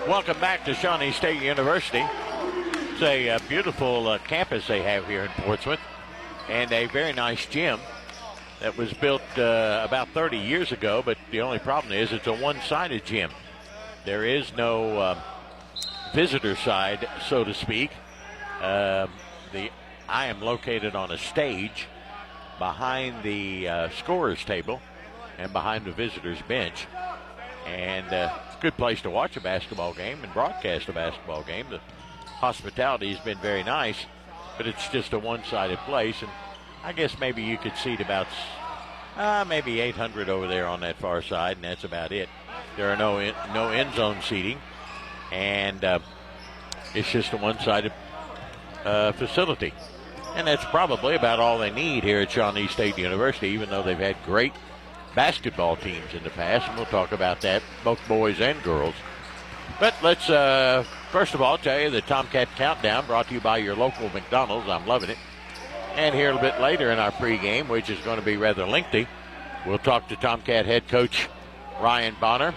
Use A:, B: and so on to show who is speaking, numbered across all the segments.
A: Welcome back to Shawnee State University. It's a beautiful campus they have here in Portsmouth, and a very nice gym that was built about 30 years ago, but the only problem is it's a one-sided gym. There is no visitor side, so to speak. I am located on a stage behind the scorer's table and behind the visitor's bench, and it's a good place to watch a basketball game and broadcast a basketball game. The hospitality has been very nice, but it's just a one-sided place, and I guess maybe you could seat about maybe 800 over there on that far side, and that's about it. There are no end zone seating, and it's just a one-sided facility. And that's probably about all they need here at Shawnee State University, even though they've had great basketball teams in the past, and we'll talk about that, both boys and girls. But let's, first of all, tell you the Tomcat Countdown brought to you by your local McDonald's. I'm loving it. And here a little bit later in our pregame, which is going to be rather lengthy, we'll talk to Tomcat head coach Ryan Bonner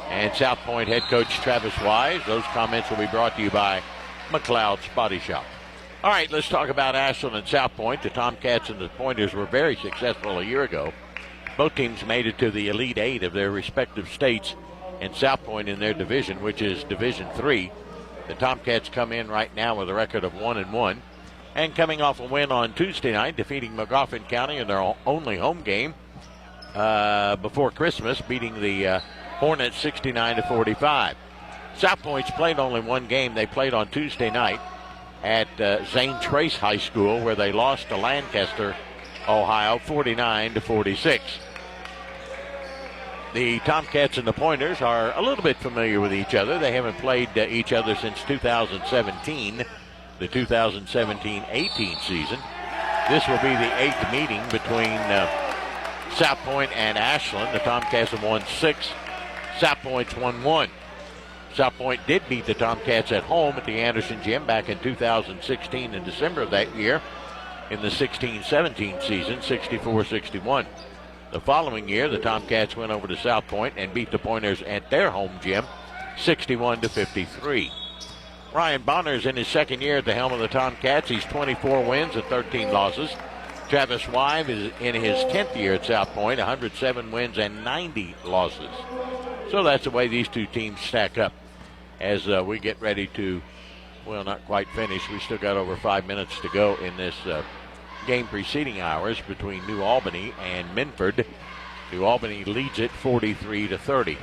A: and South Point head coach Travis Wise. Those comments will be brought to you by McLeod's Body Shop. All right, let's talk about Ashland and South Point. The Tomcats and the Pointers were very successful a year ago. Both teams made it to the Elite Eight of their respective states, and South Point in their division, which is Division III. The Tomcats come in right now with a record of 1-1, and coming off a win on Tuesday night, defeating McGoffin County in their only home game before Christmas, beating the Hornets 69-45. South Point's played only one game. They played on Tuesday night at Zane Trace High School, where they lost to Lancaster, Ohio, 49-46. The Tomcats and the Pointers are a little bit familiar with each other. They haven't played each other since 2017, the 2017-18 season. This will be the 8th meeting between South Point and Ashland. The Tomcats have won 6. South Point's won 1. South Point did beat the Tomcats at home at the Anderson Gym back in 2016 in December of that year in the 16-17 season, 64-61. The following year, the Tomcats went over to South Point and beat the Pointers at their home gym, 61-53. Ryan Bonner is in his second year at the helm of the Tomcats. He's 24 wins and 13 losses. Travis Wise is in his 10th year at South Point, 107 wins and 90 losses. So that's the way these two teams stack up as we get ready to, well, not quite finish. We still got over 5 minutes to go in this game preceding ours between New Albany and Minford. New Albany leads it 43-30.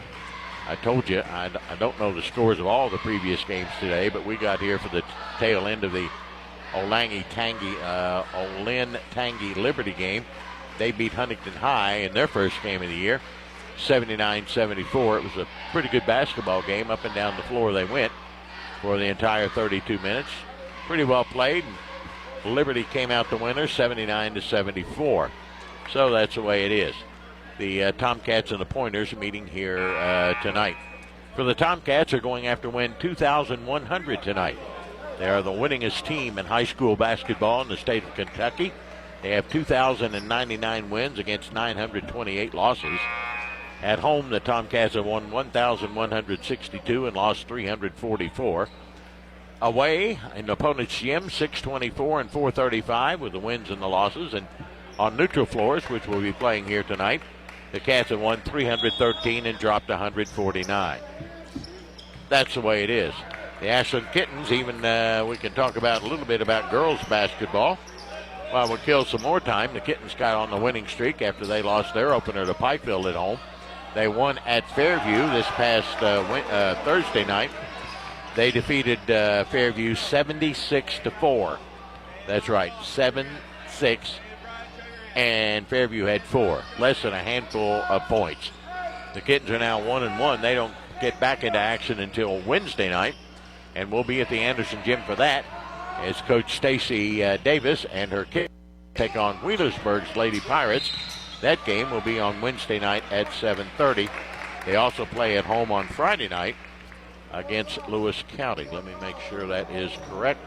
A: I told you, I don't know the scores of all the previous games today, but we got here for the tail end of the Olin-Tangy Liberty game. They beat Huntington High in their first game of the year, 79-74. It was a pretty good basketball game. Up and down the floor they went for the entire 32 minutes. Pretty well played. Liberty came out the winner, 79-74. So that's the way it is. The Tomcats and the Pointers meeting here tonight. For the Tomcats, are going after win 2,100 tonight. They are the winningest team in high school basketball in the state of Kentucky. They have 2,099 wins against 928 losses. At home, the Tomcats have won 1,162 and lost 344. Away in the opponent's gym, 624 and 435 with the wins and the losses. And on neutral floors, which we'll be playing here tonight, the Cats have won 313 and dropped 149. That's the way it is. The Ashland Kittens, even we can talk about a little bit about girls basketball. Well, we'll kill some more time. The Kittens got on the winning streak after they lost their opener to Pikeville at home. They won at Fairview this past Thursday night. They defeated Fairview 76-4. That's right, 7-6. And Fairview had 4, less than a handful of points. The Kittens are now 1-1. They don't get back into action until Wednesday night, and we'll be at the Anderson Gym for that as Coach Stacy Davis and her Kittens take on Wheelersburg's Lady Pirates. That game will be on Wednesday night at 7:30. They also play at home on Friday night against Lewis County. Let me make sure that is correct.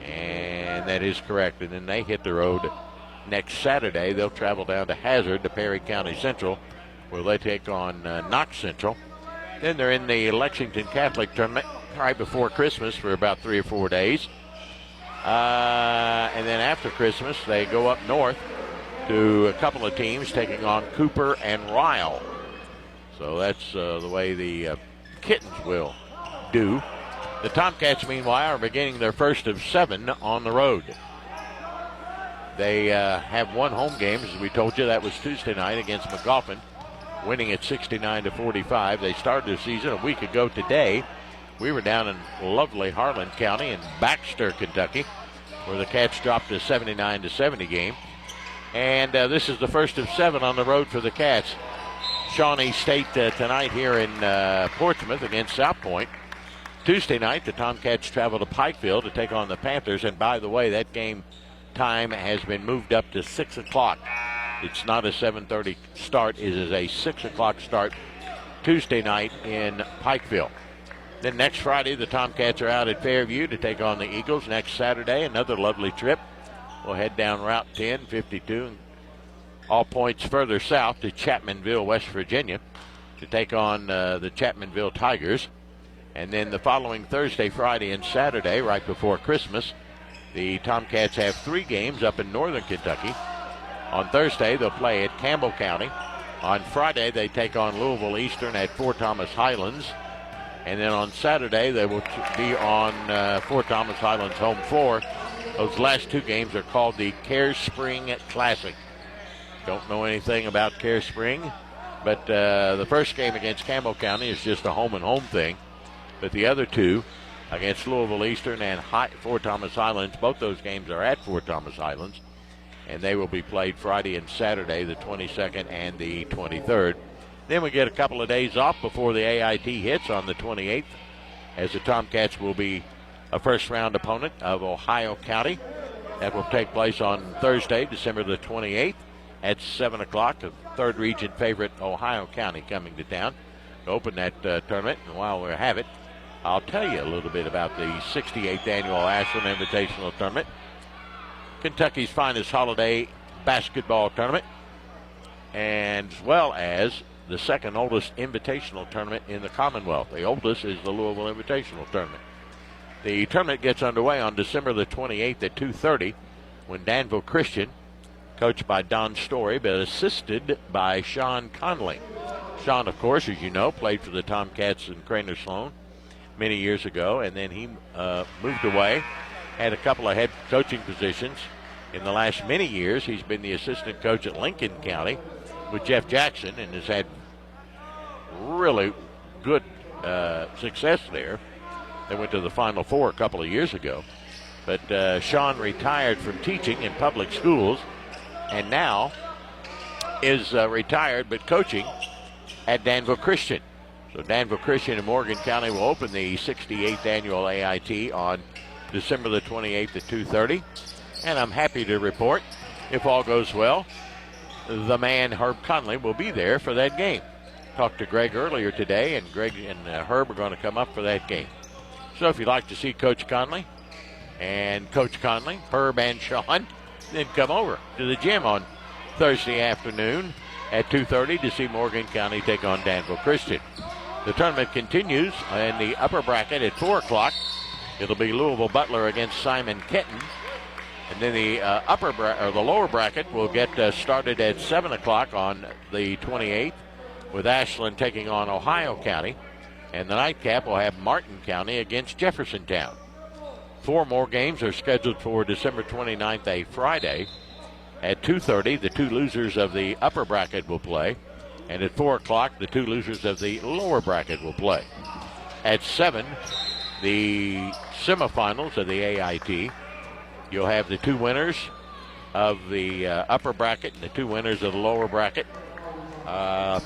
A: And that is correct. And then they hit the road next Saturday. They'll travel down to Hazard to Perry County Central, where they take on Knox Central. Then they're in the Lexington Catholic tournament right before Christmas for about 3 or 4 days. And then after Christmas, they go up north to a couple of teams taking on Cooper and Ryle. So that's the way the Kittens will do. The Tomcats, meanwhile, are beginning their first of 7 on the road. They have one home game, as we told you. That was Tuesday night against McGoffin, winning at 69-45. They started the season a week ago today. We were down in lovely Harlan County in Baxter, Kentucky, where the Cats dropped a 79-70 game. And this is the first of 7 on the road for the Cats. Shawnee State tonight here in Portsmouth against South Point. Tuesday night, the Tomcats travel to Pikeville to take on the Panthers. And by the way, that game time has been moved up to 6 o'clock. It's not a 7:30 start. It is a 6 o'clock start Tuesday night in Pikeville. Then next Friday, the Tomcats are out at Fairview to take on the Eagles. Next Saturday, another lovely trip. We'll head down Route 10, 52, and all points further south to Chapmanville, West Virginia, to take on the Chapmanville Tigers. And then the following Thursday, Friday, and Saturday, right before Christmas, the Tomcats have 3 games up in northern Kentucky. On Thursday, they'll play at Campbell County. On Friday, they take on Louisville Eastern at Fort Thomas Highlands. And then on Saturday, they will be on Fort Thomas Highlands home floor. Those last 2 games are called the Care Spring Classic. Don't know anything about Care Spring, but the first game against Campbell County is just a home-and-home thing. But the other 2 against Louisville Eastern and Fort Thomas Highlands, both those games are at Fort Thomas Highlands, and they will be played Friday and Saturday, the 22nd and the 23rd. Then we get a couple of days off before the AIT hits on the 28th, as the Tomcats will be a first-round opponent of Ohio County. That will take place on Thursday, December the 28th at 7 o'clock. The third region favorite, Ohio County, coming to town to open that tournament. And while we have it, I'll tell you a little bit about the 68th annual Ashland Invitational Tournament, Kentucky's finest holiday basketball tournament, and as well as the second oldest invitational tournament in the Commonwealth. The oldest is the Louisville Invitational Tournament. The tournament gets underway on December the 28th at 2:30 when Danville Christian, coached by Don Story, but assisted by Sean Conley. Sean, of course, as you know, played for the Tomcats in Craner Sloan many years ago, and then he moved away, had a couple of head coaching positions. In the last many years, he's been the assistant coach at Lincoln County with Jeff Jackson and has had really good success there. They went to the Final Four a couple of years ago. But Sean retired from teaching in public schools and now is retired but coaching at Danville Christian. So Danville Christian and Morgan County will open the 68th annual AIT on December the 28th at 2:30. And I'm happy to report, if all goes well, the man Herb Conley will be there for that game. Talked to Greg earlier today, and Greg and Herb are going to come up for that game. So if you'd like to see Coach Conley and Coach Conley, Herb and Sean, then come over to the gym on Thursday afternoon at 2:30 to see Morgan County take on Danville Christian. The tournament continues in the upper bracket at 4 o'clock. It'll be Louisville Butler against Simon Kenton. And then the the lower bracket will get started at 7 o'clock on the 28th with Ashland taking on Ohio County. And the nightcap will have Martin County against Jeffersontown. 4 more games are scheduled for December 29th, a Friday. At 2:30, the 2 losers of the upper bracket will play. And at 4 o'clock, the 2 losers of the lower bracket will play. At 7, the semifinals of the AIT. You'll have the 2 winners of the upper bracket and the 2 winners of the lower bracket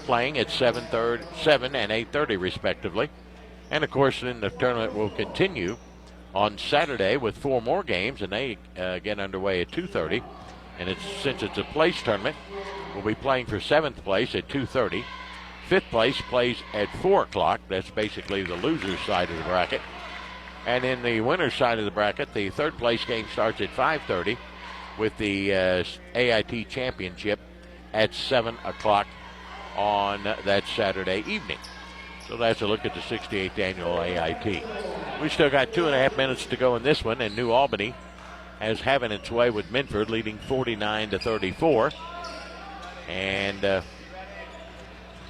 A: playing at 7 and 8:30 respectively. And of course then the tournament will continue on Saturday with 4 more games, and they get underway at 2:30. And since it's a place tournament, we'll be playing for 7th place at 2:30. 5th place plays at 4 o'clock. That's basically the loser's side of the bracket. And in the winner's side of the bracket, the 3rd place game starts at 5:30 with the AIT championship at 7 o'clock on that Saturday evening. So that's a look at the 68th annual AIT. We still got 2.5 minutes to go in this one, and New Albany has having its way with Minford, leading 49-34. And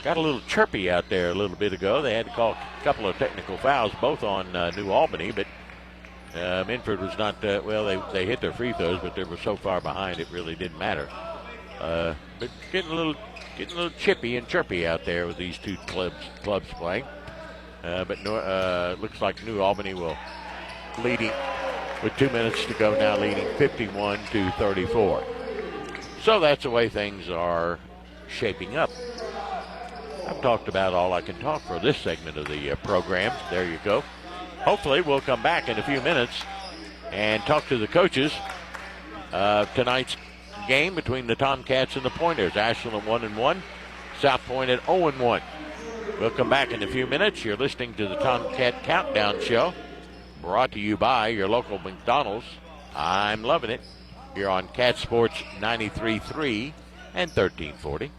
A: got a little chirpy out there a little bit ago. They had to call a couple of technical fouls, both on New Albany, but Minford was not, they hit their free throws, but they were so far behind it really didn't matter. But getting a little chippy and chirpy out there with these two clubs playing. But looks like New Albany will leading with 2 minutes to go now, leading 51-34. So that's the way things are shaping up. I've talked about all I can talk for this segment of the program. There you go. Hopefully we'll come back in a few minutes and talk to the coaches of tonight's game between the Tomcats and the Pointers. Ashland at 1-1, South Point at 0-1. We'll come back in a few minutes. You're listening to the Tomcat Countdown Show, brought to you by your local McDonald's. I'm loving it. Here on Cat Sports 93.3 and 1340.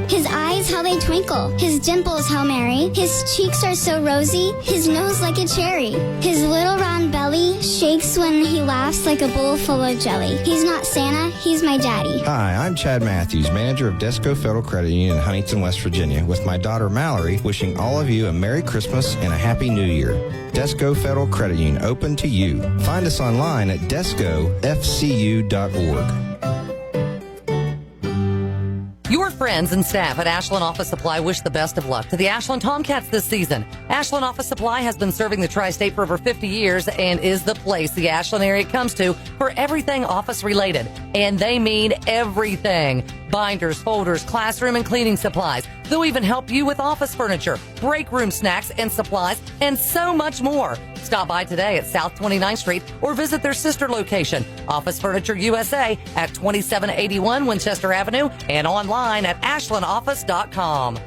B: His eyes, how they twinkle. His dimples, how merry. His cheeks are so rosy. His nose like a cherry. His little round belly shakes when he laughs like a bowl full of jelly. He's not Santa, he's my daddy.
C: Hi, I'm Chad Matthews, manager of Desco Federal Credit Union in Huntington, West Virginia, with my daughter Mallory, wishing all of you a Merry Christmas and a Happy New Year. Desco Federal Credit Union, open to you. Find us online at descofcu.org.
D: Your friends and staff at Ashland Office Supply wish the best of luck to the Ashland Tomcats this season. Ashland Office Supply has been serving the tri-state for over 50 years and is the place the Ashland area comes to for everything office related. And they mean everything. Binders, folders, classroom and cleaning supplies. They'll even help you with office furniture, break room snacks and supplies, and so much more. Stop by today at South 29th Street or visit their sister location, Office Furniture USA, at 2781 Winchester Avenue and online at ashlandoffice.com.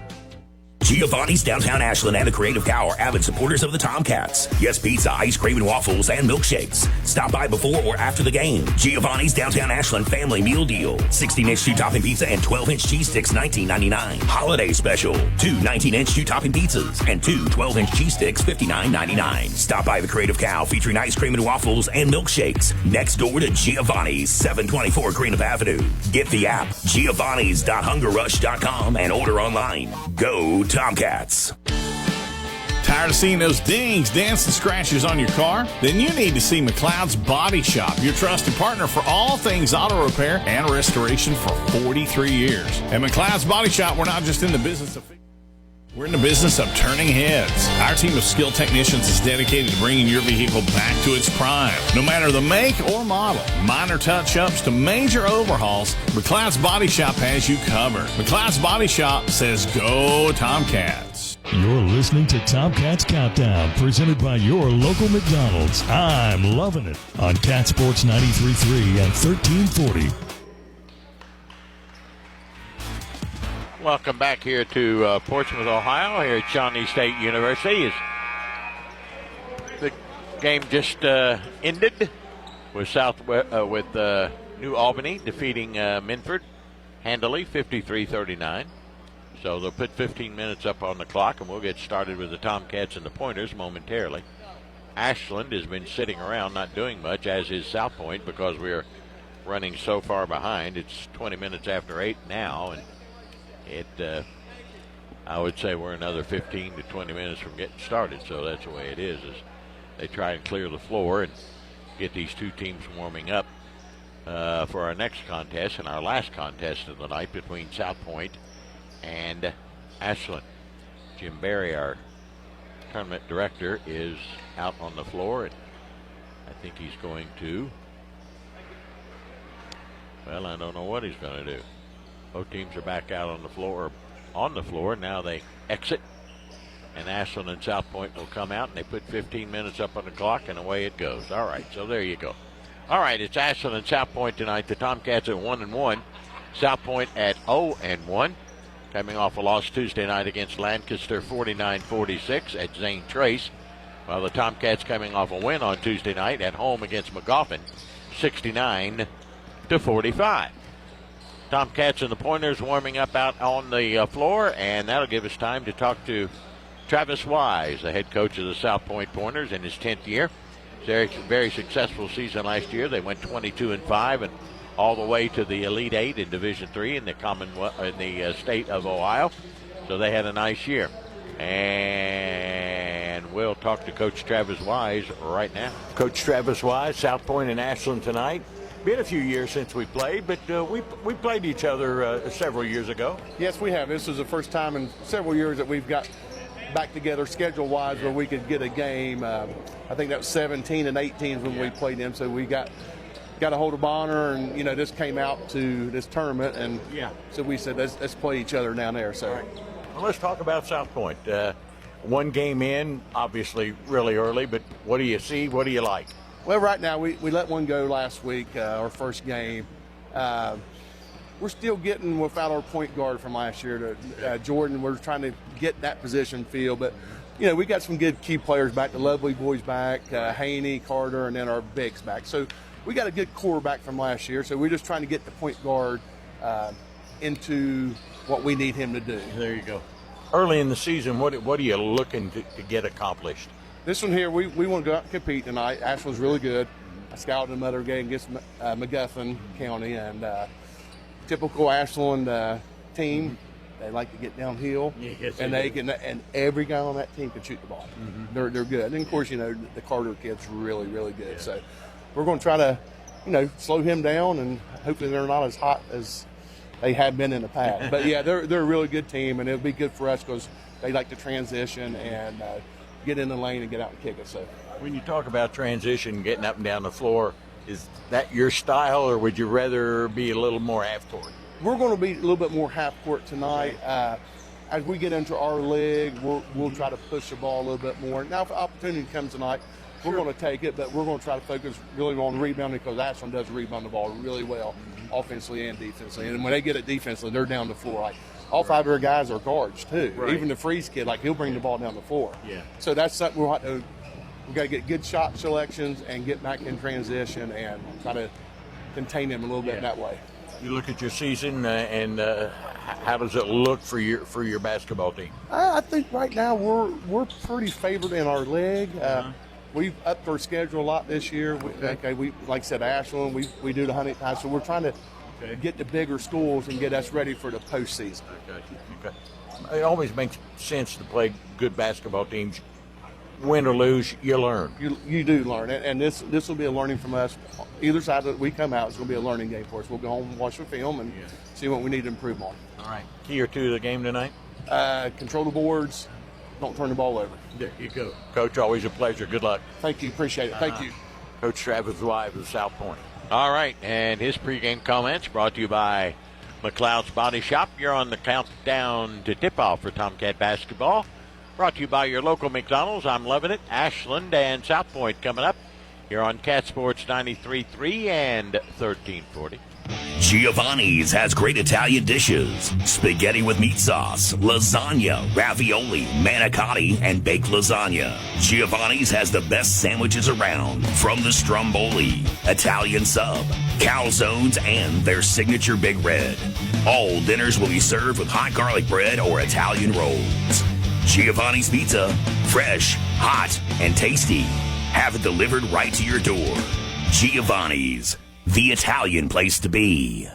E: Giovanni's Downtown Ashland and the Creative Cow are avid supporters of the Tomcats. Yes, pizza, ice cream, and waffles, and milkshakes. Stop by before or after the game. Giovanni's Downtown Ashland Family Meal Deal. 16-inch two-topping pizza and 12-inch cheese sticks, $19.99. Holiday Special. 2 19-inch two-topping pizzas and 2 12-inch cheese sticks, $59.99. Stop by the Creative Cow featuring ice cream and waffles and milkshakes. Next door to Giovanni's, 724 Greenup Avenue. Get the app, giovanni's.hungerrush.com, and order online. Go Tomcats.
F: Tired of seeing those dings, dents, and scratches on your car? Then you need to see McLeod's Body Shop, your trusted partner for all things auto repair and restoration for 43 years. At McLeod's Body Shop, we're not just in the business of we're in the business of turning heads. Our team of skilled technicians is dedicated to bringing your vehicle back to its prime. No matter the make or model, minor touch-ups to major overhauls, McLeod's Body Shop has you covered. McLeod's Body Shop says go Tomcats.
G: You're listening to Tomcats Countdown, presented by your local McDonald's. I'm loving it on Cat Sports 93.3 and 1340.
A: Welcome back here to Portsmouth, Ohio, here at Shawnee State University. The game just ended with New Albany defeating Minford handily, 53-39. So they'll put 15 minutes up on the clock, and we'll get started with the Tomcats and the Pointers momentarily. Ashland has been sitting around not doing much, as is South Point, because we're running so far behind. It's 20 minutes after 8 now, and I would say we're another 15 to 20 minutes from getting started, so that's the way it is they try and clear the floor and get these two teams warming up for our next contest and our last contest of the night between South Point and Ashland. Jim Berry, our tournament director, is out on the floor, and I think he's going to, well, I don't know what he's going to do. Both teams are back out on the floor. Now they exit, and Ashland and South Point will come out, and they put 15 minutes up on the clock, and away it goes. All right, so there you go. All right, it's Ashland and South Point tonight. The Tomcats at 1-1, South Point at 0-1. coming off a loss Tuesday night against Lancaster 49-46 at Zane Trace, while the Tomcats coming off a win on Tuesday night at home against McGoffin 69-45. Tomcats and the Pointers warming up out on the floor, and that'll give us time to talk to Travis Wise, the head coach of the South Point Pointers in his 10th year. Very, very successful season last year. They went 22-5 and all the way to the Elite Eight in Division III in the state of Ohio. So they had a nice year. And we'll talk to Coach Travis Wise right now. Coach Travis Wise, South Point and Ashland tonight. Been a few years since we played, but we played each other several years ago.
H: Yes, we have. This is the first time in several years that we've got back together schedule-wise where we could get a game. I think that was 17 and 18 when we played them, so we got a hold of Bonner, and this came out to this tournament, and so we said let's play each other down there. So,
A: right. Well, let's talk about South Point. One game in, obviously really early, but what do you see? What do you like?
H: Well, right now we let one go last week, our first game. We're still getting without our point guard from last year to Jordan. We're trying to get that position filled, but we got some good key players back. The Lovely boys back, Haney, Carter, and then our bigs back. So we got a good core back from last year. So we're just trying to get the point guard into what we need him to do.
A: There you go. Early in the season, what are you looking to get accomplished?
H: This one here, we want to go out and compete tonight. Ashland's really good. I scouted another game against McGuffin County, and typical Ashland team. They like to get downhill, and and every guy on that team can shoot the ball. Mm-hmm. They're good, and of course, the Carter kid's really, really good. Yeah. So we're going to try to, slow him down, and hopefully they're not as hot as they have been in the past. But yeah, they're a really good team, and it'll be good for us because they like to transition and get in the lane and get out and kick it. So
A: when you talk about transition, getting up and down the floor, is that your style, or would you rather be a little more half court?
H: We're going to be a little bit more half court tonight. As we get into our league, we'll try to push the ball a little bit more. Now, if opportunity comes tonight, we're going to take it, but we're going to try to focus really on rebounding because Ashland does rebound the ball really well, offensively and defensively. And when they get it defensively, they're down the floor. Like all five of our guys are guards too. Right. Even the Freeze kid, he'll bring the ball down the floor. Yeah. So that's something we'll have to. We've got to get good shot selections and get back in transition and try to contain them a little bit that way.
A: You look at your season and how does it look for your basketball team?
H: I think right now we're pretty favored in our league. We've upped our schedule a lot this year. We like I said, Ashland, we do the Huntington, so we're trying to get the bigger schools and get us ready for the postseason.
A: Okay. It always makes sense to play good basketball teams. Win or lose, you learn.
H: You do learn, and this will be a learning from us. Either side that we come out, it's going to be a learning game for us. We'll go home and watch the film and see what we need to improve on.
A: All right. Key or two of the game tonight?
H: Control the boards. Don't turn the ball over.
A: There you go. Coach, always a pleasure. Good luck.
H: Thank you. Appreciate it. Thank you.
A: Coach Travis Wise of South Point. All right, and his pregame comments brought to you by McLeod's Body Shop. You're on the countdown to tip-off for Tomcat basketball. Brought to you by your local McDonald's. I'm loving it. Ashland and South Point coming up here on Cat Sports 93.3 and 1340.
E: Giovanni's has great Italian dishes. Spaghetti with meat sauce, lasagna, ravioli, manicotti, and baked lasagna. Giovanni's has the best sandwiches around, from the stromboli, Italian sub, calzones, and their signature Big Red. All dinners will be served with hot garlic bread or Italian rolls. Giovanni's Pizza, fresh, hot, and tasty. Have it delivered right to your door. Giovanni's, the Italian place to be.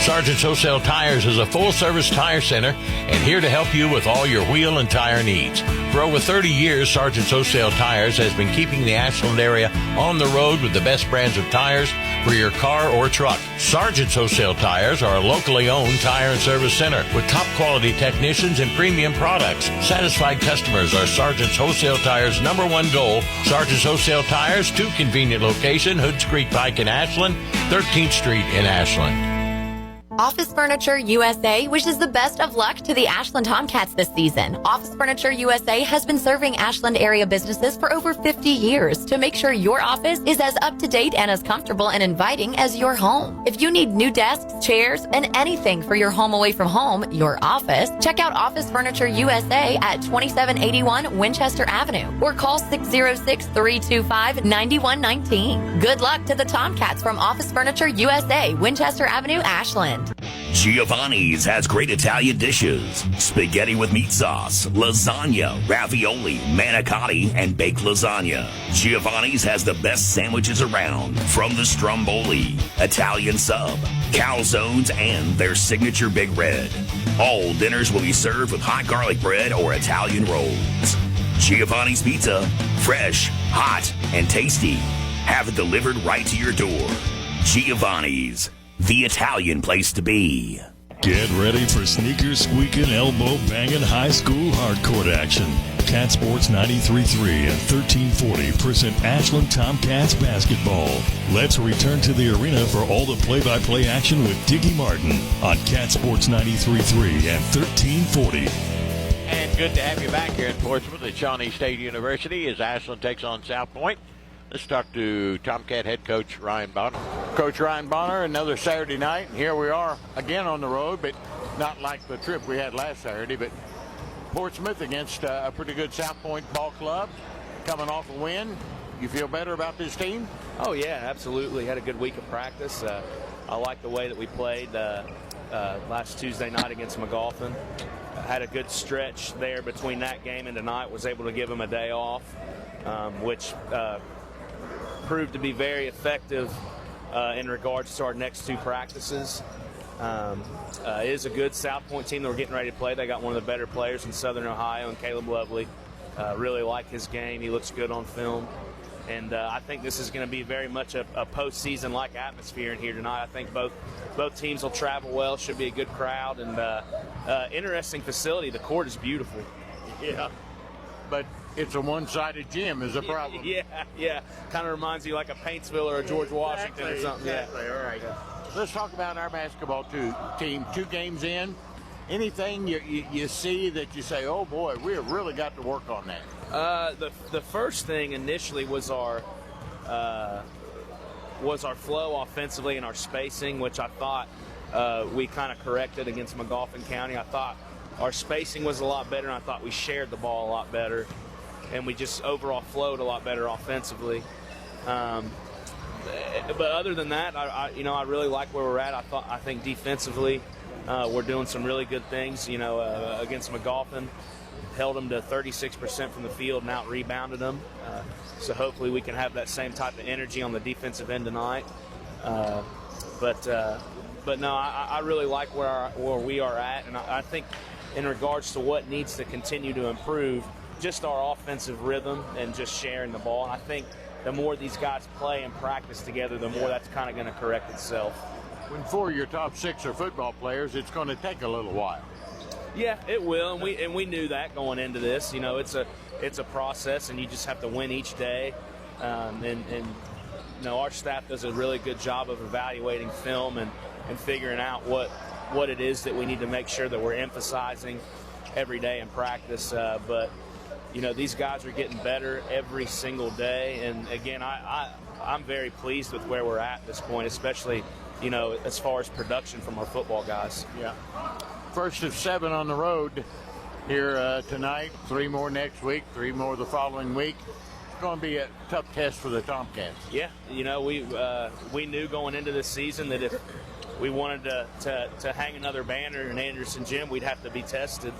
A: Sargent's Wholesale Tires is a full-service tire center and here to help you with all your wheel and tire needs. For over 30 years, Sargent's Wholesale Tires has been keeping the Ashland area on the road with the best brands of tires for your car or truck. Sargent's Wholesale Tires are a locally owned tire and service center with top-quality technicians and premium products. Satisfied customers are Sargent's Wholesale Tires' #1 goal. Sargent's Wholesale Tires, 2 convenient locations, Hoods Creek Pike in Ashland, 13th Street in Ashland.
I: Office Furniture USA wishes the best of luck to the Ashland Tomcats this season. Office Furniture USA has been serving Ashland area businesses for over 50 years to make sure your office is as up-to-date and as comfortable and inviting as your home. If you need new desks, chairs, and anything for your home away from home, your office, check out Office Furniture USA at 2781 Winchester Avenue or call 606-325-9119. Good luck to the Tomcats from Office Furniture USA, Winchester Avenue, Ashland.
E: Giovanni's has great Italian dishes. Spaghetti with meat sauce, lasagna, ravioli, manicotti, and baked lasagna. Giovanni's has the best sandwiches around, from the stromboli, Italian sub, calzones, and their signature Big Red. All dinners will be served with hot garlic bread or Italian rolls. Giovanni's Pizza, fresh, hot, and tasty. Have it delivered right to your door. Giovanni's, the Italian place to be.
G: Get ready for sneaker squeaking, elbow banging, high school hardcourt action. Cat Sports 93.3 and 1340 present Ashland Tomcats basketball. Let's return to the arena for all the play-by-play action with Dickie Martin on Cat Sports 93.3 and 1340.
A: And good to have you back here in Portsmouth at Shawnee State University as Ashland takes on South Point. Let's talk to Tomcat head coach Ryan Bonner.
J: Coach Ryan Bonner, another Saturday night, and here we are again on the road, but not like the trip we had last Saturday, but Portsmouth against a pretty good South Point ball club, coming off a win. You feel better about this team?
K: Oh, yeah, absolutely. Had a good week of practice. I like the way that we played last Tuesday night against McGoffin. Had a good stretch there between that game and tonight, was able to give them a day off, which proved to be very effective in regards to our next two practices. It is a good South Point team that we're getting ready to play. They got one of the better players in Southern Ohio, and Caleb Lovely. Really like his game. He looks good on film. And I think this is going to be very much a postseason-like atmosphere in here tonight. I think both teams will travel well. Should be a good crowd and interesting facility. The court is beautiful.
J: Yeah, but it's a one-sided gym is a problem.
K: Yeah. Kind of reminds you like a Paintsville or a George Washington or something.
J: Exactly. All right. Let's talk about our basketball team. 2 games in. Anything you see that you say, oh boy, we have really got to work on that?
K: The first thing initially was our flow offensively and our spacing, which I thought we kind of corrected against McGoffin County. I thought our spacing was a lot better, and I thought we shared the ball a lot better, and we just overall flowed a lot better offensively. But other than that, I really like where we're at. I think defensively we're doing some really good things. Against McGoffin, held them to 36% from the field and out-rebounded them. So hopefully we can have that same type of energy on the defensive end tonight. But no, I really like where we are at, and I think in regards to what needs to continue to improve, just our offensive rhythm and just sharing the ball. And I think the more these guys play and practice together, the more that's kind of going to correct itself.
J: When 4 of your top 6 are football players, it's going to take a little while.
K: Yeah, it will, and we knew that going into this. It's a process, and you just have to win each day. Our staff does a really good job of evaluating film and figuring out what it is that we need to make sure that we're emphasizing every day in practice. But these guys are getting better every single day, and again, I'm very pleased with where we're at this point, especially as far as production from our football guys.
J: Yeah. First of 7 on the road here tonight, 3 more next week, 3 more the following week. It's going to be a tough test for the Tomcats.
K: Yeah, we knew going into this season that if we wanted to hang another banner in Anderson Gym, we'd have to be tested.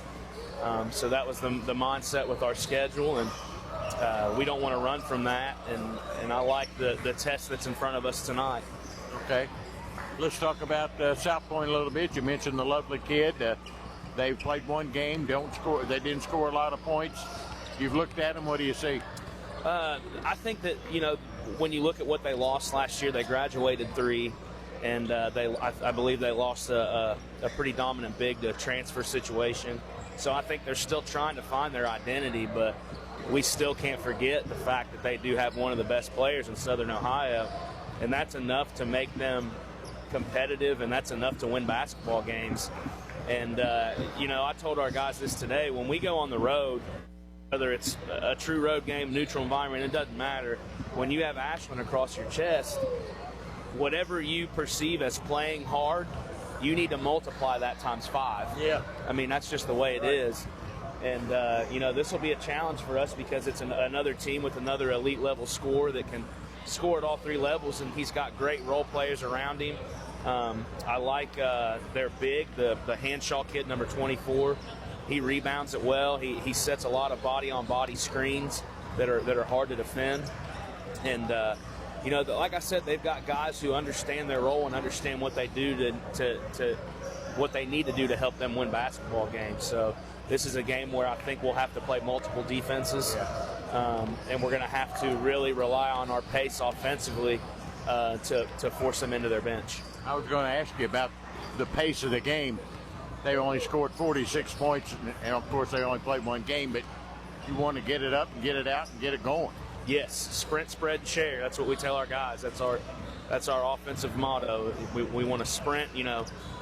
K: So that was the mindset with our schedule, and we don't want to run from that. And I like the test that's in front of us tonight.
J: Okay. Let's talk about South Point a little bit. You mentioned the lovely kid. They played 1 game, they didn't score a lot of points. You've looked at them. What do you see?
K: I think that, when you look at what they lost last year, they graduated 3, and I believe they lost a pretty dominant big to a transfer situation. So I think they're still trying to find their identity, but we still can't forget the fact that they do have one of the best players in Southern Ohio, and that's enough to make them competitive, and that's enough to win basketball games. And, I told our guys this today. When we go on the road, whether it's a true road game, neutral environment, it doesn't matter. When you have Ashland across your chest, whatever you perceive as playing hard, you need to multiply that times 5.
A: Yeah.
K: I mean, that's just the way it is. And, this will be a challenge for us because it's another team with another elite level scorer that can score at all 3 levels, and he's got great role players around him. I like their big, the Hanshaw kid, number 24. He rebounds it well. He sets a lot of body-on-body screens that are hard to defend. And, like I said, they've got guys who understand their role and understand what they do to what they need to do to help them win basketball games. So this is a game where I think we'll have to play multiple defenses, and we're going to have to really rely on our pace offensively to force them into their bench.
J: I was going to ask you about the pace of the game. They only scored 46 points, and of course they only played 1 game, but you want to get it up and get it out and get it going.
K: Yes, sprint, spread, share. That's what we tell our guys. That's our offensive motto. We want to sprint.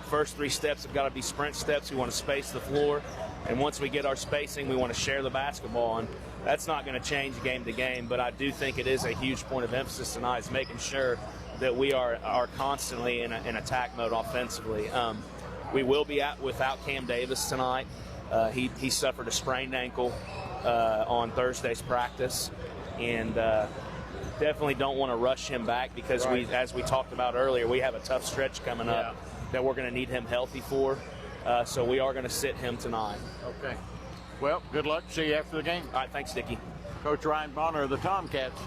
K: First 3 steps have got to be sprint steps. We want to space the floor, and once we get our spacing, we want to share the basketball. And that's not going to change game to game, but I do think it is a huge point of emphasis tonight, is making sure that we are constantly in attack mode offensively. We will be without Cam Davis tonight. He suffered a sprained ankle on Thursday's practice, and definitely don't want to rush him back because as we talked about earlier, we have a tough stretch coming up that we're going to need him healthy for. So we are going to sit him tonight.
J: Okay. Well, good luck. See you after the game.
K: All right, thanks, Dickie.
J: Coach Ryan Bonner of the Tomcats.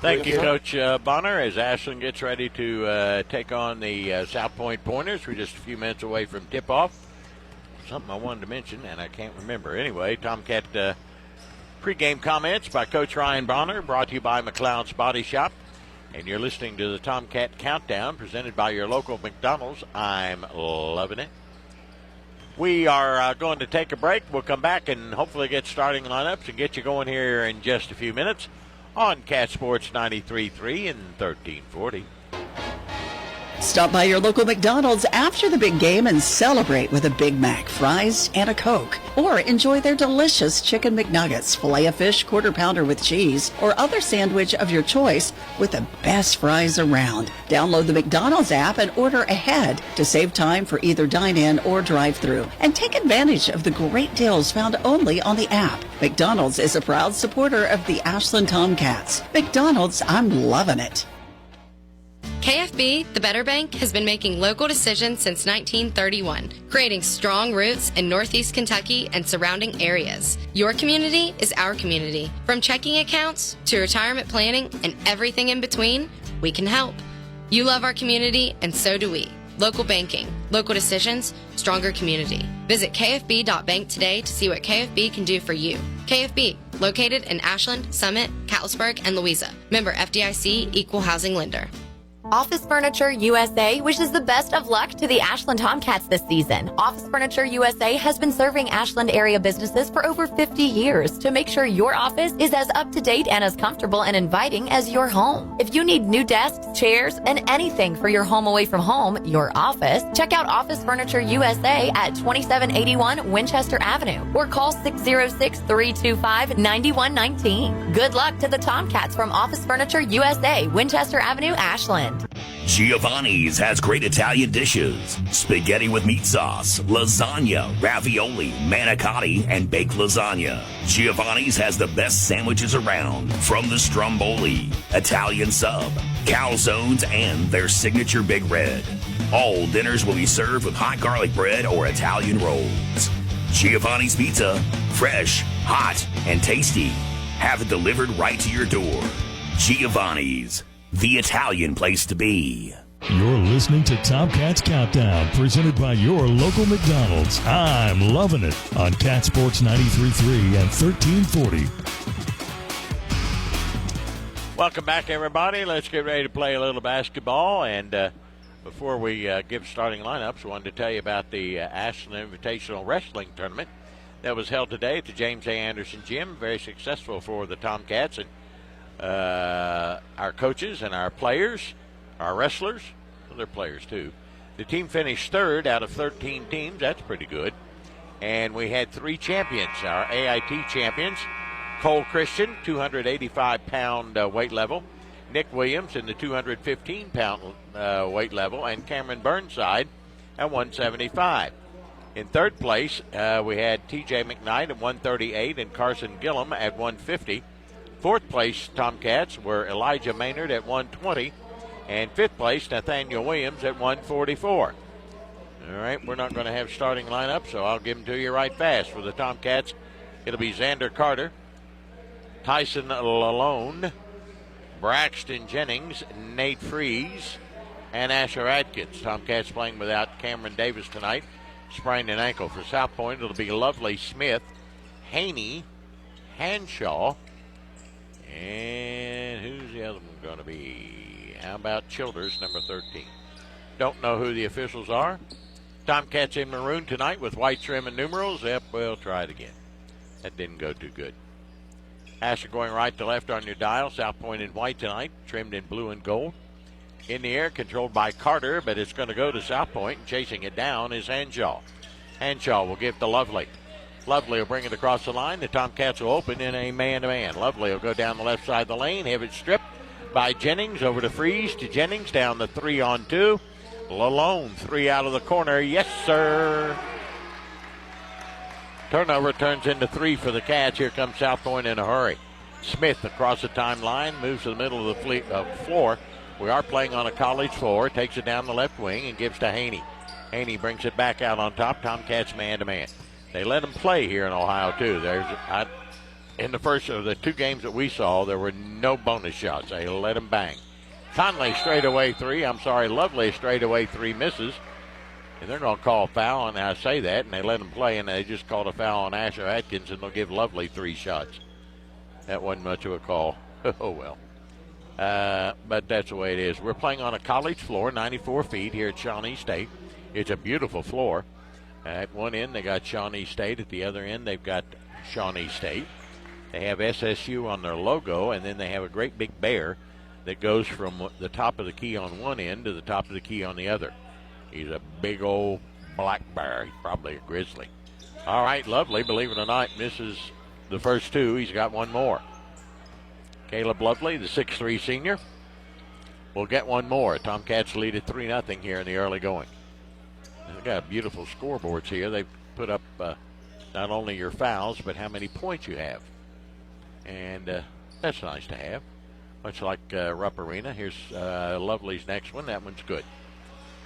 A: Thank you, Coach Bonner, as Ashland gets ready to take on the South Point Pointers. We're just a few minutes away from tip-off. Something I wanted to mention, and I can't remember. Anyway, Tomcat pregame comments by Coach Ryan Bonner, brought to you by McLeod's Body Shop. And you're listening to the Tomcat Countdown, presented by your local McDonald's. I'm loving it. We are going to take a break. We'll come back and hopefully get starting lineups and get you going here in just a few minutes on Cat Sports 93.3 and 1340.
L: Stop by your local McDonald's after the big game and celebrate with a Big Mac, fries, and a Coke. Or enjoy their delicious Chicken McNuggets, Filet-O-Fish, Quarter Pounder with cheese, or other sandwich of your choice with the best fries around. Download the McDonald's app and order ahead to save time for either dine-in or drive-thru. And take advantage of the great deals found only on the app. McDonald's is a proud supporter of the Ashland Tomcats. McDonald's, I'm loving it.
M: KFB, the Better Bank, has been making local decisions since 1931, creating strong roots in Northeast Kentucky and surrounding areas. Your community is our community. From checking accounts to retirement planning and everything in between, we can help. You love our community, and so do we. Local banking, local decisions, stronger community. Visit kfb.bank today to see what KFB can do for you. KFB, located in Ashland, Summit, Catlettsburg, and Louisa. Member FDIC, Equal Housing Lender.
I: Office Furniture USA wishes the best of luck to the Ashland Tomcats this season. Office Furniture USA has been serving Ashland area businesses for over 50 years to make sure your office is as up to date and as comfortable and inviting as your home. If you need new desks, chairs, and anything for your home away from home, your office, check out Office Furniture USA at 2781 Winchester Avenue or call 606-325-9119. Good luck to the Tomcats from Office Furniture USA, Winchester Avenue, Ashland.
E: Giovanni's has great Italian dishes. Spaghetti with meat sauce, lasagna, ravioli, manicotti, and baked lasagna. Giovanni's has the best sandwiches around, from the stromboli, Italian sub, calzones, and their signature Big Red. All dinners will be served with hot garlic bread or Italian rolls. Giovanni's Pizza, fresh, hot, and tasty. Have it delivered right to your door. Giovanni's, the Italian place to be.
G: You're listening to Tomcats Countdown, presented by your local McDonald's. I'm loving it on Cat Sports 93.3 and 1340.
A: Welcome back, everybody. Let's get ready to play a little basketball. And before we give starting lineups, I wanted to tell you about the Ashland Invitational Wrestling Tournament that was held today at the James A. Anderson Gym. Very successful for the Tomcats. And our coaches and our players, our wrestlers, their players, too. The team finished third out of 13 teams. That's pretty good. And we had 3 champions. Our AIT champions, Cole Christian, 285-pound weight level. Nick Williams in the 215-pound weight level. And Cameron Burnside at 175. In third place, we had T.J. McKnight at 138 and Carson Gillum at 150. Fourth place Tomcats were Elijah Maynard at 120. And fifth place, Nathaniel Williams at 144. All right, we're not going to have starting lineup, so I'll give them to you right fast. For the Tomcats, it'll be Xander Carter, Tyson Lalone, Braxton Jennings, Nate Freeze, and Asher Atkins. Tomcats playing without Cameron Davis tonight. Sprained an ankle. For South Point, it'll be Lovely Smith, Haney, Hanshaw, and who's the other one going to be? How about Childers, number 13? Don't know who the officials are. Tomcats in maroon tonight with white trim and numerals. Yep, we'll try it again. That didn't go too good. Asher going right to left on your dial. South Point in white tonight, trimmed in blue and gold. In the air, controlled by Carter, but it's going to go to South Point, and chasing it down is Hanshaw. Hanshaw will give to Lovely. Lovely will bring it across the line. The Tomcats will open in a man-to-man. Lovely will go down the left side of the lane. Have it stripped by Jennings. Over to Freeze to Jennings. Down the 3-on-2. Lalone, 3 out of the corner. Yes, sir. Turnover turns into 3 for the Cats. Here comes South Point in a hurry. Smith across the timeline, moves to the middle of the floor. We are playing on a college floor. Takes it down the left wing and gives to Haney. Haney brings it back out on top. Tomcats man-to-man. They let them play here in Ohio, too. In the first of the 2 games that we saw, there were no bonus shots. They let them bang. Conley straightaway 3. Lovely straightaway 3 misses. And they're going to call a foul, and I say that, and they let them play, and they just called a foul on Asher Atkins, and they'll give Lovely 3 shots. That wasn't much of a call. Oh, well. But that's the way it is. We're playing on a college floor, 94 feet here at Shawnee State. It's a beautiful floor. At one end, they got Shawnee State. At the other end, they've got Shawnee State. They have SSU on their logo, and then they have a great big bear that goes from the top of the key on one end to the top of the key on the other. He's a big old black bear. He's probably a grizzly. All right, Lovely, believe it or not, misses the first 2. He's got one more. Caleb Lovely, the 6'3 senior, will get one more. Tomcats lead at 3-0 here in the early going. They've got beautiful scoreboards here. They've put up not only your fouls, but how many points you have. And that's nice to have. Much like Rupp Arena. Here's Lovely's next one. That one's good.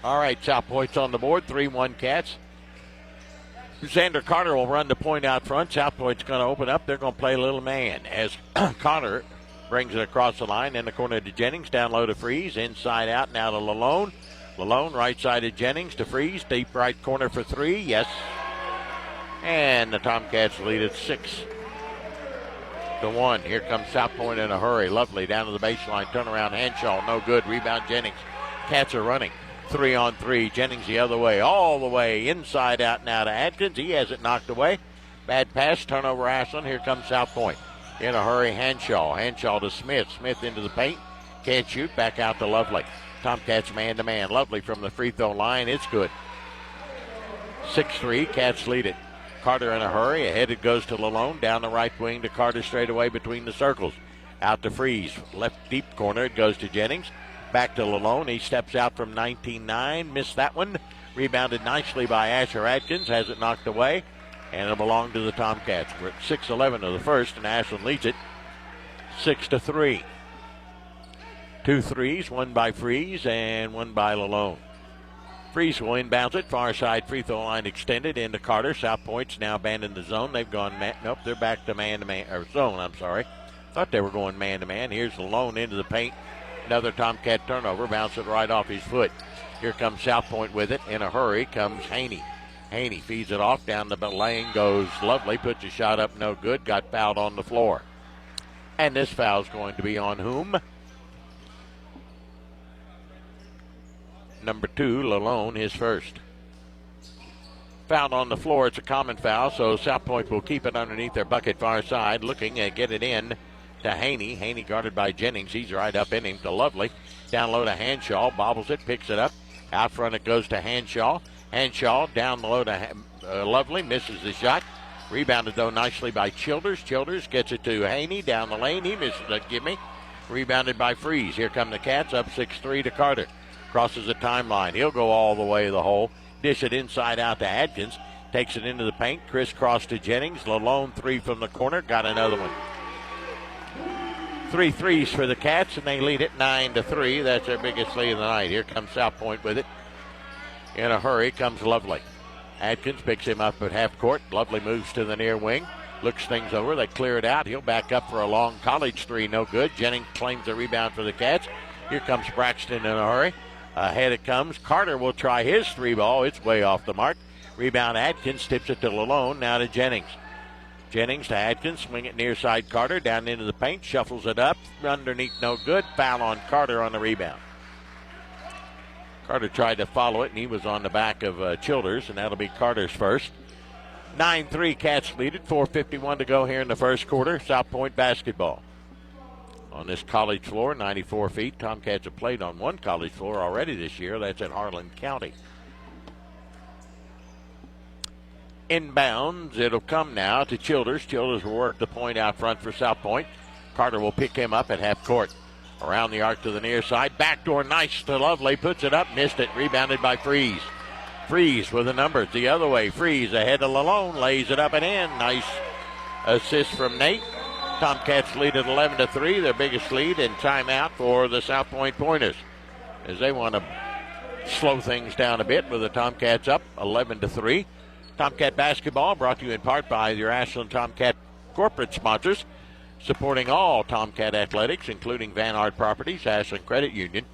A: All right, South Point's on the board. 3-1 Cats. Xander Carter will run the point out front. South Point's going to open up. They're going to play a little man as Carter brings it across the line in the corner to Jennings. Down low to Freeze. Inside out now to Lalone. Lalone right side to Jennings to Freeze. Deep right corner for 3. Yes. And the Tomcats lead at 6-1. Here comes South Point in a hurry. Lovely down to the baseline. Turnaround Hanshaw. No good. Rebound Jennings. Cats are running. 3-on-3. Jennings the other way. All the way inside out now to Atkins. He has it knocked away. Bad pass. Turnover Ashland. Here comes South Point. In a hurry, Hanshaw. Hanshaw to Smith. Smith into the paint. Can't shoot. Back out to Lovely. Tomcats man-to-man. Lovely from the free throw line. It's good. 6-3. Cats lead it. Carter in a hurry. Ahead it goes to Lalone. Down the right wing to Carter straight away between the circles. Out to Freeze. Left deep corner. It goes to Jennings. Back to Lalone. He steps out from 19-9. Missed that one. Rebounded nicely by Asher Atkins. Has it knocked away. And it'll belong to the Tomcats. We're at 6:11 of the first, and Ashland leads it 6-3. 2 threes, one by Freeze and one by Lalone. Freeze will inbounds it. Far side free throw line extended into Carter. South Point's now abandoned the zone. They've gone nope, they're back to man-to-man, or zone, I'm sorry. Thought they were going man-to-man. Here's Lalone into the paint. Another Tomcat turnover. Bounce it right off his foot. Here comes South Point with it. In a hurry comes Haney. Haney feeds it off. Down the lane goes Lovely. Puts a shot up, no good. Got fouled on the floor. And this foul's going to be on whom? Number 2, Lalone, his first. Fouled on the floor. It's a common foul, so South Point will keep it underneath their bucket far side. Looking at get it in to Haney. Haney guarded by Jennings. He's right up in him to Lovely. Down low to Hanshaw. Bobbles it, picks it up. Out front it goes to Hanshaw. Hanshaw down the low to Lovely, misses the shot. Rebounded, though, nicely by Childers. Childers gets it to Haney down the lane. He misses a gimme. Rebounded by Freeze. Here come the Cats, up 6-3 to Carter. Crosses the timeline. He'll go all the way to the hole. Dish it inside out to Adkins. Takes it into the paint. Crisscross to Jennings. Lalone three from the corner. Got another one. 3 threes for the Cats, and they lead it 9-3. That's their biggest lead of the night. Here comes South Point with it. In a hurry comes Lovely. Adkins picks him up at half court. Lovely moves to the near wing. Looks things over. They clear it out. He'll back up for a long college three. No good. Jennings claims the rebound for the Cats. Here comes Braxton in a hurry. Ahead it comes. Carter will try his three ball. It's way off the mark. Rebound Adkins. Tips it to Lalone. Now to Jennings. Jennings to Adkins. Swing it near side Carter. Down into the paint. Shuffles it up. Underneath no good. Foul on Carter on the rebound. Carter tried to follow it, and he was on the back of Childers, and that'll be Carter's first. 9-3 Cats lead it. 4:51 to go here in the first quarter. South Point basketball. On this college floor, 94 feet. Tomcats have played on one college floor already this year. That's in Harlan County. Inbounds, it'll come now to Childers. Childers will work the point out front for South Point. Carter will pick him up at half court. Around the arc to the near side. Backdoor nice to Lovely. Puts it up. Missed it. Rebounded by Freeze. Freeze with the numbers the other way. Freeze ahead of Lalone. Lays it up and in. Nice assist from Nate. Tomcats lead at 11-3. Their biggest lead, and timeout for the South Point Pointers, as they want to slow things down a bit with the Tomcats up 11-3. Tomcat basketball brought to you in part by your Ashland Tomcat corporate sponsors, supporting all Tomcat athletics, including Van Art Properties, Ashland Credit Union,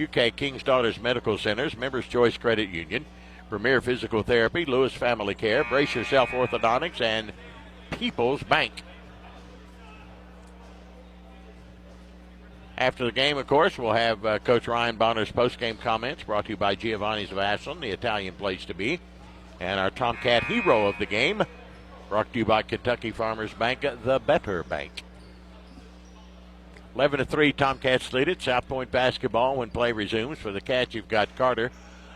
A: UK King's Daughters Medical Centers, Members Choice Credit Union, Premier Physical Therapy, Lewis Family Care, Brace Yourself Orthodontics, and People's Bank. After the game, of course, we'll have Coach Ryan Bonner's post-game comments, brought to you by Giovanni's of Ashland, the Italian place to be, and our Tomcat hero of the game, brought to you by Kentucky Farmers Bank, the better bank. 11-3, Tomcats lead it. South Point basketball when play resumes. For the Cats, you've got Carter,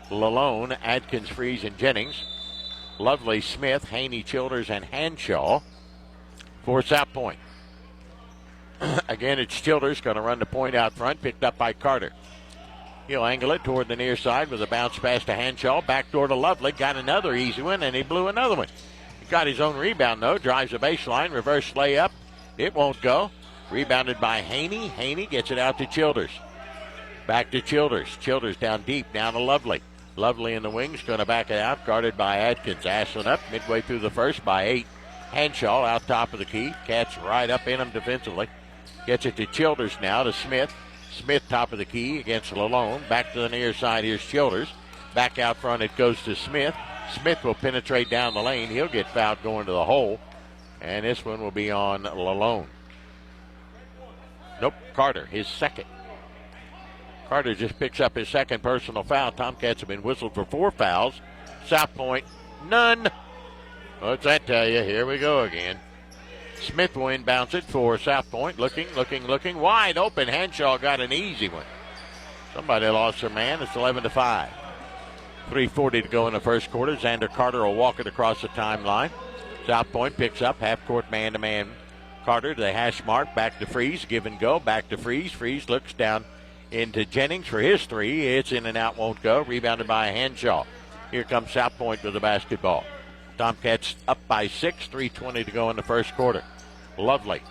A: Lalone, Adkins, Freeze, and Jennings. Lovely, Smith, Haney, Childers, and Hanshaw for South Point. Again, it's Childers going to run the point out front, picked up by Carter. He'll angle it toward the near side with a bounce pass to Hanshaw. Backdoor to Lovely. Got another easy one, and he blew another one. He got his own rebound, though. Drives the baseline. Reverse layup. It won't go. Rebounded by Haney. Haney gets it out to Childers. Back to Childers. Childers down deep, down to Lovely. Lovely in the wings, going to back it out. Guarded by Adkins. Ashland up midway through the first by 8. Hanshaw out top of the key. Cats right up in him defensively. Gets it to Childers now to Smith. Smith top of the key against Lalone. Back to the near side. Here's Childers. Back out front it goes to Smith. Smith will penetrate down the lane. He'll get fouled going to the hole. And this one will be on Lalone. Nope, Carter, his second. Carter just picks up his second personal foul. Tomcats have been whistled for 4 fouls. South Point, none. What's that tell you? Here we go again. Smith will inbounce it for South Point. Looking. Wide open. Hanshaw got an easy one. Somebody lost their man. It's 11-5. 3:40 to go in the first quarter. Xander Carter will walk it across the timeline. South Point picks up half-court man-to-man. Carter to the hash mark. Back to Freeze. Give and go. Back to Freeze. Freeze looks down into Jennings for his three. It's in and out. Won't go. Rebounded by Hanshaw. Here comes South Point with the basketball. Tomcats up by 6. 3:20 to go in the first quarter. Lovely.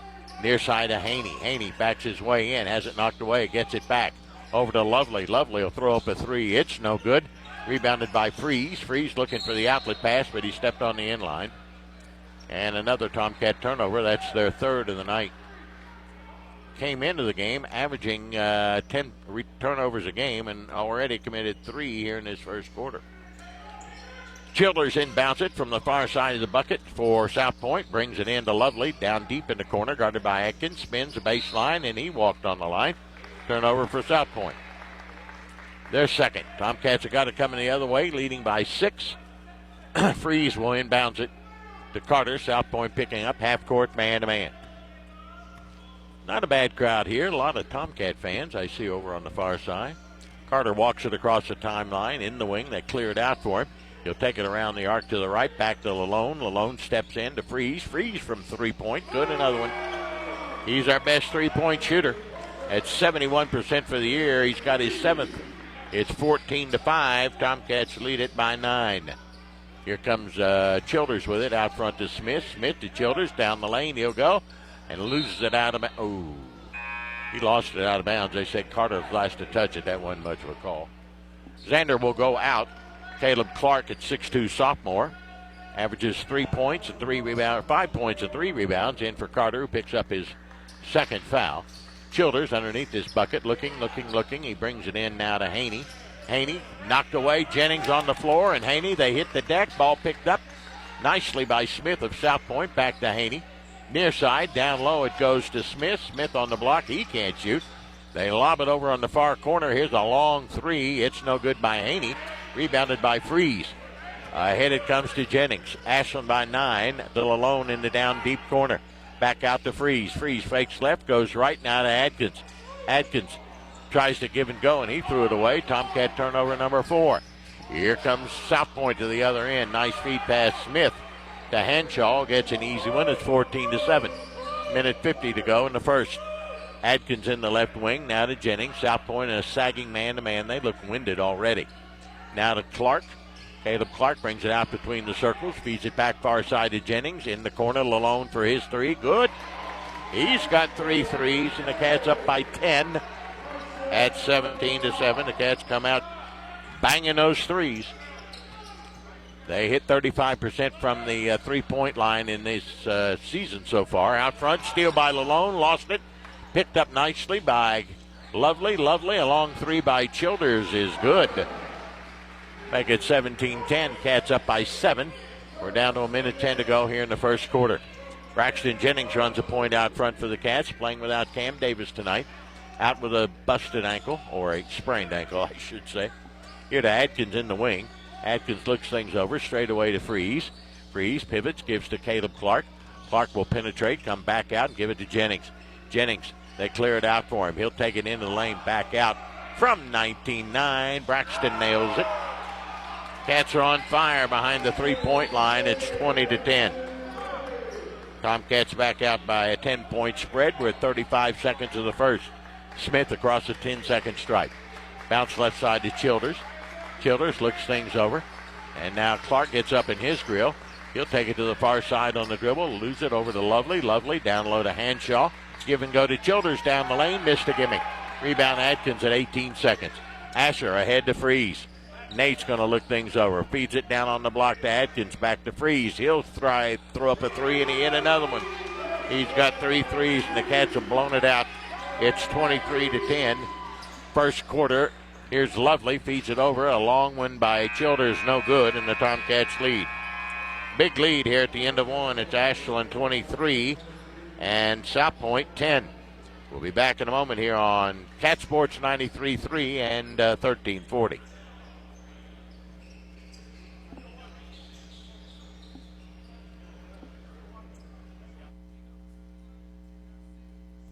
A: Near side to Haney. Haney backs his way in. Has it knocked away. Gets it back. Over to Lovely. Lovely will throw up a three. It's no good. Rebounded by Freeze. Freeze looking for the outlet pass, but he stepped on the inline. And another Tomcat turnover. That's their third of the night. Came into the game averaging 10 turnovers a game and already committed 3 here in this first quarter. Childers inbounds it from the far side of the bucket for South Point. Brings it in to Lovely. Down deep in the corner, guarded by Atkins. Spins the baseline, and he walked on the line. Turnover for South Point. Their second. Tomcats have got it coming the other way, leading by 6. Freeze will inbounds it to Carter. South Point picking up half-court man-to-man. Not a bad crowd here. A lot of Tomcat fans I see over on the far side. Carter walks it across the timeline in the wing. They clear it out for him. He'll take it around the arc to the right, back to Lalone. Lalone steps in to Freeze. Freeze from three-point. Good, another one. He's our best three-point shooter. At 71% for the year, he's got his 7th. It's 14-5. Tomcats lead it by 9. Here comes Childers with it out front to Smith. Smith to Childers. Down the lane he'll go and loses it out of bounds. Oh, he lost it out of bounds. They said Carter was last to touch it. That wasn't much of a call. Xander will go out. Caleb Clark at 6'2", sophomore. Averages 3 points and 3 rebounds, 5 points and 3 rebounds. In for Carter, who picks up his 2nd foul. Childers underneath this bucket, looking. He brings it in now to Haney. Haney knocked away. Jennings on the floor, and Haney, they hit the deck. Ball picked up nicely by Smith of South Point. Back to Haney. Near side, down low it goes to Smith. Smith on the block. He can't shoot. They lob it over on the far corner. Here's a long three. It's no good by Haney. Rebounded by Freeze. Ahead it comes to Jennings. Ashland by 9. Little alone in the down deep corner. Back out to Freeze. Freeze fakes left, goes right now to Adkins. Adkins tries to give and go, and he threw it away. Tomcat turnover number 4. Here comes South Point to the other end. Nice feed pass Smith to Henshaw. Gets an easy one. It's 14-7. Minute 50 to go in the first. Adkins in the left wing. Now to Jennings. South Point in a sagging man-to-man. They look winded already. Now to Clark. Caleb Clark brings it out between the circles. Feeds it back far side to Jennings. In the corner, Lalone for his 3. Good. He's got 3 threes, and the Cats up by 10 at 17-7. The Cats come out banging those threes. They hit 35% from the three-point line in this season so far. Out front, steal by Lalone. Lost it. Picked up nicely by Lovely. Lovely. A long 3 by Childers is good. Make it 17-10. Cats up by 7. We're down to a minute 10 to go here in the first quarter. Braxton Jennings runs a point out front for the Cats, playing without Cam Davis tonight. Out with a busted ankle, or a sprained ankle, I should say. Here to Adkins in the wing. Adkins looks things over, straight away to Freeze. Freeze pivots, gives to Caleb Clark. Clark will penetrate, come back out, and give it to Jennings. Jennings, they clear it out for him. He'll take it into the lane, back out from 19-9. Braxton nails it. Cats are on fire behind the three-point line. It's 20-10. Tomcats back out by a 10-point spread. We're at 35 seconds of the first. Smith across the 10-second stripe. Bounce left side to Childers. Childers looks things over. And now Clark gets up in his grill. He'll take it to the far side on the dribble. Lose it over to Lovely. Lovely down low to Hanshaw. Give and go to Childers down the lane. Missed a gimme. Rebound Adkins at 18 seconds. Asher ahead to Freeze. Nate's going to look things over. Feeds it down on the block to Adkins. Back to Freeze. He'll try throw up a 3, and he hit another one. He's got 3 threes, and the Cats have blown it out. It's 23-10. First quarter. Here's Lovely. Feeds it over. A long one by Childers. No good, and the Tomcats lead. Big lead here at the end of one. It's Ashland 23 and South Point 10. We'll be back in a moment here on Cat Sports 93.3 and 1340.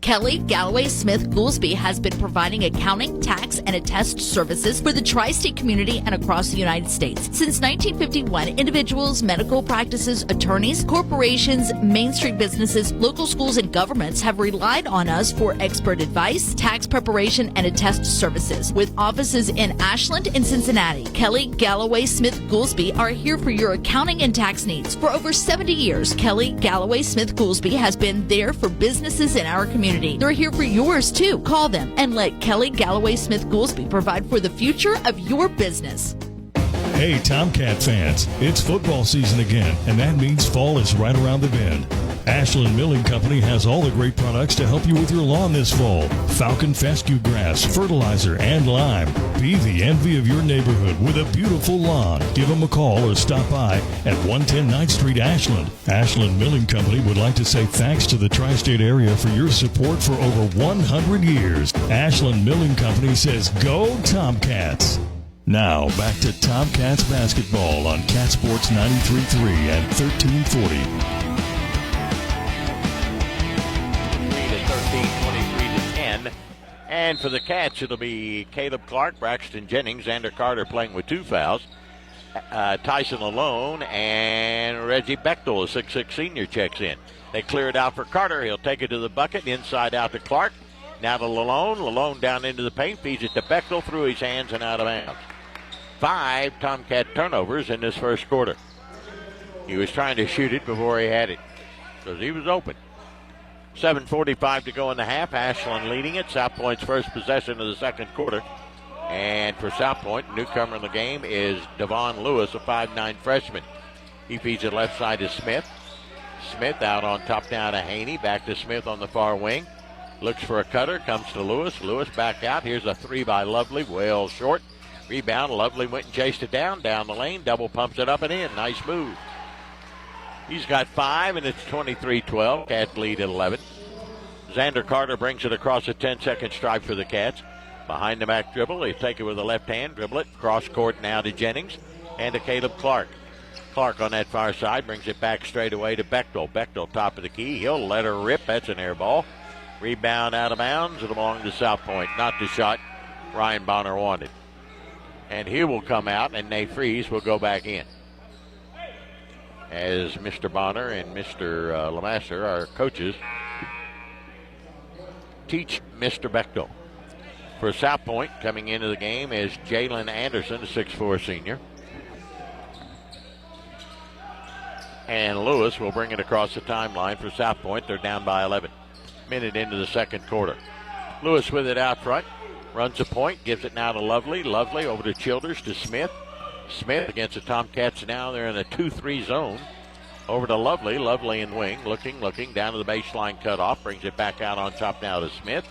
N: Kelly Galloway Smith Goolsby has been providing accounting, tax, and attest services for the tri-state community and across the United States. Since 1951, individuals, medical practices, attorneys, corporations, Main Street businesses, local schools, and governments have relied on us for expert advice, tax preparation, and attest services. With offices in Ashland and Cincinnati, Kelly Galloway Smith Goolsby are here for your accounting and tax needs. For over 70 years, Kelly Galloway Smith Goolsby has been there for businesses in our community. They're here for yours, too. Call them and let Kelly Galloway Smith Goolsby provide for the future of your business.
G: Hey, Tomcat fans, it's football season again, and that means fall is right around the bend. Ashland Milling Company has all the great products to help you with your lawn this fall. Falcon Fescue grass, fertilizer, and lime. Be the envy of your neighborhood with a beautiful lawn. Give them a call or stop by at 110 9th Street, Ashland. Ashland Milling Company would like to say thanks to the tri-state area for your support for over 100 years. Ashland Milling Company says, go Tomcats! Now, back to Tomcats basketball on Cat Sports 93.3 and 1340.
A: 23-10 And for the Cats, it'll be Caleb Clark, Braxton Jennings, Xander Carter playing with 2 fouls. Tyson Lalone and Reggie Bechtel, a 6'6 senior, checks in. They clear it out for Carter. He'll take it to the bucket, inside out to Clark. Now to Lalone. Lalone down into the paint, feeds it to Bechtel, through his hands and out of bounds. 5 Tomcat turnovers in this first quarter. He was trying to shoot it before he had it because he was open. 7:45 to go in the half. Ashland leading it. South Point's first possession of the second quarter. And for South Point, newcomer in the game is Devon Lewis, a 5'9 freshman. He feeds it left side to Smith. Smith out on top now to Haney. Back to Smith on the far wing. Looks for a cutter. Comes to Lewis. Lewis back out. Here's a 3 by Lovely. Well short. Rebound. Lovely went and chased it down the lane. Double pumps it up and in. Nice move. He's got 5, and it's 23-12. Cats lead at 11. Xander Carter brings it across a 10-second stripe for the Cats. Behind the back dribble. They take it with the left hand. Dribble it. Cross court now to Jennings and to Caleb Clark. Clark on that far side brings it back straight away to Bechtel. Bechtel top of the key. He'll let her rip. That's an air ball. Rebound out of bounds. It belonged to South Point. Not the shot Ryan Bonner wanted. And he will come out, and Nate Freeze will go back in. As Mr. Bonner and Mr. Lamaster, our coaches, teach Mr. Bechtel. For South Point, coming into the game is Jalen Anderson, a 6'4 senior. And Lewis will bring it across the timeline for South Point. They're down by 11. Minute into the second quarter. Lewis with it out front. Runs a point, gives it now to Lovely. Lovely over to Childers to Smith. Smith against the Tomcats now. They're in a 2-3 zone. Over to Lovely. Lovely in wing. Looking down to the baseline cutoff. Brings it back out on top now to Smith.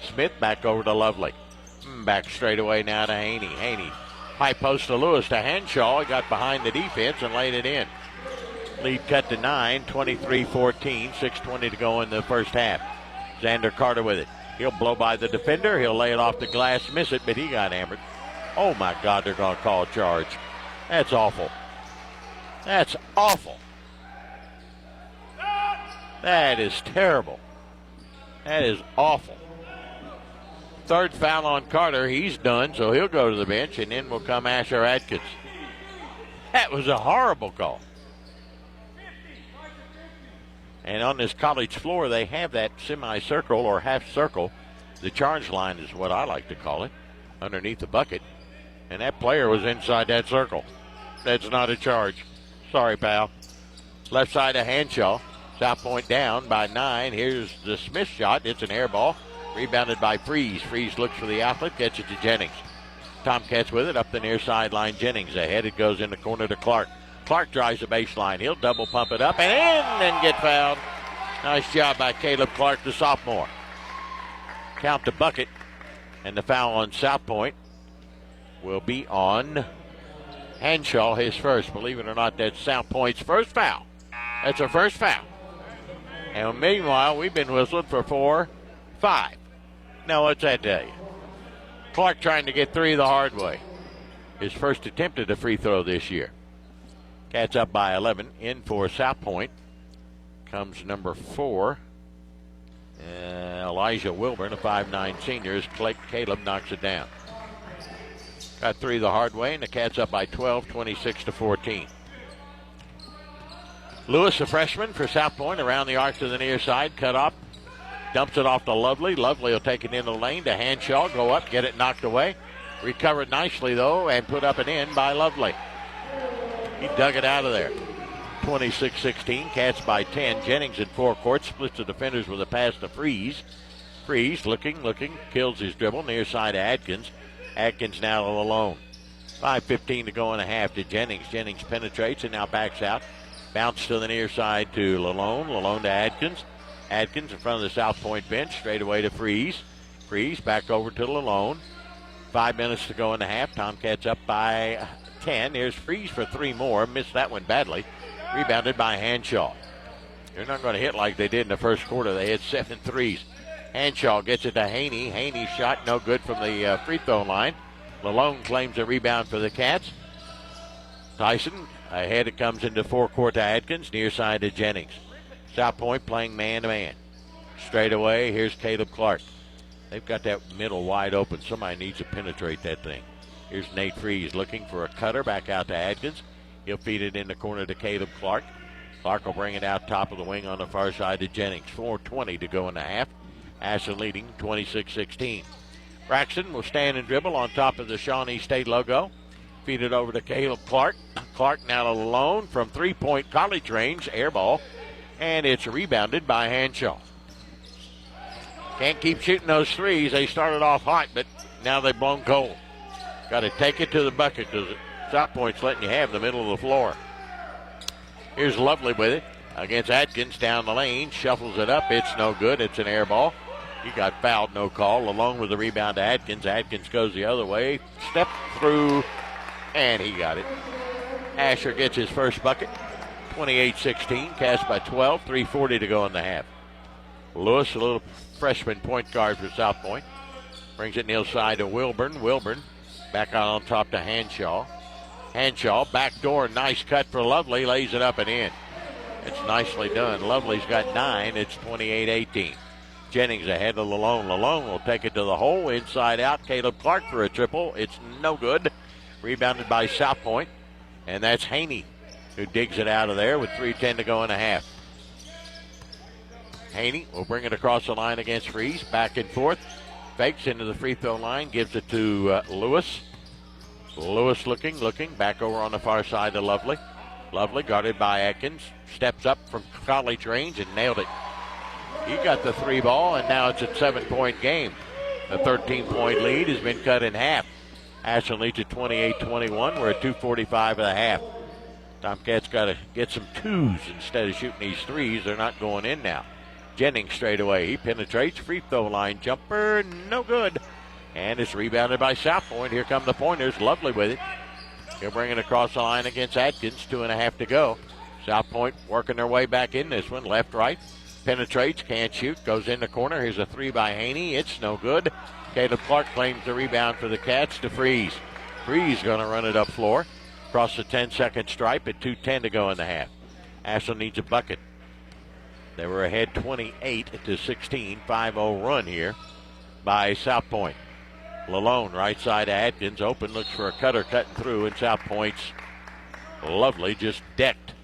A: Smith back over to Lovely. Back straight away now to Haney. Haney. High post to Lewis to Henshaw. He got behind the defense and laid it in. Lead cut to 9, 23-14. 6:20 to go in the first half. Xander Carter with it. He'll blow by the defender. He'll lay it off the glass, miss it, but he got hammered. Oh, my God, they're going to call a charge. That's awful. That's awful. That is terrible. That is awful. Third foul on Carter. He's done, so he'll go to the bench, and in will come Asher Atkins. That was a horrible call. And on this college floor, they have that semicircle or half circle. The charge line is what I like to call it, underneath the bucket. And that player was inside that circle. That's not a charge. Sorry, pal. Left side of Henshaw. South Point down by 9. Here's the Smith shot. It's an air ball. Rebounded by Freeze. Freeze looks for the outlet. Gets it to Jennings. Tomcats with it up the near sideline. Jennings ahead. It goes in the corner to Clark. Clark drives the baseline. He'll double pump it up and in and get fouled. Nice job by Caleb Clark, the sophomore. Count the bucket. And the foul on South Point will be on Henshaw, his first. Believe it or not, that's South Point's first foul. That's her first foul. And meanwhile, we've been whistled for 4, 5. Now, what's that tell you? Clark trying to get 3 the hard way. His first attempt at a free throw this year. Cats up by 11. In for South Point comes number 4. Elijah Wilburn, a 5'9 senior, as Caleb knocks it down. Got 3 the hard way, and the Cats up by 12, 26-14. Lewis, a freshman for South Point, around the arc to the near side, cut off, dumps it off to Lovely. Lovely will take it in the lane to Henshaw, go up, get it knocked away. Recovered nicely, though, and put up and in by Lovely. He dug it out of there. 26-16, Cats by 10. Jennings in forecourt, splits the defenders with a pass to Freeze. Freeze looking, kills his dribble, near side to Atkins. Atkins now alone. 5:15 to go in a half to Jennings. Jennings penetrates and now backs out. Bounce to the near side to Lalone. Lalone to Atkins. Atkins in front of the South Point bench, straight away to Freeze. Freeze back over to Lalone. 5 minutes to go in the half. Tomcats up by 10. Here's Freeze for 3 more. Missed that one badly. Rebounded by Henshaw. They're not going to hit like they did in the first quarter. They hit 7 threes. Henshaw gets it to Haney. Haney's shot no good from the free throw line. Lalone claims a rebound for the Cats. Tyson ahead. It comes into forecourt to Atkins. Near side to Jennings. South Point playing man-to-man. Straight away, here's Caleb Clark. They've got that middle wide open. Somebody needs to penetrate that thing. Here's Nate Freeze looking for a cutter back out to Adkins. He'll feed it in the corner to Caleb Clark. Clark will bring it out top of the wing on the far side to Jennings. 4:20 to go in the half. Ashland leading 26-16. Braxton will stand and dribble on top of the Shawnee State logo. Feed it over to Caleb Clark. Clark now alone from three-point college range. Air ball. And it's rebounded by Hanshaw. Can't keep shooting those threes. They started off hot, but now they've blown cold. Got to take it to the bucket because South Point's letting you have the middle of the floor. Here's Lovely with it against Atkins down the lane. Shuffles it up. It's no good. It's an air ball. He got fouled, no call. Along with the rebound to Atkins. Atkins goes the other way. Step through, and he got it. Asher gets his first bucket. 28-16. Cast by 12. 3:40 to go in the half. Lewis, a little freshman point guard for South Point. Brings it near side to Wilburn. Wilburn back out on top to Hanshaw. Hanshaw, back door, nice cut for Lovely, lays it up and in. It's nicely done. Lovely's got 9. It's 28-18. Jennings ahead of Lalone. Lalone will take it to the hole, inside out. Caleb Clark for a triple. It's no good. Rebounded by South Point. And that's Haney who digs it out of there with 3:10 to go in the half. Haney will bring it across the line against Freeze. Back and forth. Fakes into the free throw line. Gives it to Lewis. Lewis looking. Back over on the far side to Lovely. Lovely guarded by Atkins. Steps up from college range and nailed it. He got the 3 ball, and now it's a 7-point game. The 13-point lead has been cut in half. Ashland leads at 28-21. We're at 2:45 of the half. Tomcats got to get some 2s instead of shooting these 3s. They're not going in now. Jennings straight away. He penetrates. Free throw line jumper. No good. And it's rebounded by South Point. Here come the pointers. Lovely with it. He'll bring it across the line against Atkins. 2.5 to go. South Point working their way back in this one. Left, right. Penetrates. Can't shoot. Goes in the corner. Here's a 3 by Haney. It's no good. Caleb Clark claims the rebound for the Cats to Freeze. Freeze going to run it up floor. Across the 10-second stripe at 2:10 to go in the half. Ashland needs a bucket. They were ahead 28-16. 5-0 run here by South Point. Lalone right side to Atkins. Open, looks for a cutter cutting through, and South Point's Lovely just decked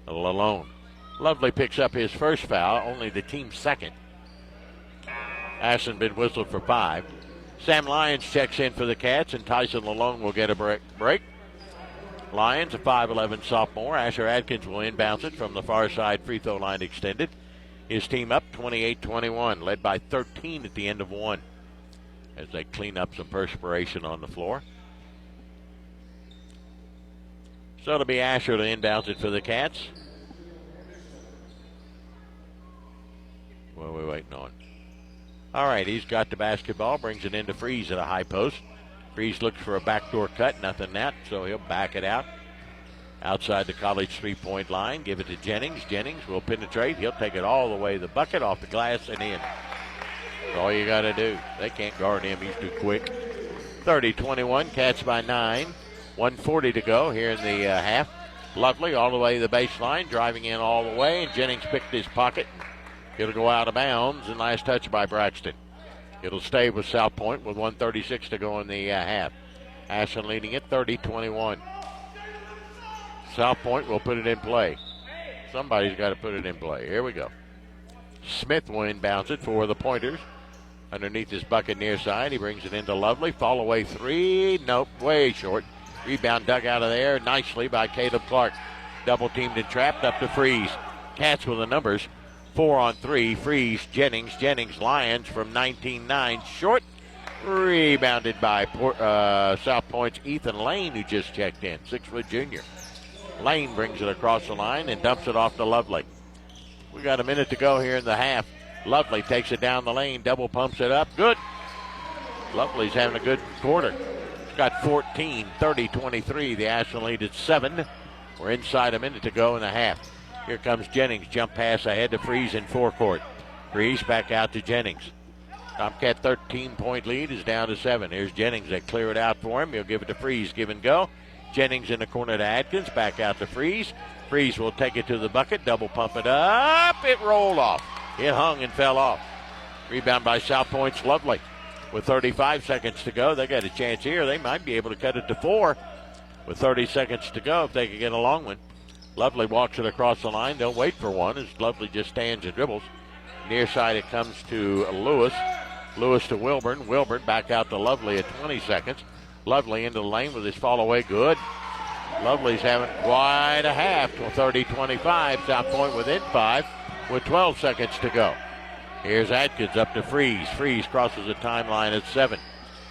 A: Lalone. Lovely picks up his first foul, only the team's second. Ashland been whistled for 5. Sam Lyons checks in for the Cats, and Tyson Lalone will get a break. Lyons, a 5'11 sophomore. Asher Atkins will inbounds it from the far side free throw line extended. His team up 28-21, led by 13 at the end of 1 as they clean up some perspiration on the floor. So it'll be Asher to inbounds it for the Cats. What are we waiting on? All right, he's got the basketball, brings it into Freeze at a high post. Freeze looks for a backdoor cut, nothing that, so he'll back it out. Outside the college three-point line, give it to Jennings. Jennings will penetrate. He'll take it all the way to the bucket, off the glass, and in. That's all you got to do. They can't guard him. He's too quick. 30-21, Cats by 9. 1:40 to go here in the half. Lovely all the way to the baseline, driving in all the way, and Jennings picked his pocket. It'll go out of bounds, and last touch by Braxton. It'll stay with South Point with 1:36 to go in the half. Ashland leading it 30-21. South Point will put it in play. Somebody's got to put it in play. Here we go. Smith will inbounds it for the Pointers. Underneath his bucket near side, he brings it into Lovely. Fall away 3. Nope, way short. Rebound dug out of there nicely by Caleb Clark. Double teamed and trapped up to Freeze. Cats with the numbers. 4 on 3. Freeze, Jennings, Lyons from 19-9. Short. Rebounded by South Point's Ethan Lane, who just checked in. 6-foot junior. Lane brings it across the line and dumps it off to Lovely. We got a minute to go here in the half. Lovely takes it down the lane, double pumps it up. Good. Lovely's having a good quarter. It's got 14, 30-23. The Ashland lead at 7. We're inside a minute to go in the half. Here comes Jennings. Jump pass ahead to Freeze in forecourt. Freeze back out to Jennings. Tomcat 13-point lead is down to 7. Here's Jennings. They clear it out for him. He'll give it to Freeze. Give and go. Jennings in the corner to Atkins. Back out to Freeze. Freeze will take it to the bucket. Double pump it up. It rolled off. It hung and fell off. Rebound by South Point's Lovely. With 35 seconds to go, they got a chance here. They might be able to cut it to 4 with 30 seconds to go if they can get a long one. Lovely walks it across the line. They'll wait for one as Lovely just stands and dribbles. Near side it comes to Lewis. Lewis to Wilburn. Wilburn back out to Lovely at 20 seconds. Lovely into the lane with his fall away. Good. Lovely's having quite a half till 30-25. South Point within 5 with 12 seconds to go. Here's Atkins up to Freeze. Freeze crosses the timeline at 7.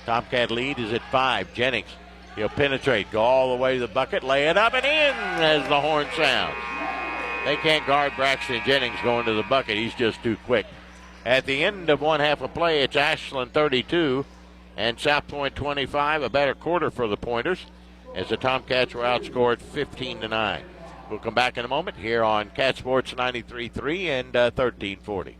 A: Tomcat lead is at 5. Jennings, he'll penetrate, go all the way to the bucket, lay it up and in as the horn sounds. They can't guard Braxton Jennings going to the bucket. He's just too quick. At the end of one half of play, it's Ashland 32 and South Point 25. A better quarter for the Pointers as the Tomcats were outscored 15-9. We'll come back in a moment here on Cat Sports 93.3 and 1340.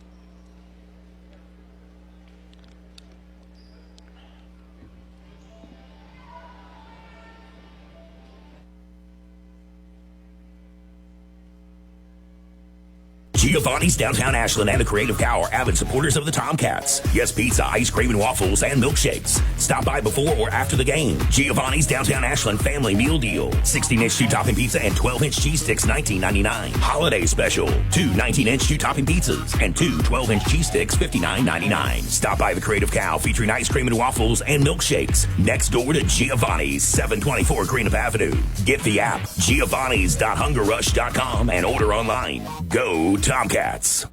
E: Giovanni's Downtown Ashland and the Creative Cow are avid supporters of the Tomcats. Yes, pizza, ice cream, and waffles, and milkshakes. Stop by before or after the game. Giovanni's Downtown Ashland Family Meal Deal. 16-inch 2-topping pizza and 12-inch cheese sticks, $19.99. Holiday Special. 2 19-inch 2-topping pizzas and 2 12-inch cheese sticks, $59.99. Stop by the Creative Cow featuring ice cream and waffles and milkshakes. Next door to Giovanni's, 724 Greenup Avenue. Get the app, giovannis.hungerrush.com, and order online. Go Tomcats.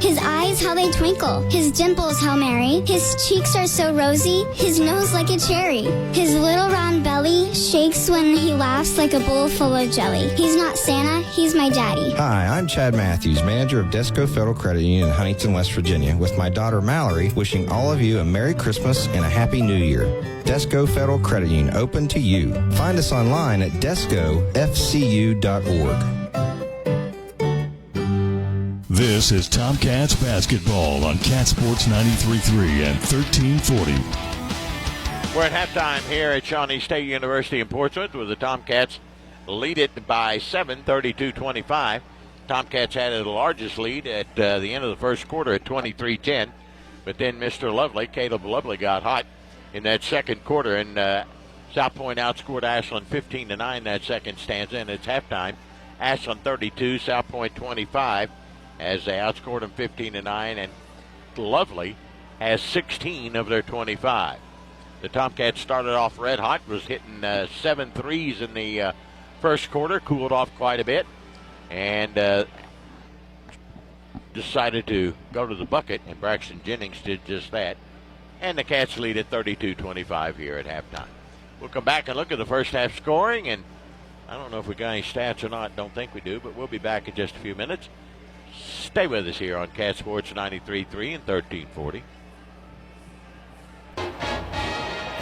B: His eyes, how they twinkle. His dimples, how merry. His cheeks are so rosy. His nose like a cherry. His little round belly shakes when he laughs like a bowl full of jelly. He's not Santa, he's my daddy.
C: Hi, I'm Chad Matthews, manager of Desco Federal Credit Union in Huntington, West Virginia, with my daughter Mallory, wishing all of you a Merry Christmas and a Happy New Year. Desco Federal Credit Union, open to you. Find us online at descofcu.org.
G: This is Tomcats basketball on Cat Sports 93.3 and 1340.
A: We're at halftime here at Shawnee State University in Portsmouth with the Tomcats lead it by 7, 32-25. Tomcats had the largest lead at the end of the first quarter at 23-10. But then Mr. Lovely, Caleb Lovely, got hot in that second quarter, and South Point outscored Ashland 15-9 that second stanza, and it's halftime. Ashland 32, South Point 25. As they outscored them 15-9, and Lovely has 16 of their 25. The Tomcats started off red hot, was hitting 7 threes in the first quarter, cooled off quite a bit, and decided to go to the bucket, and Braxton Jennings did just that. And the Cats lead at 32-25 here at halftime. We'll come back and look at the first half scoring, and I don't know if we got any stats or not, don't think we do, but we'll be back in just a few minutes. Stay with us here on Cat Sports 93.3 and 1340.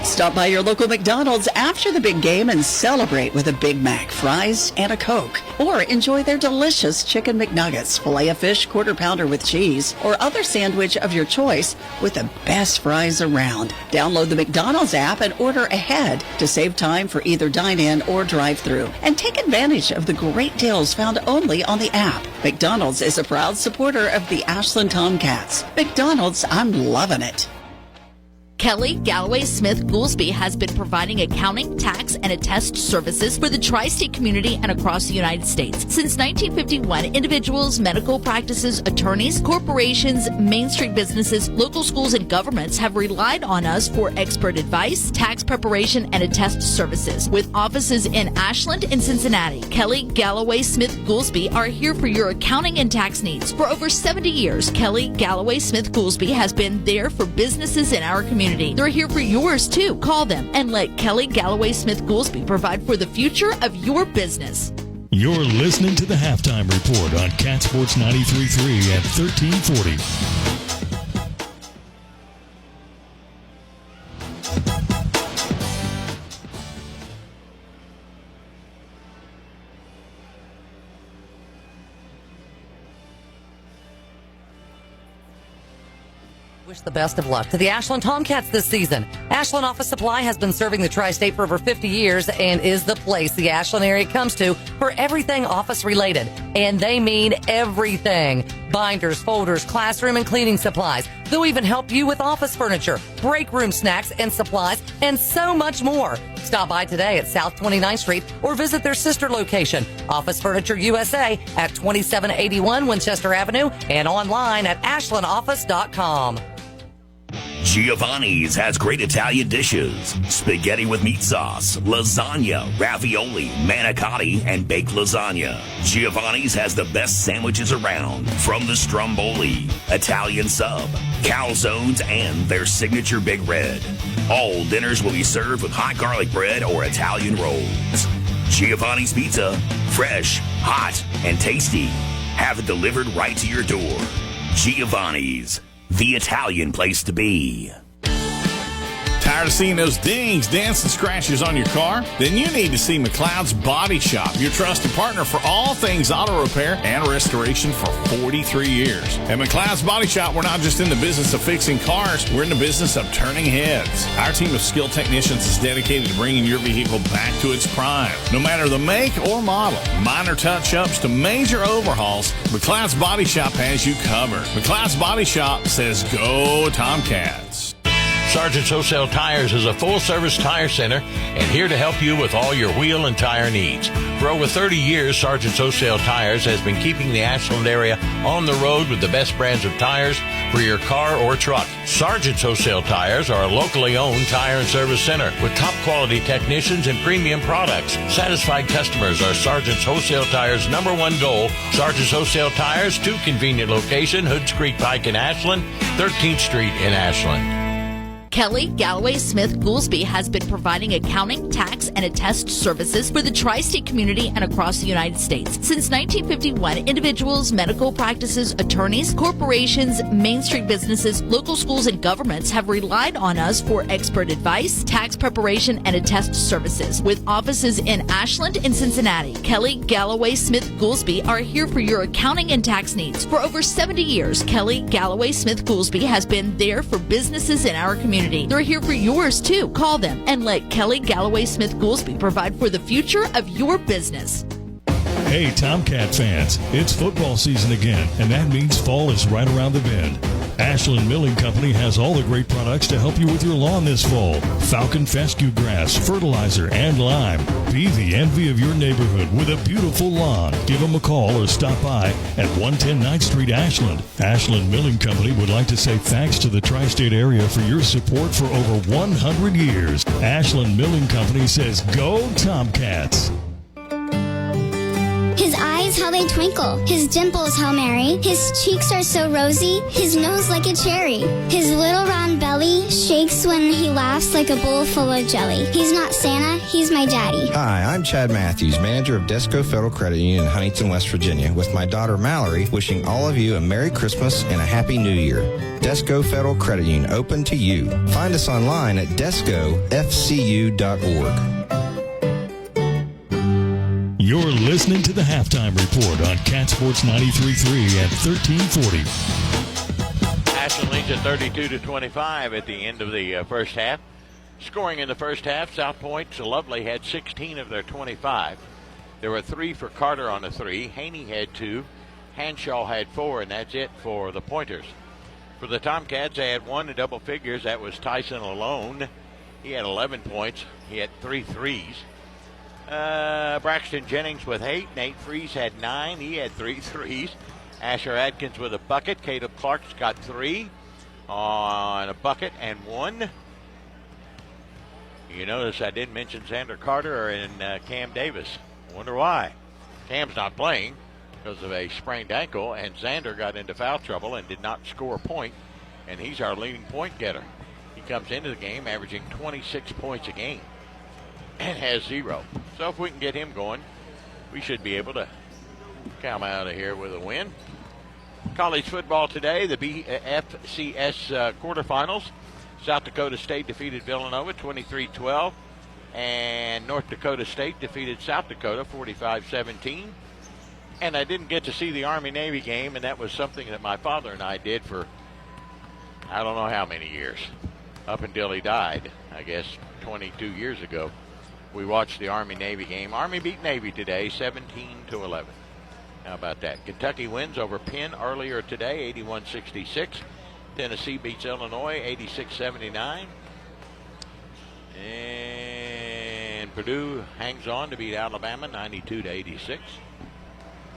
L: Stop by your local McDonald's after the big game and celebrate with a Big Mac, fries, and a Coke. Or enjoy their delicious Chicken McNuggets, Filet-O-Fish, Quarter Pounder with cheese, or other sandwich of your choice with the best fries around. Download the McDonald's app and order ahead to save time for either dine-in or drive-thru. And take advantage of the great deals found only on the app. McDonald's is a proud supporter of the Ashland Tomcats. McDonald's, I'm loving it.
N: Kelly Galloway Smith Goolsby has been providing accounting, tax, and attest services for the tri-state community and across the United States. Since 1951, individuals, medical practices, attorneys, corporations, Main Street businesses, local schools, and governments have relied on us for expert advice, tax preparation, and attest services. With offices in Ashland and Cincinnati, Kelly Galloway Smith Goolsby are here for your accounting and tax needs. For over 70 years, Kelly Galloway Smith Goolsby has been there for businesses in our community. They're here for yours, too. Call them and let Kelly Galloway Smith Goolsby provide for the future of your business.
G: You're listening to the Halftime Report on Cat Sports 93.3 and 1340.
D: Wish the best of luck to the Ashland Tomcats this season. Ashland Office Supply has been serving the tri-state for over 50 years and is the place the Ashland area comes to for everything office related. And they mean everything. Binders, folders, classroom and cleaning supplies. They'll even help you with office furniture, break room snacks and supplies, and so much more. Stop by today at South 29th Street or visit their sister location, Office Furniture USA at 2781 Winchester Avenue and online at ashlandoffice.com.
E: Giovanni's has great Italian dishes. Spaghetti with meat sauce, lasagna, ravioli, manicotti, and baked lasagna. Giovanni's has the best sandwiches around, from the stromboli, Italian sub, calzones, and their signature Big Red. All dinners will be served with hot garlic bread or Italian rolls. Giovanni's Pizza, fresh, hot, and tasty. Have it delivered right to your door. Giovanni's, the Italian place to be.
F: Tired of seeing those dings, dents, and scratches on your car? Then you need to see McLeod's Body Shop, your trusted partner for all things auto repair and restoration for 43 years. At McLeod's Body Shop, we're not just in the business of fixing cars, we're in the business of turning heads. Our team of skilled technicians is dedicated to bringing your vehicle back to its prime. No matter the make or model, minor touch-ups to major overhauls, McLeod's Body Shop has you covered. McLeod's Body Shop says go Tomcats.
A: Sargent's Wholesale Tires is a full-service tire center and here to help you with all your wheel and tire needs. For over 30 years, Sargent's Wholesale Tires has been keeping the Ashland area on the road with the best brands of tires for your car or truck. Sargent's Wholesale Tires are a locally owned tire and service center with top-quality technicians and premium products. Satisfied customers are Sargent's Wholesale Tires' #1 goal. Sargent's Wholesale Tires, 2 convenient locations, Hoods Creek Pike in Ashland, 13th Street in Ashland.
N: Kelly Galloway Smith Goolsby has been providing accounting, tax, and attest services for the tri-state community and across the United States. Since 1951, individuals, medical practices, attorneys, corporations, Main Street businesses, local schools, and governments have relied on us for expert advice, tax preparation, and attest services. With offices in Ashland and Cincinnati, Kelly Galloway Smith Goolsby are here for your accounting and tax needs. For over 70 years, Kelly Galloway Smith Goolsby has been there for businesses in our community. They're here for yours, too. Call them and let Kelly Galloway Smith Goolsby provide for the future of your business.
G: Hey, Tomcat fans, it's football season again, and that means fall is right around the bend. Ashland Milling Company has all the great products to help you with your lawn this fall. Falcon fescue grass, fertilizer, and lime. Be the envy of your neighborhood with a beautiful lawn. Give them a call or stop by at 110 9th Street, Ashland. Ashland Milling Company would like to say thanks to the tri-state area for your support for over 100 years. Ashland Milling Company says go Tomcats.
B: His eyes, how they twinkle. His dimples, how merry. His cheeks are so rosy. His nose like a cherry. His little round belly shakes when he laughs like a bowl full of jelly. He's not Santa, he's my daddy.
C: Hi, I'm Chad Matthews, manager of Desco Federal Credit Union in Huntington, West Virginia, with my daughter Mallory, wishing all of you a Merry Christmas and a Happy New Year. Desco Federal Credit Union, open to you. Find us online at descofcu.org.
G: You're listening to the Halftime Report on Cat Sports 93.3 and 1340.
A: Ashland leads at 32-25 at the end of the first half. Scoring in the first half, South Point Lovely had 16 of their 25. There were 3 for Carter on the 3. Haney had 2. Hanshaw had 4, and that's it for the Pointers. For the Tomcats, they had 1 in double figures. That was Tyson alone. He had 11 points. He had 3 threes. Braxton Jennings with 8. Nate Freeze had 9. He had 3 threes. Asher Adkins with a bucket. Caleb Clark's got 3 on a bucket and 1. You notice I didn't mention Xander Carter and Cam Davis. Wonder why. Cam's not playing because of a sprained ankle, and Xander got into foul trouble and did not score a point, and he's our leading point getter. He comes into the game averaging 26 points a game and has 0. So if we can get him going, we should be able to come out of here with a win. College football today, the FCS quarterfinals. South Dakota State defeated Villanova 23-12, and North Dakota State defeated South Dakota 45-17. And I didn't get to see the Army-Navy game, and that was something that my father and I did for I don't know how many years, up until he died, I guess 22 years ago. We watched the Army-Navy game. Army beat Navy today, 17-11. How about that? Kentucky wins over Penn earlier today, 81-66. Tennessee beats Illinois, 86-79. And Purdue hangs on to beat Alabama, 92-86.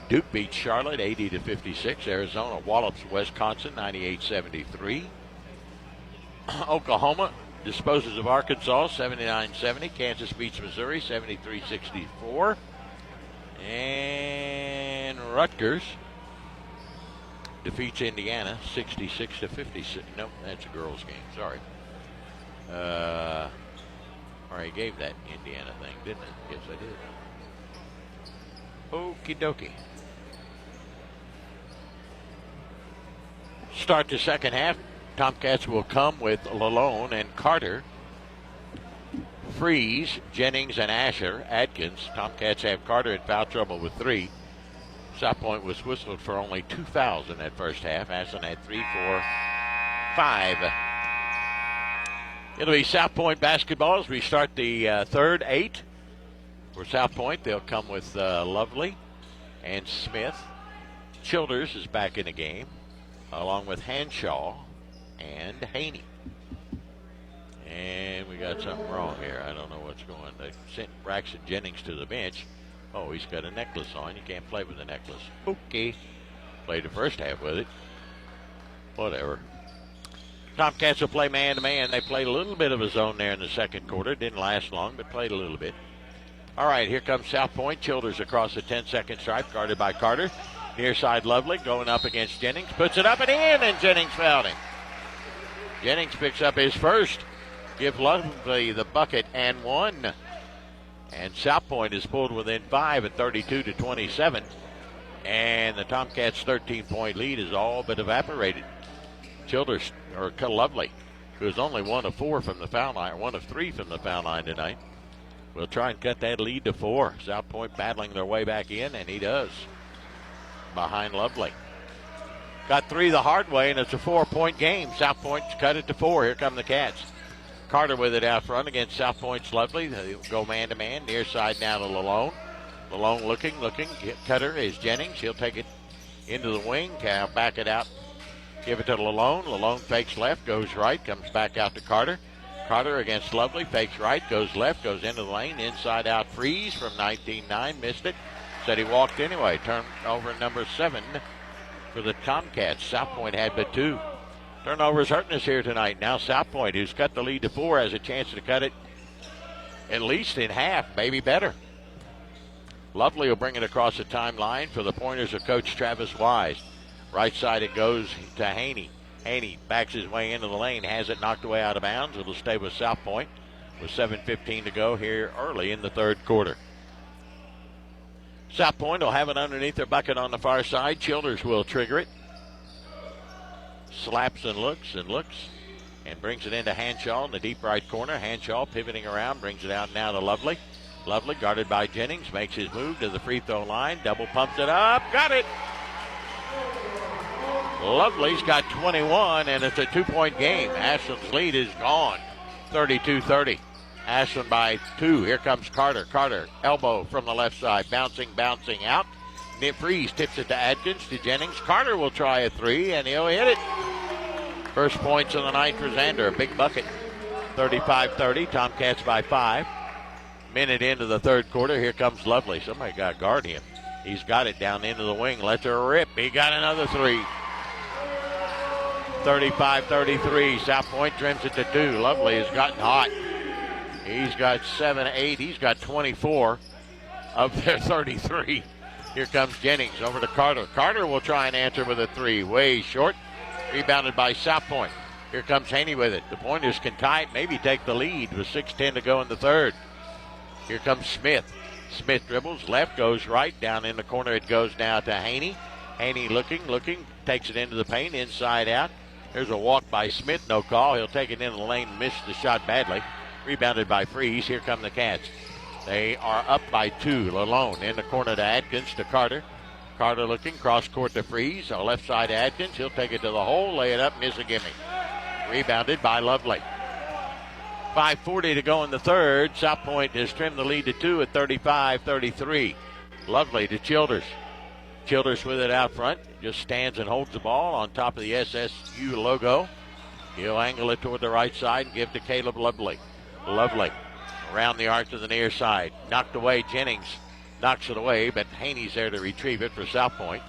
A: Duke beats Charlotte, 80-56. Arizona wallops Wisconsin, 98-73. Oklahoma disposes of Arkansas, 79-70. Kansas beats Missouri, 73-64. And Rutgers defeats Indiana, 66-56. Nope, that's a girls' game. Sorry. Already gave that Indiana thing, didn't it? Yes, I did. Okie dokie. Start the second half. Tomcats will come with Lalone and Carter, Freeze, Jennings, and Asher. Adkins. Tomcats have Carter in foul trouble with 3. South Point was whistled for only 2 fouls in that first half. Ashland had 3, 4, 5. It'll be South Point basketball as we start the third 8. For South Point, they'll come with Lovely and Smith. Childers is back in the game, along with Hanshaw and Haney. And we got something wrong here. I don't know what's going on. They sent Braxton Jennings to the bench. Oh, he's got a necklace on. You can't play with a necklace. Okay. Played the first half with it. Whatever. Tomcats will play man-to-man. They played a little bit of a zone there in the second quarter. Didn't last long, but played a little bit. All right, here comes South Point. Childers across the 10-second stripe, guarded by Carter. Near side Lovely going up against Jennings. Puts it up and in, and Jennings fouled him. Jennings picks up his first. Give Lovely the bucket and 1. And South Point is pulled within 5 at 32-27. And the Tomcats' 13-point lead is all but evaporated. Childers, or Lovely, who is only 1 of 4 from the foul line, 1 of 3 from the foul line tonight, will try and cut that lead to 4. South Point battling their way back in, and he does. Behind Lovely. Got 3 the hard way, and it's a 4-point game. South Point's cut it to 4. Here come the Cats. Carter with it out front against South Point's Lovely. They'll go man-to-man. Near side now to Lalone. Lalone looking. Cutter is Jennings. He'll take it into the wing. Back it out. Give it to Lalone. Lalone fakes left, goes right, comes back out to Carter. Carter against Lovely, fakes right, goes left, goes into the lane. Inside out Freeze from 19-9. Missed it. Said he walked anyway. Turnover number 7 for the Tomcats. South Point had but 2. Turnovers hurting us here tonight. Now South Point, who's cut the lead to 4, has a chance to cut it at least in half, maybe better. Lovely will bring it across the timeline for the Pointers of Coach Travis Wise. Right side it goes to Haney. Haney backs his way into the lane, has it knocked away out of bounds. It'll stay with South Point with 7:15 to go here early in the third quarter. South Point will have it underneath their bucket on the far side. Childers will trigger it. Slaps and looks and brings it into Hanshaw in the deep right corner. Hanshaw pivoting around, brings it out now to Lovely. Lovely guarded by Jennings, makes his move to the free throw line. Double pumps it up, got it. Lovely's got 21, and it's a 2-point game. Ashland's lead is gone, 32-30. Ashland by 2. Here comes Carter. Carter, elbow from the left side, bouncing out. Freeze tips it to Adkins, to Jennings. Carter will try a 3, and he'll hit it. First points of the night for Zander, a big bucket. 35-30, Tomcats by 5. Minute into the third quarter, here comes Lovely. Somebody got to guard him. He's got it down into the wing, lets her rip. He got another 3. 35-33, South Point trims it to 2. Lovely has gotten hot. He's got 7, 8. He's got 24 of their 33. Here comes Jennings over to Carter. Carter will try and answer with a 3. Way short. Rebounded by South Point. Here comes Haney with it. The Pointers can tie it, maybe take the lead with 6:10 to go in the third. Here comes Smith. Smith dribbles. Left goes right. Down in the corner it goes now to Haney. Haney looking. Takes it into the paint. Inside out. There's a walk by Smith. No call. He'll take it into the lane. Missed the shot badly. Rebounded by Freeze. Here come the Cats. They are up by 2. Lalone in the corner to Adkins to Carter. Carter looking. Cross court to Freeze. On left side to Adkins. He'll take it to the hole. Lay it up. Miss a gimme. Rebounded by Lovely. 5:40 to go in the third. South Point has trimmed the lead to 2 at 35-33. Lovely to Childers. Childers with it out front. Just stands and holds the ball on top of the SSU logo. He'll angle it toward the right side and give to Caleb Lovely. Lovely around the arc to the near side. Knocked away. Jennings knocks it away, but Haney's there to retrieve it for South Point.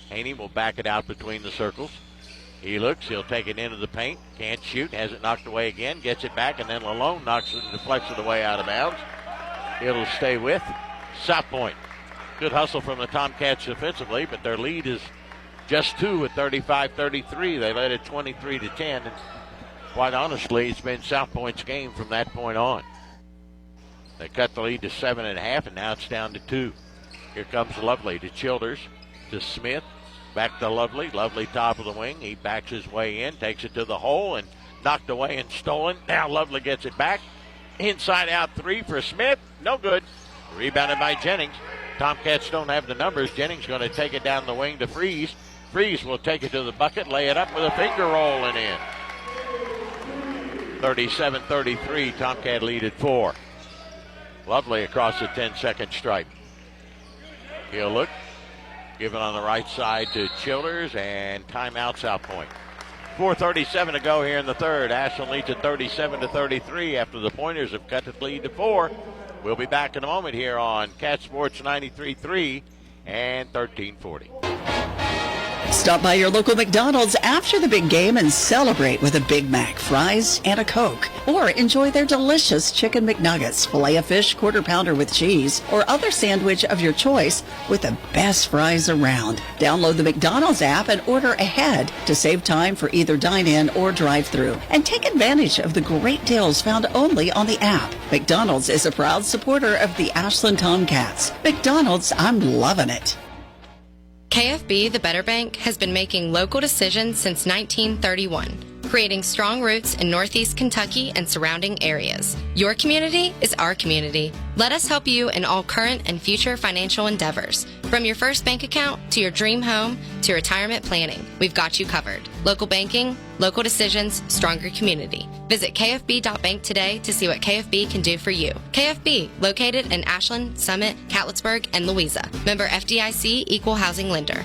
A: Haney will back it out between the circles. He looks. He'll take it into the paint. Can't shoot. Has it knocked away again. Gets it back, and then Lalone knocks it and deflects it away out of bounds. It'll stay with South Point. Good hustle from the Tomcats defensively, but their lead is just 2 at 35-33. They led it 23-10. And quite honestly, it's been South Point's game from that point on. They cut the lead to 7.5, and now it's down to 2. Here comes Lovely to Childers, to Smith, back to Lovely. Lovely top of the wing. He backs his way in, takes it to the hole, and knocked away and stolen. Now Lovely gets it back. Inside out 3 for Smith. No good. Rebounded by Jennings. Tomcats don't have the numbers. Jennings going to take it down the wing to Freeze. Freeze will take it to the bucket, lay it up with a finger roll and in. 37-33, Tomcat lead at 4. Lovely across the 10-second stripe. He'll look. Give it on the right side to Childers, and timeout South Point. 4:37 to go here in the third. Ashland leads at 37-33 after the Pointers have cut the lead to 4. We'll be back in a moment here on Cat Sports 93.3 and 1340.
L: Stop by your local McDonald's after the big game and celebrate with a Big Mac, fries, and a Coke. Or enjoy their delicious Chicken McNuggets, Filet-O-Fish, Quarter Pounder with cheese, or other sandwich of your choice with the best fries around. Download the McDonald's app and order ahead to save time for either dine-in or drive-thru. And take advantage of the great deals found only on the app. McDonald's is a proud supporter of the Ashland Tomcats. McDonald's, I'm loving it.
M: KFB, the Better Bank, has been making local decisions since 1931, creating strong roots in Northeast Kentucky and surrounding areas. Your community is our community. Let us help you in all current and future financial endeavors. From your first bank account to your dream home to retirement planning, we've got you covered. Local banking, local decisions, stronger community. Visit KFB.bank today to see what KFB can do for you. KFB, located in Ashland, Summit, Catlettsburg, and Louisa. Member FDIC, Equal Housing Lender.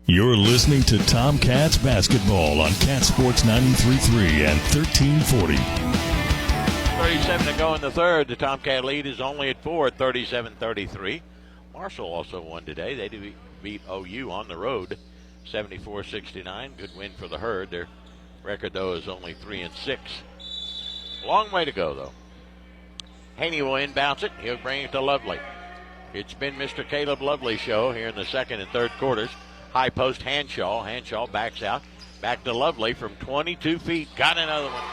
G: You're listening to Tomcats basketball on Cat Sports 93.3 and 1340.
A: 37 to go in the third. The Tomcat lead is only at 4 at 37-33. Marshall also won today. They beat OU on the road, 74-69. Good win for the Herd. Their record, though, is only 3-6. Long way to go, though. Haney will inbounce it. He'll bring it to Lovely. It's been Mr. Caleb Lovely's show here in the second and third quarters. High post Hanshaw. Hanshaw backs out. Back to Lovely from 22 feet. Got another one.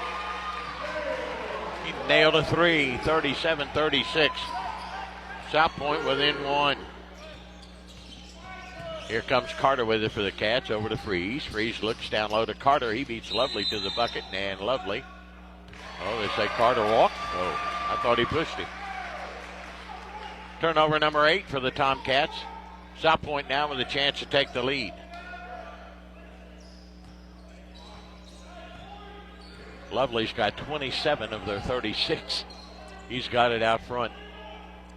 A: He nailed a 3, 37-36. South Point within 1. Here comes Carter with it for the Cats over to Freeze. Freeze looks down low to Carter. He beats Lovely to the bucket, and Lovely. Oh, they say Carter walked. Oh, I thought he pushed him. Turnover number 8 for the Tomcats. South Point now with a chance to take the lead. Lovely's got 27 of their 36. He's got it out front.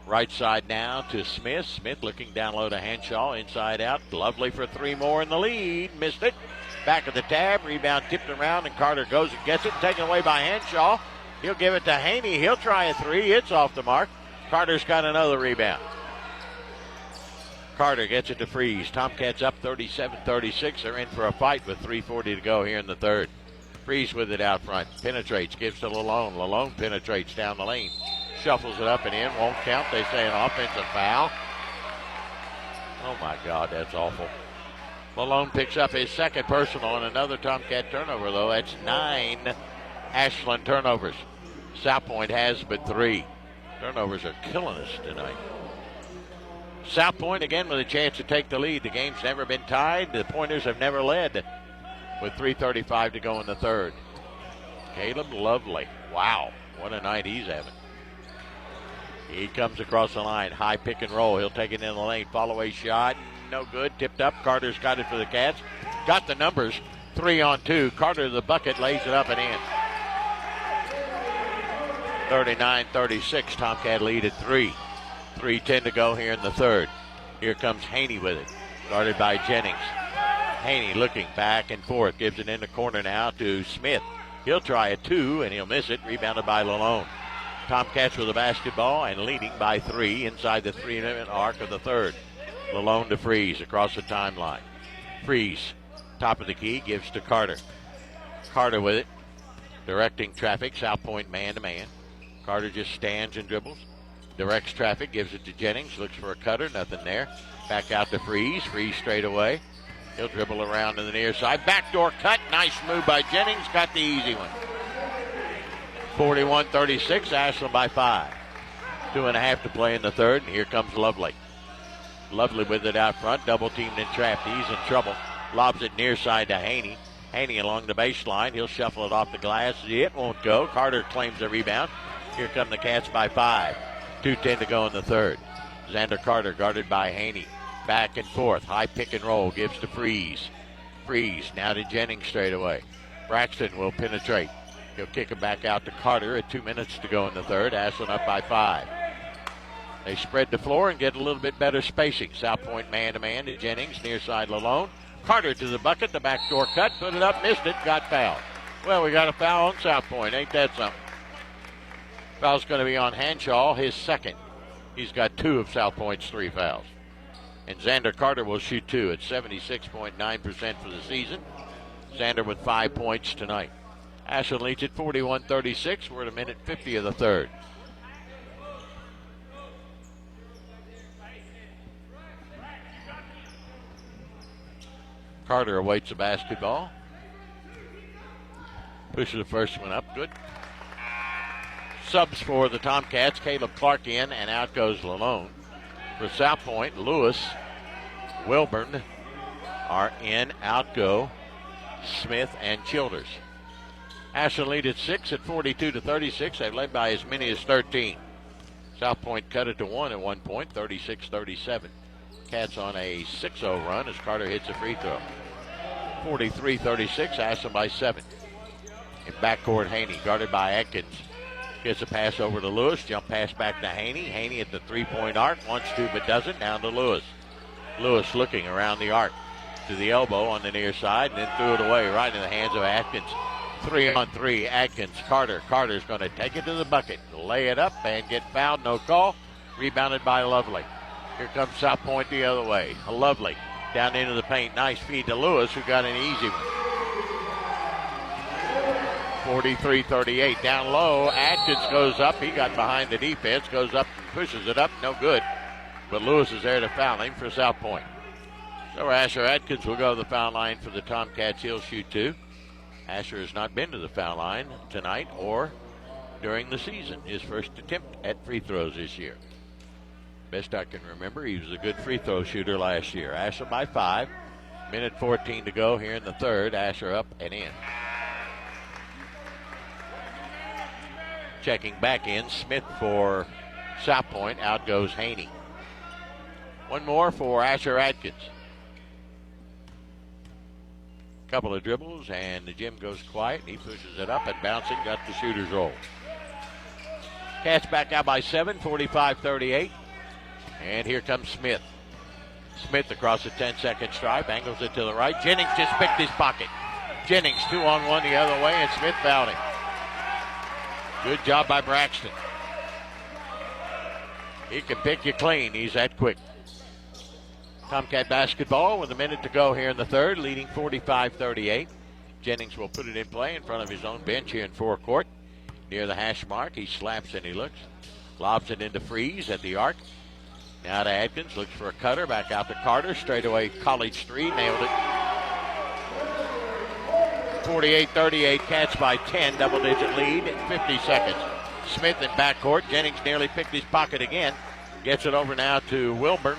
A: Right side now to Smith. Smith looking down low to Hanshaw. Inside out. Lovely for 3 more in the lead. Missed it. Back of the tab. Rebound tipped around, and Carter goes and gets it. Taken away by Hanshaw. He'll give it to Haney. He'll try a 3. It's off the mark. Carter's got another rebound. Carter gets it to Freeze. Tomcats up 37-36. They're in for a fight with 3:40 to go here in the third. Freeze with it out front. Penetrates. Gives to Lalone. Lalone penetrates down the lane. Shuffles it up and in. Won't count. They say an offensive foul. Oh, my God. That's awful. Lalone picks up his second personal and another Tomcat turnover, though. That's 9 Ashland turnovers. South Point has but 3. Turnovers are killing us tonight. South Point again with a chance to take the lead. The game's never been tied. The Pointers have never led with 3:35 to go in the third. Caleb Lovely. Wow, what a night he's having. He comes across the line. High pick and roll. He'll take it in the lane. Follow away shot. No good. Tipped up. Carter's got it for the Cats. Got the numbers. 3-on-2. Carter to the bucket, lays it up and in. 39-36. Tomcat lead at 3. 3:10 to go here in the third. Here comes Haney with it. Guarded by Jennings. Haney looking back and forth. Gives it in the corner now to Smith. He'll try a 2 and he'll miss it. Rebounded by Lalone. Tomcats with the basketball and leading by 3 inside the 3-minute arc of the third. Lalone to Freeze across the timeline. Freeze, top of the key, gives to Carter. Carter with it. Directing traffic. South Point man-to-man. Carter just stands and dribbles. Directs traffic, gives it to Jennings, looks for a cutter, nothing there. Back out to Freeze, Freeze straight away. He'll dribble around to the near side. Backdoor cut, nice move by Jennings, got the easy one. 41-36, Ashland by 5. 2.5 to play in the third, and here comes Lovely. Lovely with it out front, double teamed and trapped. He's in trouble. Lobs it near side to Haney. Haney along the baseline, he'll shuffle it off the glass. It won't go. Carter claims the rebound. Here come the Cats by 5. 2:10 to go in the third. Xander Carter guarded by Haney. Back and forth. High pick and roll. Gives to Freeze. Freeze now to Jennings straight away. Braxton will penetrate. He'll kick it back out to Carter at 2 minutes to go in the third. Ashland up by 5. They spread the floor and get a little bit better spacing. South Point man-to-man to Jennings. Near side Lalone. Carter to the bucket. The backdoor cut. Put it up. Missed it. Got fouled. Well, we got a foul on South Point. Ain't that something? Foul's going to be on Hanshaw, his second. He's got 2 of South Point's 3 fouls. And Xander Carter will shoot 2 at 76.9% for the season. Xander with 5 points tonight. Ashland leads at 41-36. We're at 1:50 of the third. Carter awaits the basketball. Pushes the first one up. Good. Subs for the Tomcats. Caleb Clark in, and out goes Lalone. For South Point, Lewis, Wilburn are in. Out go Smith and Childers. Ashland lead at 6 at 42-36. They've led by as many as 13. South Point cut it to 1 at one point, 36-37. Cats on a 6-0 run as Carter hits a free throw. 43-36, Ashland by 7. In backcourt, Haney guarded by Atkins. Gets a pass over to Lewis. Jump pass back to Haney. Haney at the three-point arc. Wants to but doesn't. Down to Lewis. Lewis looking around the arc to the elbow on the near side and then threw it away right in the hands of Atkins. 3-on-3. Atkins. Carter. Carter's going to take it to the bucket. Lay it up and get fouled. No call. Rebounded by Lovely. Here comes South Point the other way. Lovely down into the paint. Nice feed to Lewis, who got an easy one. 43-38. Down low. Atkins goes up. He got behind the defense. Goes up and pushes it up. No good. But Lewis is there to foul him for South Point. So Asher Atkins will go to the foul line for the Tomcats. He'll shoot 2. Asher has not been to the foul line tonight or during the season. His first attempt at free throws this year. Best I can remember, he was a good free throw shooter last year. Asher by 5. 1:14 to go here in the third. Asher up and in. Checking back in, Smith for South Point. Out goes Haney. One more for Asher Atkins. Couple of dribbles, and the gym goes quiet. He pushes it up and bouncing, got the shooter's roll. Cats back out by 7, 45-38. And here comes Smith. Smith across the 10-second stripe, angles it to the right. Jennings just picked his pocket. Jennings 2-on-1 the other way, and Smith fouled him. Good job by Braxton. He can pick you clean. He's that quick. Tomcat basketball with a minute to go here in the third, leading 45-38. Jennings will put it in play in front of his own bench here in forecourt. Near the hash mark, he slaps and he looks. Lobs it into Freeze at the arc. Now to Atkins, looks for a cutter, back out to Carter. Straight away, College 3, nailed it. 48-38, Cats by 10, double-digit lead in 50 seconds. Smith in backcourt. Jennings nearly picked his pocket again. Gets it over now to Wilburn.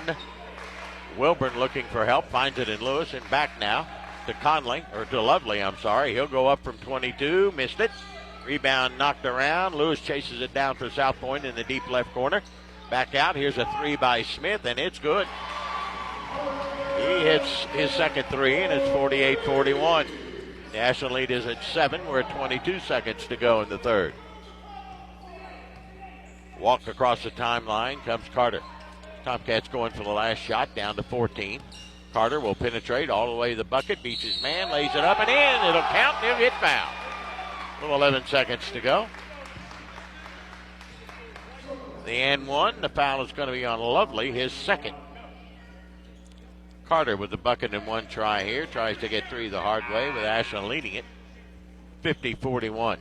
A: Wilburn looking for help, finds it in Lewis, and back now to Conley, or to Lovely, I'm sorry. He'll go up from 22, missed it. Rebound knocked around. Lewis chases it down for South Point in the deep left corner. Back out, here's a 3 by Smith, and it's good. He hits his second 3, and it's 48-41. The Ashland lead is at 7. We're at 22 seconds to go in the third. Walk across the timeline comes Carter. Tomcats going for the last shot, down to 14. Carter will penetrate all the way to the bucket, beats his man, lays it up and in. It'll count, and he'll get fouled. Well, 11 seconds to go. The and one, the foul is going to be on Lovely, his second. Carter with the bucket in one try here, tries to get three the hard way with Ashland leading it, 50-41.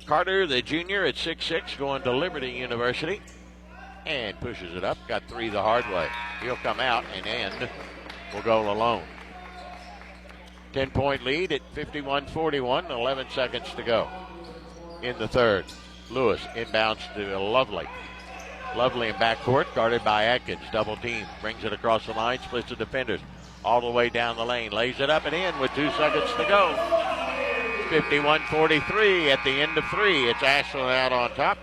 A: Carter, the junior at 6'6", going to Liberty University, and pushes it up, got three the hard way. He'll come out and end will go alone. 10-point lead at 51-41, 11 seconds to go in the third. Lewis inbounds to Lovely. Lovely in backcourt, guarded by Atkins. Double team, brings it across the line, splits the defenders. All the way down the lane, lays it up and in with 2 seconds to go. 51-43 at the end of 3. It's Ashland out on top.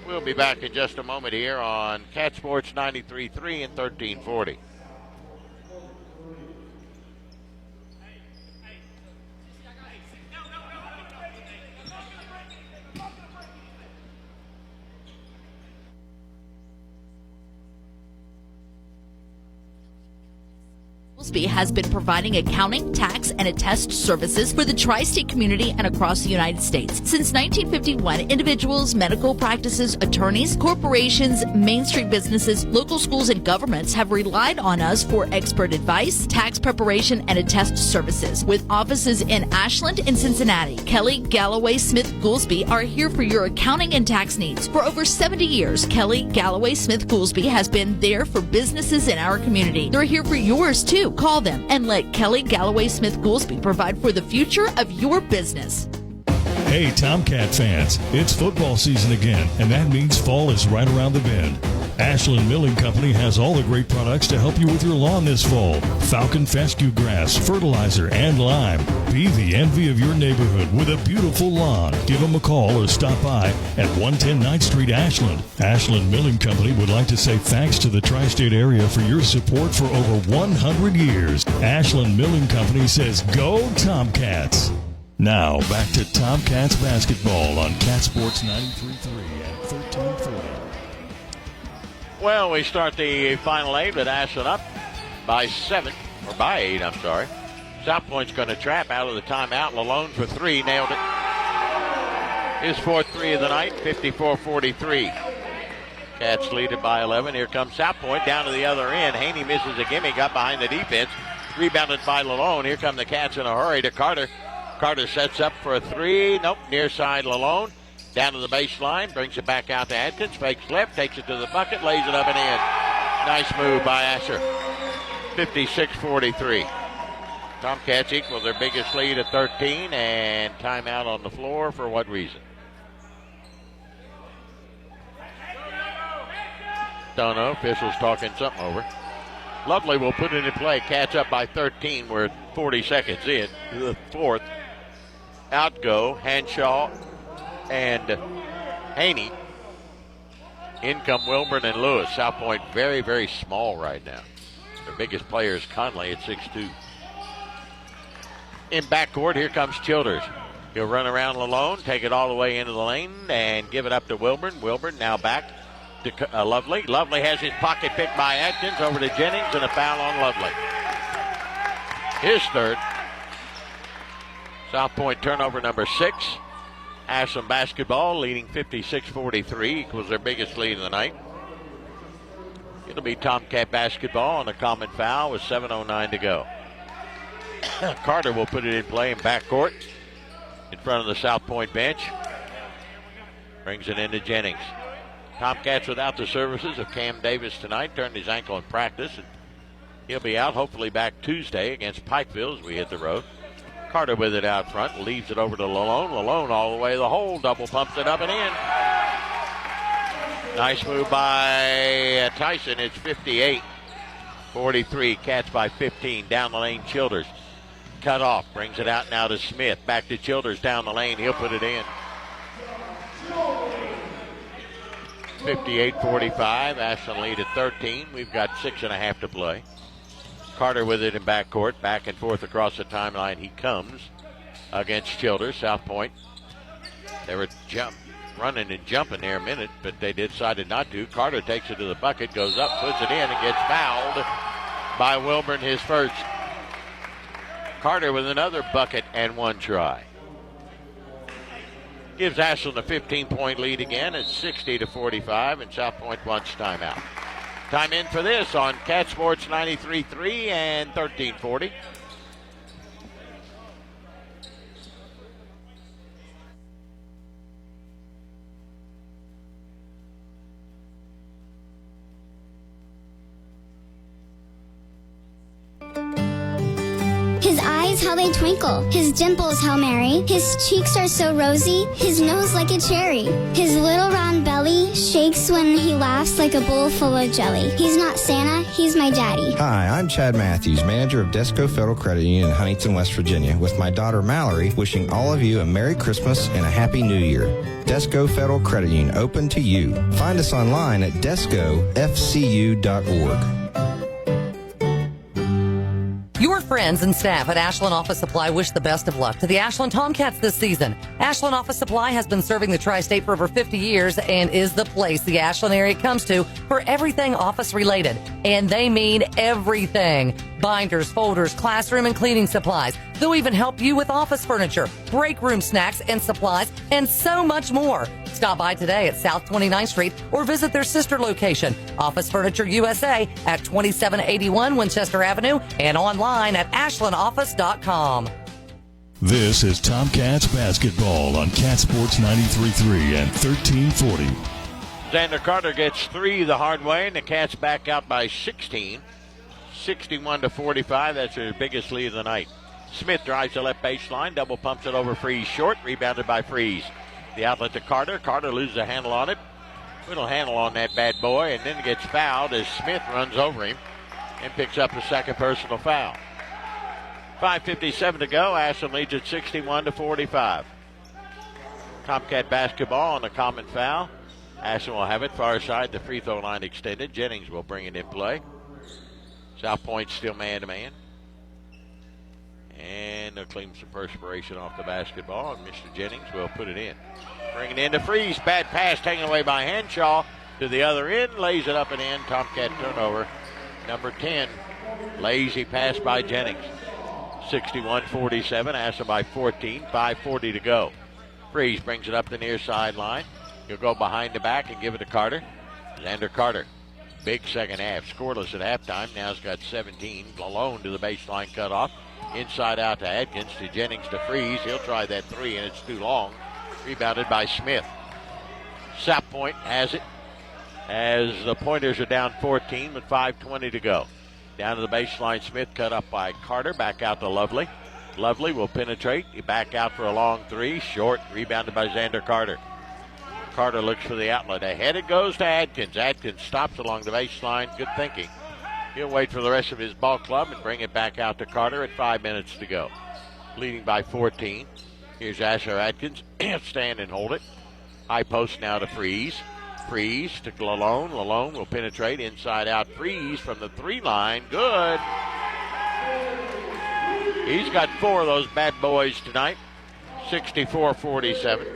A: We'll be back in just a moment here on Cat Sports 93.3 and 1340.
N: Has been providing accounting, tax, and attest services for the tri-state community and across the United States. Since 1951, individuals, medical practices, attorneys, corporations, Main Street businesses, local schools, and governments have relied on us for expert advice, tax preparation, and attest services. With offices in Ashland and Cincinnati, Kelly, Galloway, Smith, Goolsby are here for your accounting and tax needs. For over 70 years, Kelly, Galloway, Smith, Goolsby has been there for businesses in our community. They're here for yours, too. Call them and let Kelly, Galloway, Smith, Goolsby provide for the future of your business.
G: Hey, Tomcat fans, it's football season again, and that means fall is right around the bend. Ashland Milling Company has all the great products to help you with your lawn this fall. Falcon fescue grass, fertilizer, and lime. Be the envy of your neighborhood with a beautiful lawn. Give them a call or stop by at 110 9th Street, Ashland. Ashland Milling Company would like to say thanks to the tri-state area for your support for over 100 years. Ashland Milling Company says, go Tomcats! Now, back to Tomcats basketball on Cat Sports 93.3 and 1340.
A: Well, we start the final 8 with Ashland up by 7, or by 8, I'm sorry. South Point's going to trap out of the timeout. Lalone for 3, nailed it. His 4th 3 of the night, 54-43. Cats lead it by 11. Here comes South Point down to the other end. Haney misses a gimme, got behind the defense. Rebounded by Lalone. Here come the Cats in a hurry to Carter. Carter sets up for a 3. Nope, near side Lalone. Down to the baseline, brings it back out to Atkins. Fakes left, takes it to the bucket, lays it up and in. Nice move by Asher. 56-43. Tomcats equal their biggest lead at 13, and timeout on the floor. For what reason? Don't know. Officials talking something over. Lovely will put it in play. Cats up by 13. We're 40 seconds in. The 4th. Out go Hanshaw and Haney. In come Wilburn and Lewis. South Point very, very small right now. Their biggest player is Conley at 6'2". In backcourt, here comes Childers. He'll run around Lalone, take it all the way into the lane, and give it up to Wilburn. Wilburn now back to Lovely. Lovely has his pocket picked by Atkins, over to Jennings, and a foul on Lovely. His 3rd. South Point turnover number 6. Ashland basketball leading 56-43, equals their biggest lead of the night. It'll be Tomcat basketball on a common foul with 7:09 to go. Carter will put it in play in backcourt in front of the South Point bench. Brings it into Jennings. Tomcats without the services of Cam Davis tonight. Turned his ankle in practice, and he'll be out, hopefully back Tuesday against Pikeville as we hit the road. Carter with it out front, leaves it over to Lalone. Lalone all the way to the hole, double pumps it up and in. Nice move by Tyson. It's 58-43. Cats by 15. Down the lane, Childers. Cut off, brings it out now to Smith. Back to Childers down the lane. He'll put it in. 58-45. Ashland lead at 13. We've got 6.5 to play. Carter with it in backcourt, back and forth across the timeline. He comes against Childers. South Point. They were running and jumping there a minute, but they decided not to. Carter takes it to the bucket, goes up, puts it in, and gets fouled by Wilburn, his first. Carter with another bucket and one try. Gives Ashland a 15-point lead again at 60-45, and South Point wants timeout. Time in for this on Cat Sports 93.3 and 1340.
B: His eyes, how they twinkle. His dimples, how merry. His cheeks are so rosy. His nose like a cherry. His little round belly shakes when he laughs like a bowl full of jelly. He's not Santa, he's my daddy.
C: Hi, I'm Chad Matthews, manager of Desco Federal Credit Union in Huntington, West Virginia, with my daughter Mallory, wishing all of you a Merry Christmas and a Happy New Year. Desco Federal Credit Union, open to you. Find us online at descofcu.org.
D: Your friends and staff at Ashland Office Supply wish the best of luck to the Ashland Tomcats this season. Ashland Office Supply has been serving the tri-state for over 50 years and is the place the Ashland area comes to for everything office related. And they mean everything. Binders, folders, classroom and cleaning supplies. They'll even help you with office furniture, break room snacks and supplies, and so much more. Stop by today at South 29th Street or visit their sister location, Office Furniture USA at 2781 Winchester Avenue and online at ashlandoffice.com.
G: This is Tomcats basketball on Cat Sports 93.3 and 1340.
A: Xander Carter gets three the hard way, and the Cats back out by 16. 61-45. That's their biggest lead of the night. Smith drives the left baseline, double pumps it over Freeze short, rebounded by Freeze. The outlet to Carter. Carter loses a handle on it. Little handle on that bad boy, and then gets fouled as Smith runs over him and picks up the second personal foul. 5:57 to go. Ashland leads at 61-45. Tomcat basketball on a common foul. Ashland will have it far side, the free throw line extended. Jennings will bring it in play. South Point still man-to-man. And they'll clean some perspiration off the basketball, and Mr. Jennings will put it in. Bring it in to Freeze. Bad pass taken away by Henshaw to the other end. Lays it up and in. Tomcat turnover. Number 10. Lazy pass by Jennings. 61-47. Ashland by 14. 5:40 to go. Freeze brings it up the near sideline. He'll go behind the back and give it to Carter. Xander Carter. Big second half. Scoreless at halftime. Now he's got 17. Alone to the baseline cutoff. Inside out to Adkins, to Jennings, to Freeze. He'll try that three, and it's too long. Rebounded by Smith. South Point has it as the Pointers are down 14 with 5:20 to go. Down to the baseline, Smith cut up by Carter. Back out to Lovely. Lovely will penetrate. Back out for a long three. Short. Rebounded by Xander Carter. Carter looks for the outlet. Ahead it goes to Adkins. Adkins stops along the baseline. Good thinking. He'll wait for the rest of his ball club and bring it back out to Carter at 5 minutes to go. Leading by 14. Here's Asher Adkins. Stand and hold it. High post now to Freeze. Freeze to Lalone. Lalone will penetrate inside out. Freeze from the three line. Good. He's got four of those bad boys tonight. 64-47.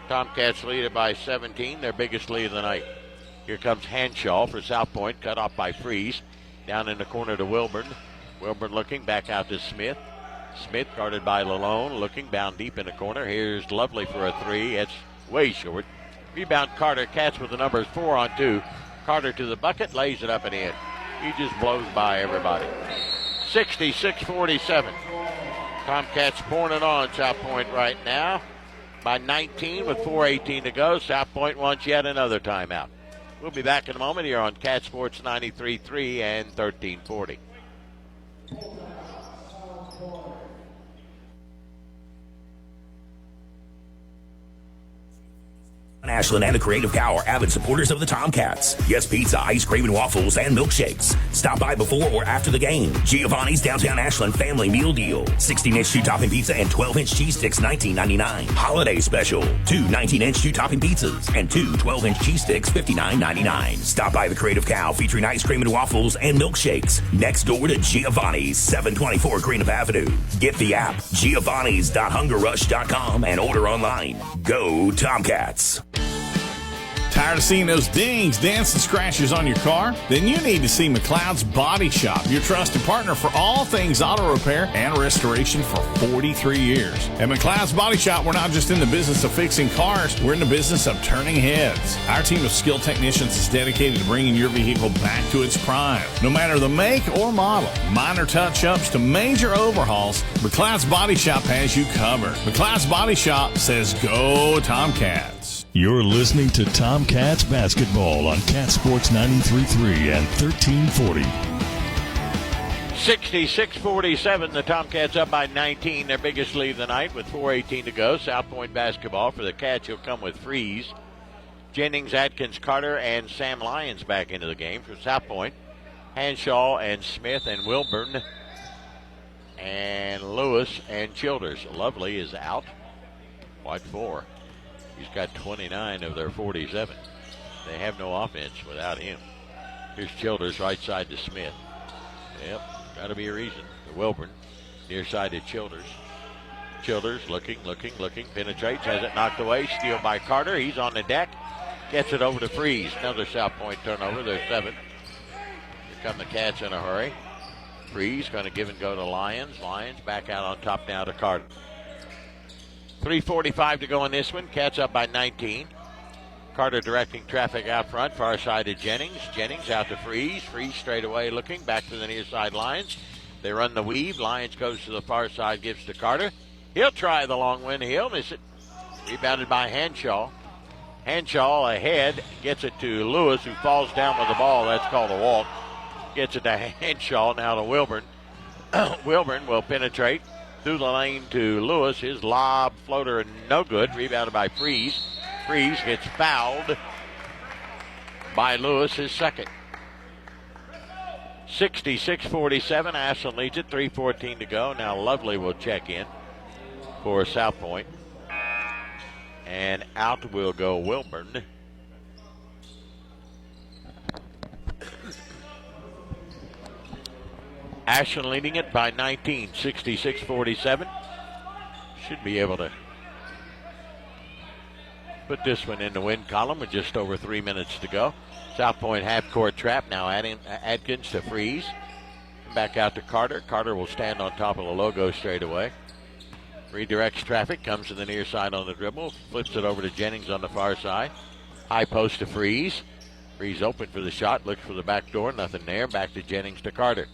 A: Tomcats lead it by 17, their biggest lead of the night. Here comes Henshaw for South Point, cut off by Freeze. Down in the corner to Wilburn. Wilburn looking back out to Smith. Smith guarded by Lalone, looking down deep in the corner. Here's Lovely for a three. It's way short. Rebound Carter. Cats with the numbers 4 on 2. Carter to the bucket, lays it up and in. He just blows by everybody. 66-47. Tomcats pouring it on South Point right now by 19 with 4:18 to go. South Point wants yet another timeout. We'll be back in a moment here on Cat Sports 93.3 and 1340.
E: Ashland and the Creative Cow are avid supporters of the Tomcats. Yes Pizza, Ice Cream and Waffles, and milkshakes. Stop by before or after the game. Giovanni's Downtown Ashland Family Meal Deal. 16-inch 2-topping pizza and 12-inch cheese sticks, $19.99. Holiday Special. 2 19-inch 2-topping pizzas and 2 12-inch cheese sticks, $59.99. Stop by the Creative Cow featuring ice cream and waffles and milkshakes. Next door to Giovanni's, 724 Greenup Avenue. Get the app, giovannis.hungerrush.com, and order online. Go Tomcats.
F: Tired of seeing those dings, dents, and scratches on your car? Then you need to see McLeod's Body Shop, your trusted partner for all things auto repair and restoration for 43 years. At McLeod's Body Shop, we're not just in the business of fixing cars, we're in the business of turning heads. Our team of skilled technicians is dedicated to bringing your vehicle back to its prime. No matter the make or model, minor touch-ups to major overhauls, McLeod's Body Shop has you covered. McLeod's Body Shop says go Tomcats.
G: You're listening to Tomcats basketball on Cat Sports 93.3 and 1340.
A: 66-47, the Tomcats up by 19, their biggest lead of the night with 4:18 to go. South Point basketball for the Cats. He'll come with Freeze, Jennings, Atkins, Carter, and Sam Lyons back into the game for South Point. Hanshaw and Smith and Wilburn and Lewis and Childers. Lovely is out. White 4. He's got 29 of their 47. They have no offense without him. Here's Childers, right side to Smith. Yep, got to be a reason. To Wilburn, near side to Childers. Childers looking, penetrates, has it knocked away. Steal by Carter. He's on the deck. Gets it over to Freeze. Another South Point turnover. There's 7. Here come the Cats in a hurry. Freeze going to give and go to Lyons. Lyons back out on top now to Carter. 3:45 to go in this one. Cats up by 19. Carter directing traffic out front. Far side to Jennings. Jennings out to Freeze. Freeze straight away looking. Back to the near side Lyons. They run the weave. Lyons goes to the far side. Gives to Carter. He'll try the long one. He'll miss it. Rebounded by Hanshaw. Hanshaw ahead. Gets it to Lewis, who falls down with the ball. That's called a walk. Gets it to Hanshaw. Now to Wilburn. Wilburn will penetrate through the lane to Lewis. His lob floater no good. Rebounded by Freeze. Freeze gets fouled by Lewis, his second. 66-47. Ashland leads it. 3:14 to go. Now Lovely will check in for South Point. And out will go Wilburn. Ashland leading it by 19, 66-47. Should be able to put this one in the win column with just over 3 minutes to go. South Point half-court trap. Now adding Atkins to Freeze. Back out to Carter. Carter will stand on top of the logo straight away. Redirects traffic. Comes to the near side on the dribble. Flips it over to Jennings on the far side. High post to Freeze. Freeze open for the shot. Looks for the back door. Nothing there. Back to Jennings to Carter.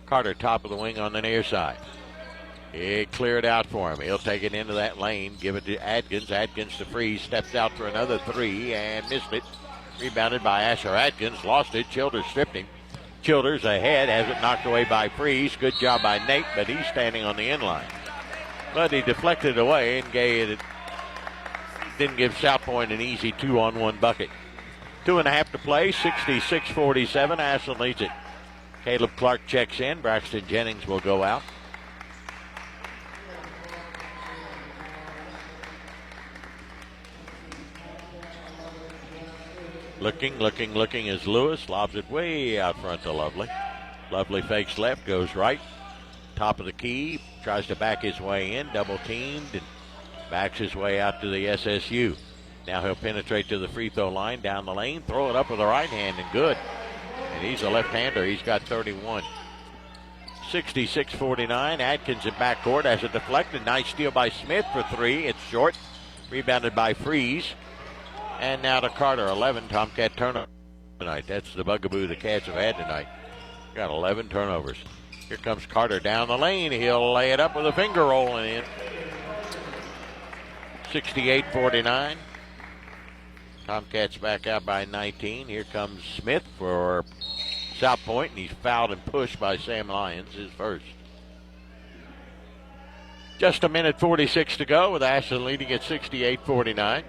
A: Carter top of the wing on the near side. He cleared out for him. He'll take it into that lane. Give it to Atkins. Atkins to Freeze. Steps out for another 3 and missed it. Rebounded by Asher Atkins. Lost it. Childers stripped him. Childers ahead. Has it knocked away by Freeze. Good job by Nate, but he's standing on the end line. But he deflected away and didn't give South Point an easy 2-on-1 bucket. 2.5 to play. 66-47. Ashland leads it. Caleb Clark checks in. Braxton Jennings will go out. Looking is Lewis. Lobs it way out front to Lovely. Lovely fakes left, goes right. Top of the key. Tries to back his way in. Double teamed and backs his way out to the SSU. Now he'll penetrate to the free throw line. Down the lane. Throw it up with the right hand and good. And he's a left-hander. He's got 31. 66-49. Atkins in backcourt has it deflected. Nice steal by Smith for 3. It's short. Rebounded by Freeze. And now to Carter. 11 Tomcat turnover tonight. That's the bugaboo the Cats have had tonight. Got 11 turnovers. Here comes Carter down the lane. He'll lay it up with a finger rolling in. 68-49. Tomcats back out by 19. Here comes Smith for South Point, and he's fouled and pushed by Sam Lyons, his first. Just a minute 46 to go with Ashland leading at 68-49.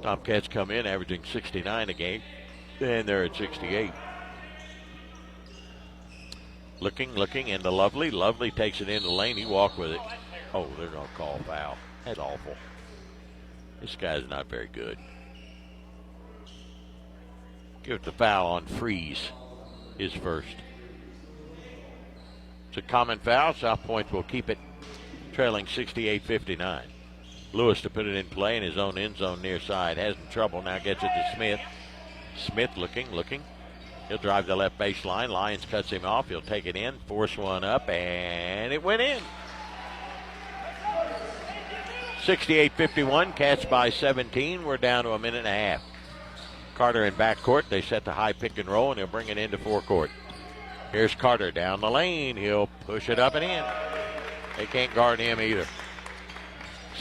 A: Tomcats come in averaging 69 a game, and they're at 68. Looking into Lovely. Lovely takes it into Laney. Walk with it. Oh, they're going to call foul. That's awful. This guy's not very good. Give it the foul on Freeze, his first. It's a common foul. South Point will keep it trailing 68-59. Lewis to put it in play in his own end zone near side. Has some trouble. Now gets it to Smith. Smith looking. He'll drive the left baseline. Lyons cuts him off. He'll take it in, force one up, and it went in. 68-51, Cats by 17. We're down to a minute and a half. Carter in backcourt. They set the high pick and roll, and he'll bring it into forecourt. Here's Carter down the lane. He'll push it up and in. They can't guard him either.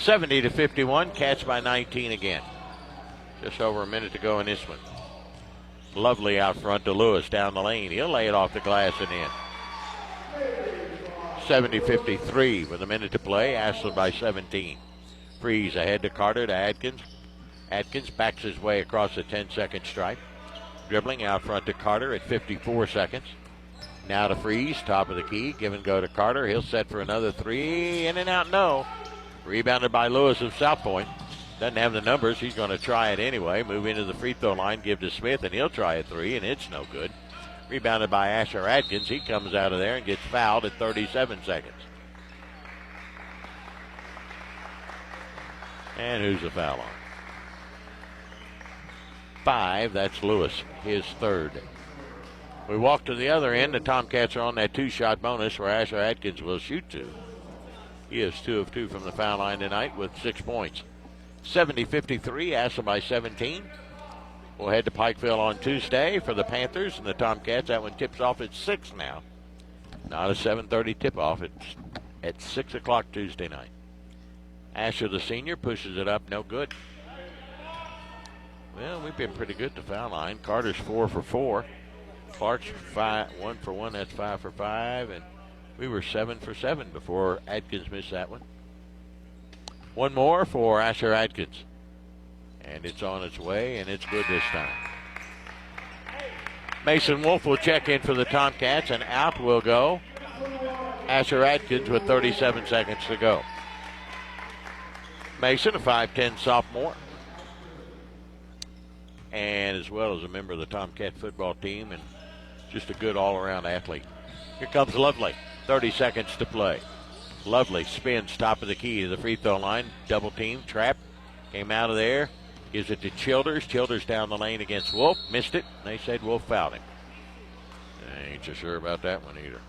A: 70-51, Cats by 19 again. Just over a minute to go in this one. Lovely out front to Lewis down the lane. He'll lay it off the glass and in. 70-53 with a minute to play. Ashland by 17. Freeze ahead to Carter to Adkins. Adkins backs his way across the 10-second stripe. Dribbling out front to Carter at 54 seconds. Now to Freeze, top of the key. Give and go to Carter. He'll set for another three. In and out, no. Rebounded by Lewis of South Point. Doesn't have the numbers. He's going to try it anyway. Move into the free throw line, give to Smith, and he'll try a three, and it's no good. Rebounded by Asher Adkins. He comes out of there and gets fouled at 37 seconds. And who's the foul on? 5, that's Lewis, his third. We walk to the other end. The Tomcats are on that two-shot bonus where Asher Adkins will shoot two. He is 2 of 2 from the foul line tonight with 6 points. 70-53, Ashland by 17. We'll head to Pikeville on Tuesday for the Panthers and the Tomcats. That one tips off at 6 now. Not a 7:30 tip-off. It's at 6 o'clock Tuesday night. Asher, the senior, pushes it up. No good. Well, we've been pretty good at the foul line. Carter's 4 for 4. Clark's 1 for 1. That's 5 for 5. And we were 7 for 7 before Adkins missed that one. One more for Asher Adkins. And it's on its way, and it's good this time. Mason Wolf will check in for the Tomcats, and out will go Asher Adkins with 37 seconds to go. Mason, a 5'10 sophomore, and as well as a member of the Tomcat football team, and just a good all-around athlete. Here comes Lovely. 30 seconds to play. Lovely spins top of the key to the free throw line. Double team, trap. Came out of there. Gives it to Childers. Childers down the lane against Wolf. Missed it. They said Wolf fouled him. I ain't so sure about that one either.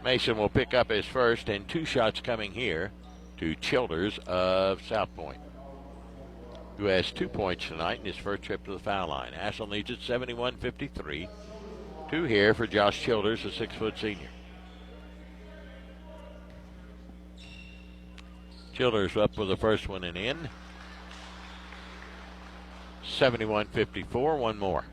A: Mason will pick up his first, and 2 shots coming here to Childers of South Point, who has 2 points tonight in his first trip to the foul line. Ashland leads at 71-53. 2 here for Josh Childers, a 6-foot senior. Childers up with the first one and in. 71-54, one more.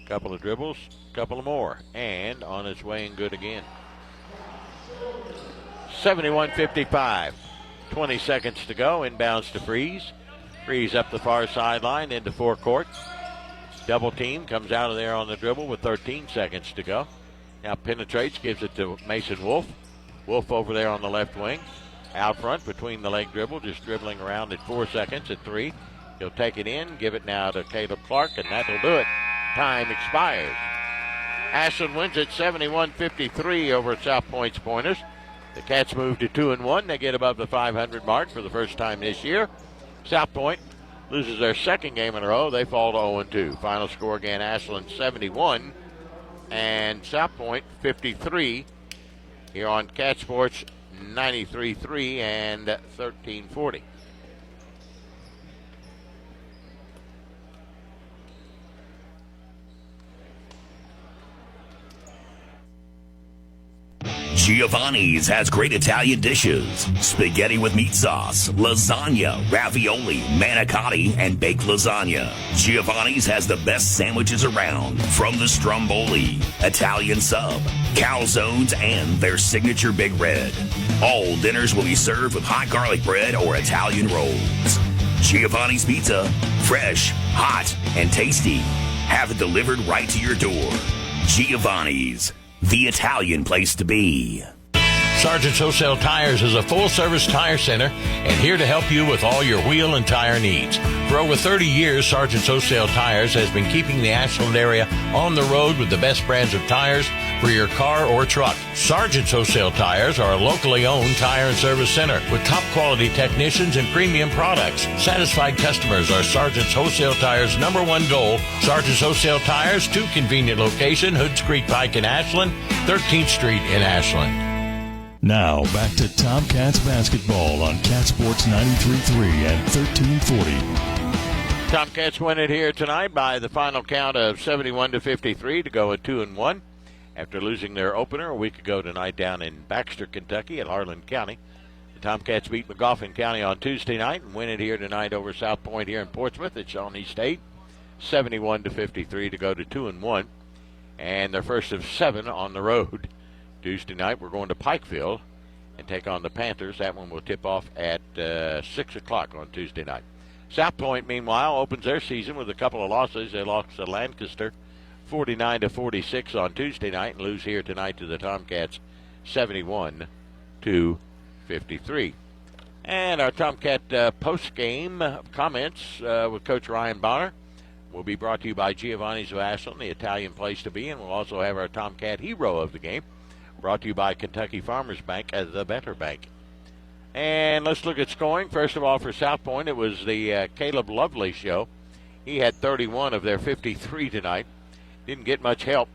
A: Couple of dribbles, couple of more, and on its way and good again. 71-55, 20 seconds to go. Inbounds to Freeze. Freeze up the far sideline into forecourt. Double team, comes out of there on the dribble with 13 seconds to go. Now penetrates, gives it to Mason Wolf. Wolf over there on the left wing. Out front between the leg dribble, just dribbling around at 4 seconds at 3. He'll take it in, give it now to Caleb Clark, and that'll do it. Time expires. Ashland wins at 71-53 over South Point's Pointers. The Cats move to 2-1. They get above the 500 mark for the first time this year. South Point loses their second game in a row. They fall to 0-2. Final score again, Ashland 71 and South Point 53 here on Cat Sports 93.3 and 1340.
E: Giovanni's has great Italian dishes. Spaghetti with meat sauce, lasagna, ravioli, manicotti, and baked lasagna. Giovanni's has the best sandwiches around, from the stromboli, Italian sub, calzones, and their signature Big Red. All dinners will be served with hot garlic bread or Italian rolls. Giovanni's Pizza, fresh, hot, and tasty. Have it delivered right to your door. Giovanni's, the Italian place to be.
A: Sargent's Wholesale Tires is a full-service tire center and here to help you with all your wheel and tire needs. For over 30 years, Sargent's Wholesale Tires has been keeping the Ashland area on the road with the best brands of tires for your car or truck. Sargent's Wholesale Tires are a locally owned tire and service center with top-quality technicians and premium products. Satisfied customers are Sargent's Wholesale Tires' #1 goal. Sargent's Wholesale Tires, 2 convenient locations, Hoods Creek Pike in Ashland, 13th Street in Ashland.
G: Now, back to Tomcats basketball on Cat Sports 93.3 and 1340.
A: Tomcats win it here tonight by the final count of 71-53 to go at 2-1 after losing their opener a week ago tonight down in Baxter, Kentucky at Harlan County. The Tomcats beat McGoffin County on Tuesday night and win it here tonight over South Point here in Portsmouth at Shawnee State, 71-53 to go to 2-1, and their first of 7 on the road. Tuesday night, we're going to Pikeville and take on the Panthers. That one will tip off at 6 o'clock on Tuesday night. South Point, meanwhile, opens their season with a couple of losses. They lost to Lancaster 49-46 on Tuesday night and lose here tonight to the Tomcats 71-53. And our Tomcat post-game comments with Coach Ryan Bonner will be brought to you by Giovanni's of Ashland, the Italian place to be, and we'll also have our Tomcat hero of the game, brought to you by Kentucky Farmers Bank as the better bank. And let's look at scoring. First of all, for South Point, it was the Caleb Lovely show. He had 31 of their 53 tonight. Didn't get much help.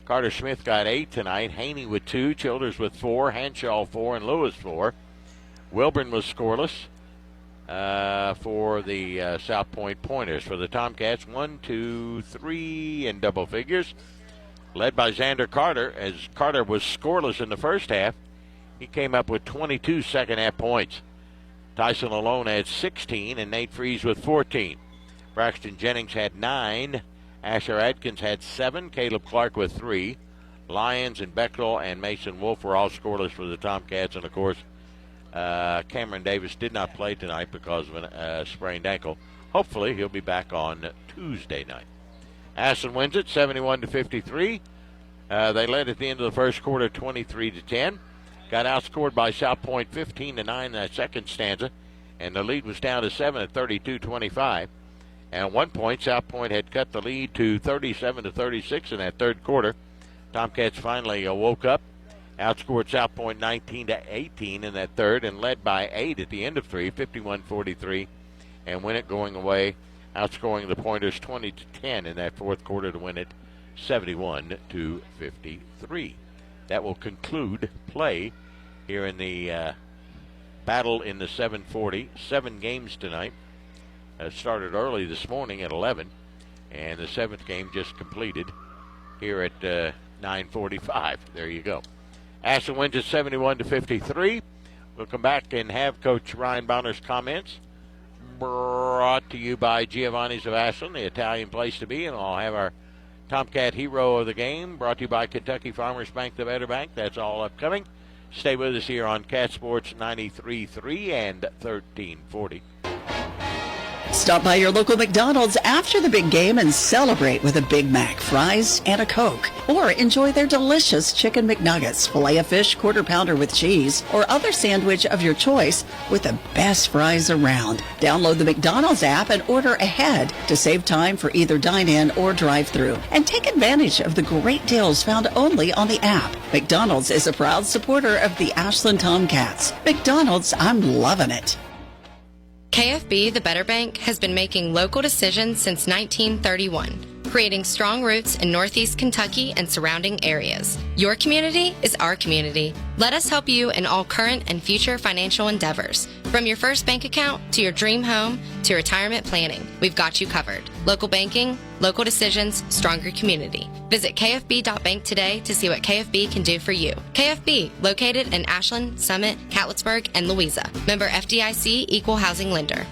A: Carter Smith got 8 tonight. Haney with 2, Childers with 4, Hanshaw 4, and Lewis 4. Wilburn was scoreless for the South Point Pointers. For the Tomcats, 1, 2, 3 in double figures, led by Xander Carter, as Carter was scoreless in the first half. He came up with 22 second-half points. Tyson alone had 16, and Nate Freeze with 14. Braxton Jennings had 9. Asher Adkins had 7. Caleb Clark with 3. Lyons and Bechtel and Mason Wolf were all scoreless for the Tomcats. And, of course, Cameron Davis did not play tonight because of a sprained ankle. Hopefully he'll be back on Tuesday night. Ashland wins it 71-53. They led at the end of the first quarter 23-10. Got outscored by South Point 15-9 in that second stanza, and the lead was down to 7 at 32-25. And at one point, South Point had cut the lead to 37-36 in that third quarter. Tomcats finally woke up, outscored South Point 19-18 in that third, and led by 8 at the end of 3, 51-43, and win it going away, outscoring the Pointers 20-10 in that fourth quarter to win it 71-53. That will conclude play here in the battle in the 740. 7 games tonight. Started early this morning at 11, and the 7th game just completed here at 9:45. There you go. Ashland wins it 71-53. We'll come back and have Coach Ryan Bonner's comments, brought to you by Giovanni's of Ashland, the Italian place to be, and I'll have our Tomcat hero of the game, brought to you by Kentucky Farmers Bank, the better bank. That's all upcoming. Stay with us here on Cat Sports 93.3 and 1340.
L: Stop by your local McDonald's after the big game and celebrate with a Big Mac, fries, and a Coke. Or enjoy their delicious Chicken McNuggets, Filet-O-Fish, Quarter Pounder with cheese, or other sandwich of your choice with the best fries around. Download the McDonald's app and order ahead to save time for either dine-in or drive-thru. And take advantage of the great deals found only on the app. McDonald's is a proud supporter of the Ashland Tomcats. McDonald's, I'm loving it.
M: KFB, the Better Bank, has been making local decisions since 1931, creating strong roots in Northeast Kentucky and surrounding areas. Your community is our community. Let us help you in all current and future financial endeavors. From your first bank account to your dream home to retirement planning, we've got you covered. Local banking, local decisions, stronger community. Visit KFB.bank today to see what KFB can do for you. KFB, located in Ashland, Summit, Catlettsburg, and Louisa. Member FDIC, Equal Housing Lender.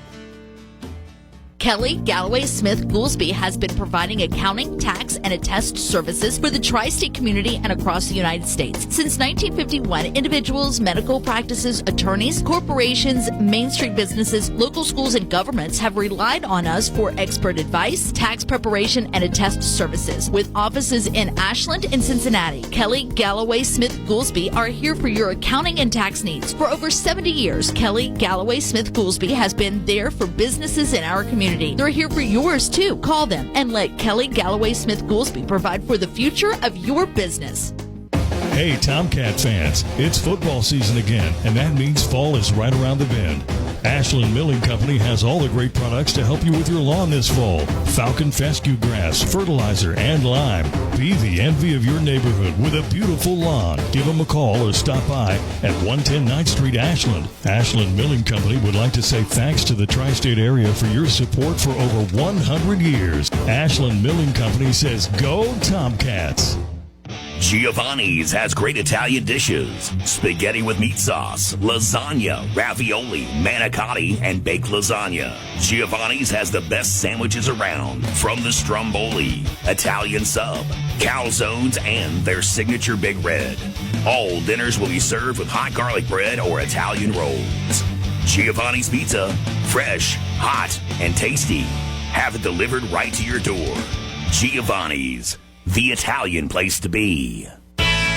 N: Kelly Galloway Smith Goolsby has been providing accounting, tax, and attest services for the tri-state community and across the United States. Since 1951, individuals, medical practices, attorneys, corporations, Main Street businesses, local schools, and governments have relied on us for expert advice, tax preparation, and attest services. With offices in Ashland and Cincinnati, Kelly Galloway Smith Goolsby are here for your accounting and tax needs. For over 70 years, Kelly Galloway Smith Goolsby has been there for businesses in our community. They're here for yours too. Call them and let Kelly Galloway Smith Goolsby provide for the future of your business.
G: Hey, Tomcat fans, it's football season again, and that means fall is right around the bend. Ashland Milling Company has all the great products to help you with your lawn this fall. Falcon fescue grass, fertilizer, and lime. Be the envy of your neighborhood with a beautiful lawn. Give them a call or stop by at 110 9th Street, Ashland. Ashland Milling Company would like to say thanks to the tri-state area for your support for over 100 years. Ashland Milling Company says, go Tomcats!
E: Giovanni's has great Italian dishes. Spaghetti with meat sauce, lasagna, ravioli, manicotti, and baked lasagna. Giovanni's has the best sandwiches around, from the stromboli, Italian sub, calzones, and their signature Big Red. All dinners will be served with hot garlic bread or Italian rolls. Giovanni's Pizza, fresh, hot, and tasty. Have it delivered right to your door. Giovanni's, the Italian place to be.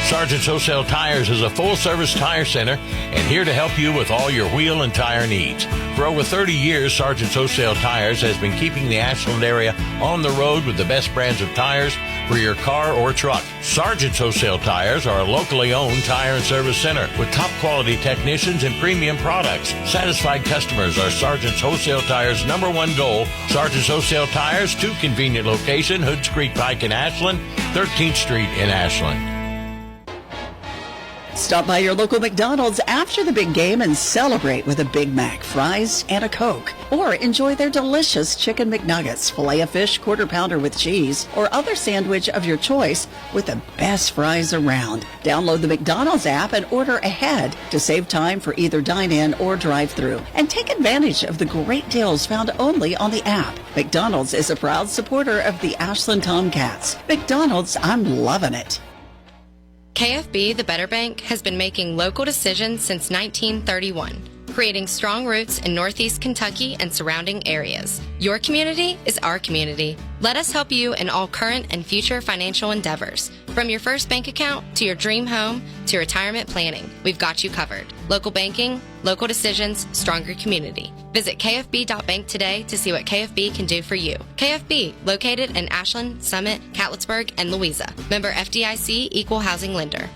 A: Sargent's Wholesale Tires is a full-service tire center and here to help you with all your wheel and tire needs. For over 30 years, Sargent's Wholesale Tires has been keeping the Ashland area on the road with the best brands of tires for your car or truck. Sargent's Wholesale Tires are a locally owned tire and service center with top-quality technicians and premium products. Satisfied customers are Sargent's Wholesale Tires' #1 goal. Sargent's Wholesale Tires, 2 convenient locations, Hoods Creek Pike in Ashland, 13th Street in Ashland.
L: Stop by your local McDonald's after the big game and celebrate with a Big Mac, fries, and a Coke. Or enjoy their delicious Chicken McNuggets, Filet-O-Fish, Quarter Pounder with cheese, or other sandwich of your choice with the best fries around. Download the McDonald's app and order ahead to save time for either dine-in or drive-thru. And take advantage of the great deals found only on the app. McDonald's is a proud supporter of the Ashland Tomcats. McDonald's, I'm loving it.
M: KFB, the Better Bank, has been making local decisions since 1931, creating strong roots in Northeast Kentucky and surrounding areas. Your community is our community. Let us help you in all current and future financial endeavors. From your first bank account to your dream home to retirement planning, we've got you covered. Local banking, local decisions, stronger community. Visit KFB.bank today to see what KFB can do for you. KFB, located in Ashland, Summit, Catlettsburg, and Louisa. Member FDIC, Equal Housing Lender.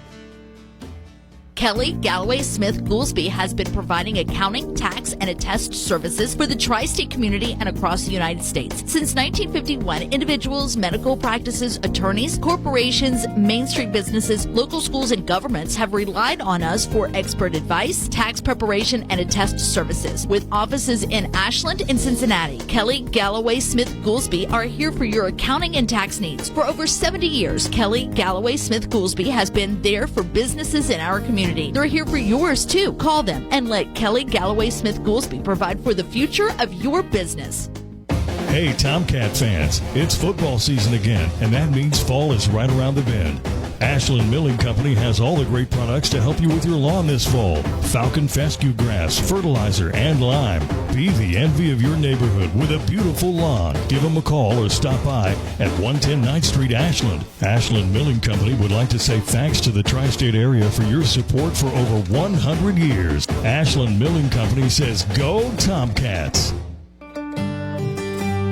N: Kelly Galloway Smith Goolsby has been providing accounting, tax, and attest services for the tri-state community and across the United States. Since 1951, individuals, medical practices, attorneys, corporations, Main Street businesses, local schools, and governments have relied on us for expert advice, tax preparation, and attest services. With offices in Ashland and Cincinnati, Kelly Galloway Smith Goolsby are here for your accounting and tax needs. For over 70 years, Kelly Galloway Smith Goolsby has been there for businesses in our community. They're here for yours too. Call them and let Kelly Galloway Smith Goolsby provide for the future of your business.
G: Hey, Tomcat fans, it's football season again, and that means fall is right around the bend. Ashland Milling Company has all the great products to help you with your lawn this fall. Falcon fescue grass, fertilizer, and lime. Be the envy of your neighborhood with a beautiful lawn. Give them a call or stop by at 110 9th Street, Ashland. Ashland Milling Company would like to say thanks to the tri-state area for your support for over 100 years. Ashland Milling Company says, go Tomcats!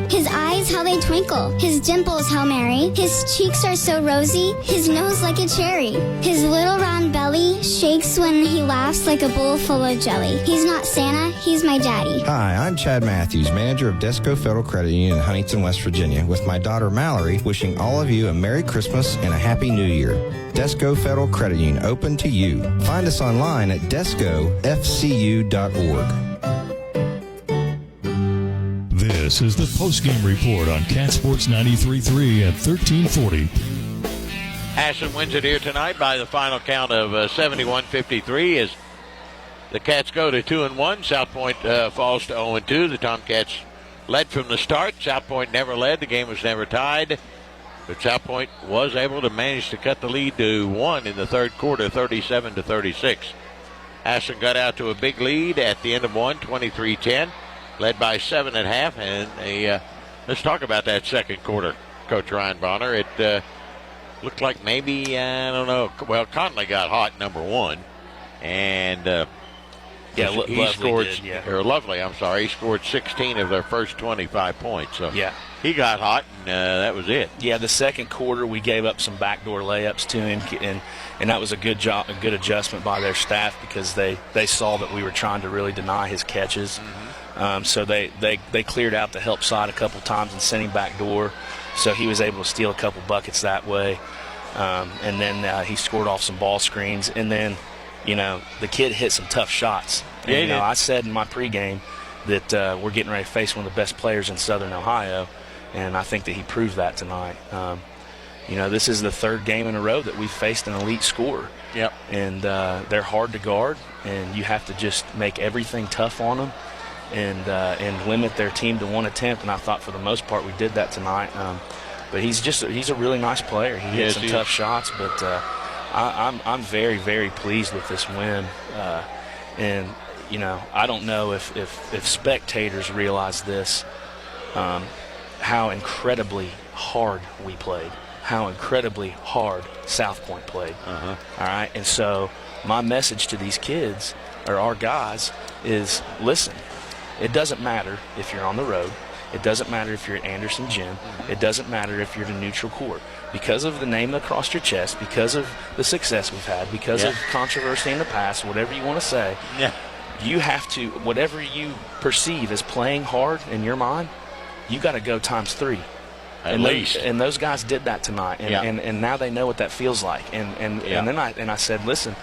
B: His eyes, how they twinkle. His dimples, how merry. His cheeks are so rosy. His nose like a cherry. His little round belly shakes when he laughs like a bowl full of jelly. He's not Santa, he's my daddy.
C: Hi, I'm Chad Matthews, manager of Desco Federal Credit Union in Huntington, West Virginia, with my daughter Mallory, wishing all of you a Merry Christmas and a Happy New Year. Desco Federal Credit Union, open to you. Find us online at descofcu.org.
G: This is the postgame report on Cat Sports 93.3 at 1340.
A: Ashland wins it here tonight by the final count of 71-53 as the Cats go to 2-1. South Point falls to 0-2. The Tomcats led from the start. South Point never led. The game was never tied. But South Point was able to manage to cut the lead to 1 in the third quarter, 37-36. Ashland got out to a big lead at the end of 1, 23-10, led by 7 at half. And let's talk about that second quarter, Coach Ryan Bonner. It looked like maybe, I don't know, well, Conley got hot, number one. And he scored, he scored 16 of their first 25 points. So
K: yeah,
A: he got hot, and that was it.
K: Yeah, the second quarter we gave up some backdoor layups to him, and that was a good job, a good adjustment by their staff because they saw that we were trying to really deny his catches. Mm-hmm. So they cleared out the help side a couple times and sent him backdoor, so he was able to steal a couple buckets that way. And then he scored off some ball screens, and then the kid hit some tough shots. And, I said in my pregame that we're getting ready to face one of the best players in Southern Ohio, and I think that he proved that tonight. This is the third game in a row that we've faced an elite scorer.
A: Yep.
K: And they're hard to guard, and you have to just make everything tough on them and limit their team to one attempt. And I thought for the most part we did that tonight. But he's a really nice player. He hits some tough shots, but I'm very, very pleased with this win. And I don't know if spectators realize this, how incredibly hard we played, how incredibly hard South Point played.
A: Uh-huh.
K: All right, and so my message to these kids, or our guys, is listen, it doesn't matter if you're on the road. It doesn't matter if you're at Anderson Gym. Mm-hmm. It doesn't matter if you're at a neutral court. Because of the name across your chest, because of the success we've had, because of controversy in the past, whatever you want to say, you have to, whatever you perceive as playing hard in your mind, you got to go times 3.
A: At least.
K: And those guys did that tonight, and now they know what that feels like. And then I said, listen,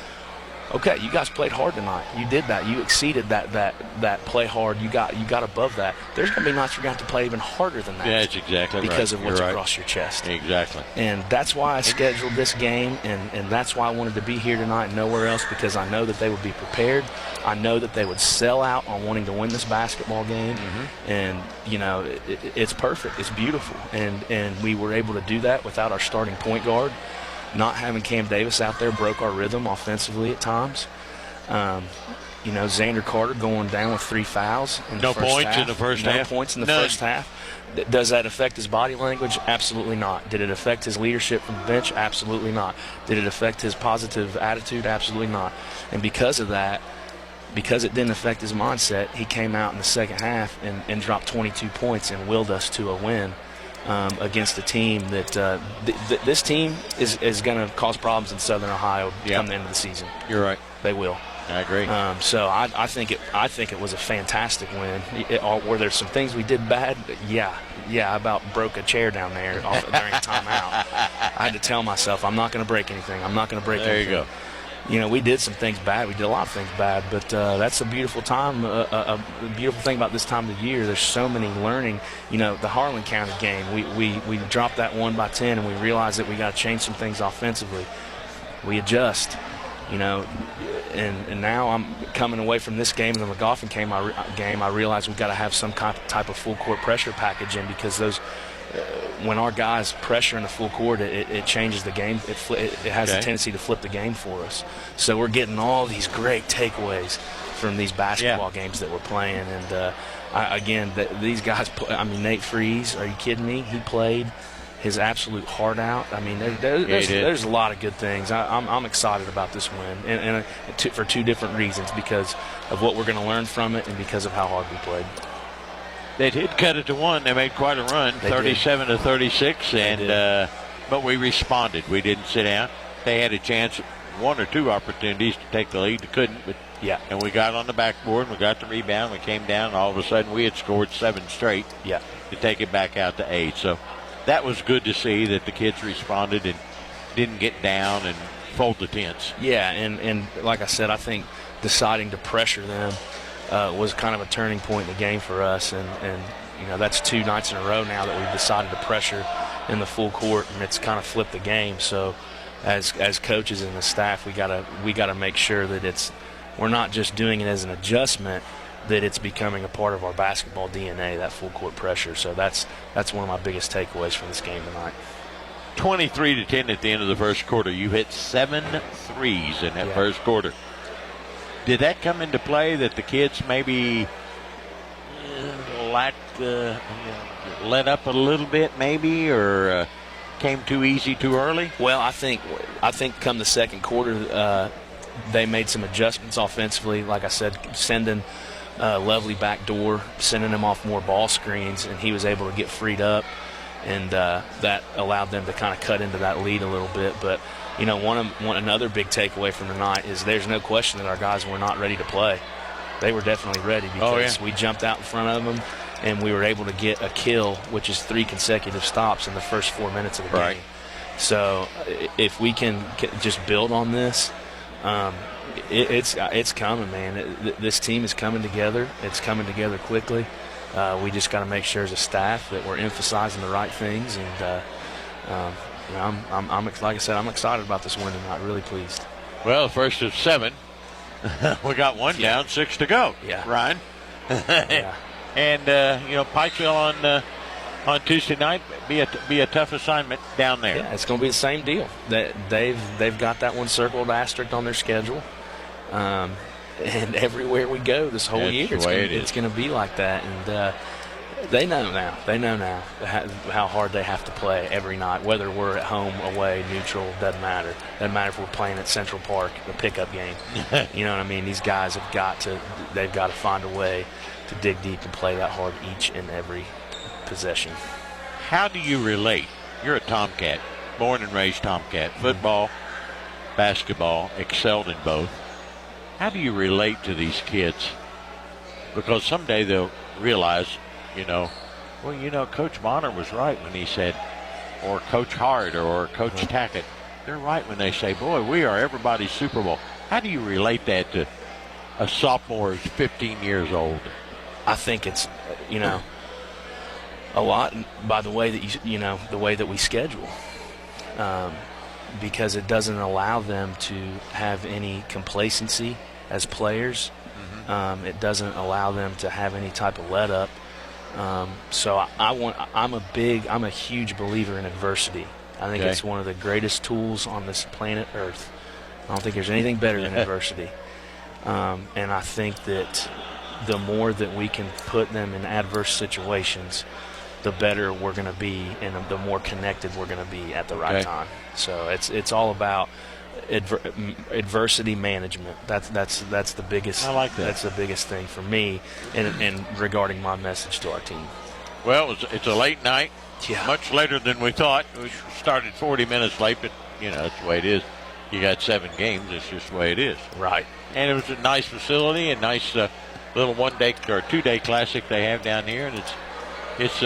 K: okay, you guys played hard tonight. You did that. You exceeded that play hard. You got above that. There's going to be nights you're going to have to play even harder than that.
A: Yeah, that's exactly right.
K: Because of what's across your chest.
A: Exactly.
K: And that's why I scheduled this game, and that's why I wanted to be here tonight and nowhere else, because I know that they would be prepared. I know that they would sell out on wanting to win this basketball game. Mm-hmm. And, it's perfect. It's beautiful. And we were able to do that without our starting point guard. Not having Cam Davis out there broke our rhythm offensively at times. Xander Carter going down with 3 fouls in the first half.
A: In the first half.
K: No points in the first half. Does that affect his body language? Absolutely not. Did it affect his leadership from the bench? Absolutely not. Did it affect his positive attitude? Absolutely not. And because of that, because it didn't affect his mindset, he came out in the second half and dropped 22 points and willed us to a win. Against a team that this team is going to cause problems in Southern Ohio come the end of the season.
A: You're right.
K: They will.
A: I agree.
K: So I think it was a fantastic win. Were there some things we did bad? Yeah. I about broke a chair down there during timeout. I had to tell myself I'm not going to break anything. I'm not going to break anything.
A: There you go.
K: We did some things bad. We did a lot of things bad, but that's a beautiful time. A beautiful thing about this time of the year. There's so many learning. The Harlan County game, we dropped that 1 by 10, and we realized that we got to change some things offensively. We adjust. And now I'm coming away from this game and the McGoffin game. I realize we've got to have some type of full court pressure package in, because those. When our guys pressure in the full court, it changes the game. It has a tendency to flip the game for us. So we're getting all these great takeaways from these basketball games that we're playing. And these guys. Nate Freeze, are you kidding me? He played his absolute heart out. There's a lot of good things. I'm excited about this win, and for 2 different reasons: because of what we're going to learn from it, and because of how hard we played.
A: They did cut it to 1. They made quite a run, 37-36, and but we responded. We didn't sit down. They had a chance, 1 or 2 opportunities to take the lead. They couldn't, but and we got on the backboard. We got the rebound. We came down, and all of a sudden we had scored 7 straight. To take it back out to 8. So that was good to see that the kids responded and didn't get down and fold the tents.
K: Yeah, and like I said, I think deciding to pressure them was kind of a turning point in the game for us, and that's 2 nights in a row now that we've decided to pressure in the full court, and it's kind of flipped the game. So as coaches and the staff, we gotta make sure that we're not just doing it as an adjustment, that it's becoming a part of our basketball DNA, that full court pressure. So that's one of my biggest takeaways from this game tonight.
A: 23-10 at the end of the first quarter. You hit 7 threes in that first quarter. Did that come into play that the kids maybe let up a little bit maybe, or came too easy too early?
K: Well, I think come the second quarter, they made some adjustments offensively. Like I said, sending Lovely back door, sending him off more ball screens, and he was able to get freed up, and that allowed them to kind of cut into that lead a little bit. But another big takeaway from tonight is there's no question that our guys were not ready to play. They were definitely ready because we jumped out in front of them, and we were able to get a kill, which is 3 consecutive stops in the first 4 minutes of the game. So if we can just build on this, it's coming, man. This team is coming together. It's coming together quickly. We just got to make sure as a staff that we're emphasizing the right things. And I'm like I said, I'm excited about this win tonight. Really pleased.
A: Well, first of 7. We got 1 down, 6 to go.
K: Yeah,
A: Ryan. And Pikeville on Tuesday night be a tough assignment down there.
K: Yeah, it's going to be the same deal. They've got that one circled asterisk on their schedule, and everywhere we go this whole year, it's going to be like that. And they know now. They know now how hard they have to play every night, whether we're at home, away, neutral. Doesn't matter. Doesn't matter if we're playing at Central Park, the pickup game. You know what I mean? These guys they've got to find a way to dig deep and play that hard each and every possession.
A: How do you relate? You're a Tomcat, born and raised Tomcat. Football, basketball, excelled in both. How do you relate to these kids? Because someday they'll realize, Coach Bonner was right when he said, or Coach Hart or Coach Tackett, they're right when they say, boy, we are everybody's Super Bowl. How do you relate that to a sophomore who's 15 years old?
K: I think it's, a lot by the way that the way that we schedule, because it doesn't allow them to have any complacency as players. It doesn't allow them to have any type of let up. So I'm a huge believer in adversity. I think it's one of the greatest tools on this planet Earth. I don't think there's anything better than adversity. And I think that the more that we can put them in adverse situations, the better we're going to be, and the more connected we're going to be at the right time. So it's all about adversity management. That's the biggest.
A: I like that.
K: That's the biggest thing for me, and regarding my message to our team.
A: Well, it's a late night.
K: Yeah.
A: Much later than we thought. We started 40 minutes late, but that's the way it is. You got 7 games. It's just the way it is.
K: Right.
A: And it was a nice facility, a nice little 1-day or 2-day classic they have down here, and it's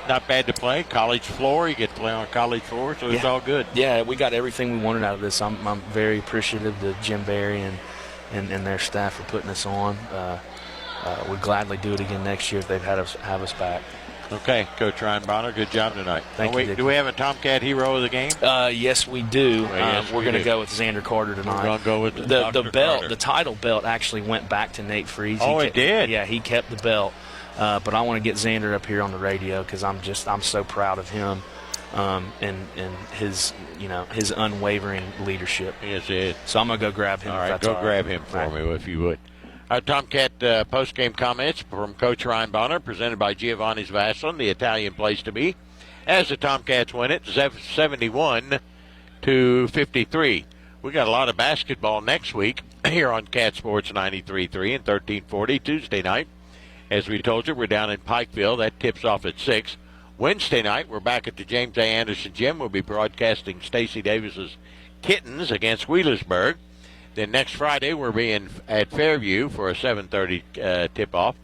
A: not bad to play. College floor, you get to play on college floor, so it's all good.
K: Yeah, we got everything we wanted out of this. I'm very appreciative to Jim Barry and their staff for putting us on. We'd gladly do it again next year if they've have us back.
A: Okay, Coach Ryan Bonner, good job tonight.
K: Thank you.
A: Do we have a Tomcat hero of the game?
K: Yes, we do. We're going to go with Xander Carter tonight.
A: We're going to go with
K: the belt.
A: Carter.
K: The title belt actually went back to Nate Freeze.
A: Oh, it did?
K: Yeah, he kept the belt. But I want to get Xander up here on the radio because I'm so proud of him and his unwavering leadership.
A: Yes, it is.
K: So I'm going to go grab him.
A: All right, go grab him for me if you would. Our Tomcat post-game comments from Coach Ryan Bonner, presented by Giovanni's of Ashland, the Italian place to be, as the Tomcats win it 71-53. We got a lot of basketball next week here on Cat Sports 93.3 and 1340 Tuesday night. As we told you, we're down in Pikeville. That tips off at 6. Wednesday night, we're back at the James A. Anderson Gym. We'll be broadcasting Stacey Davis's Kittens against Wheelersburg. Then next Friday, we're being at Fairview for a 7:30 tip-off.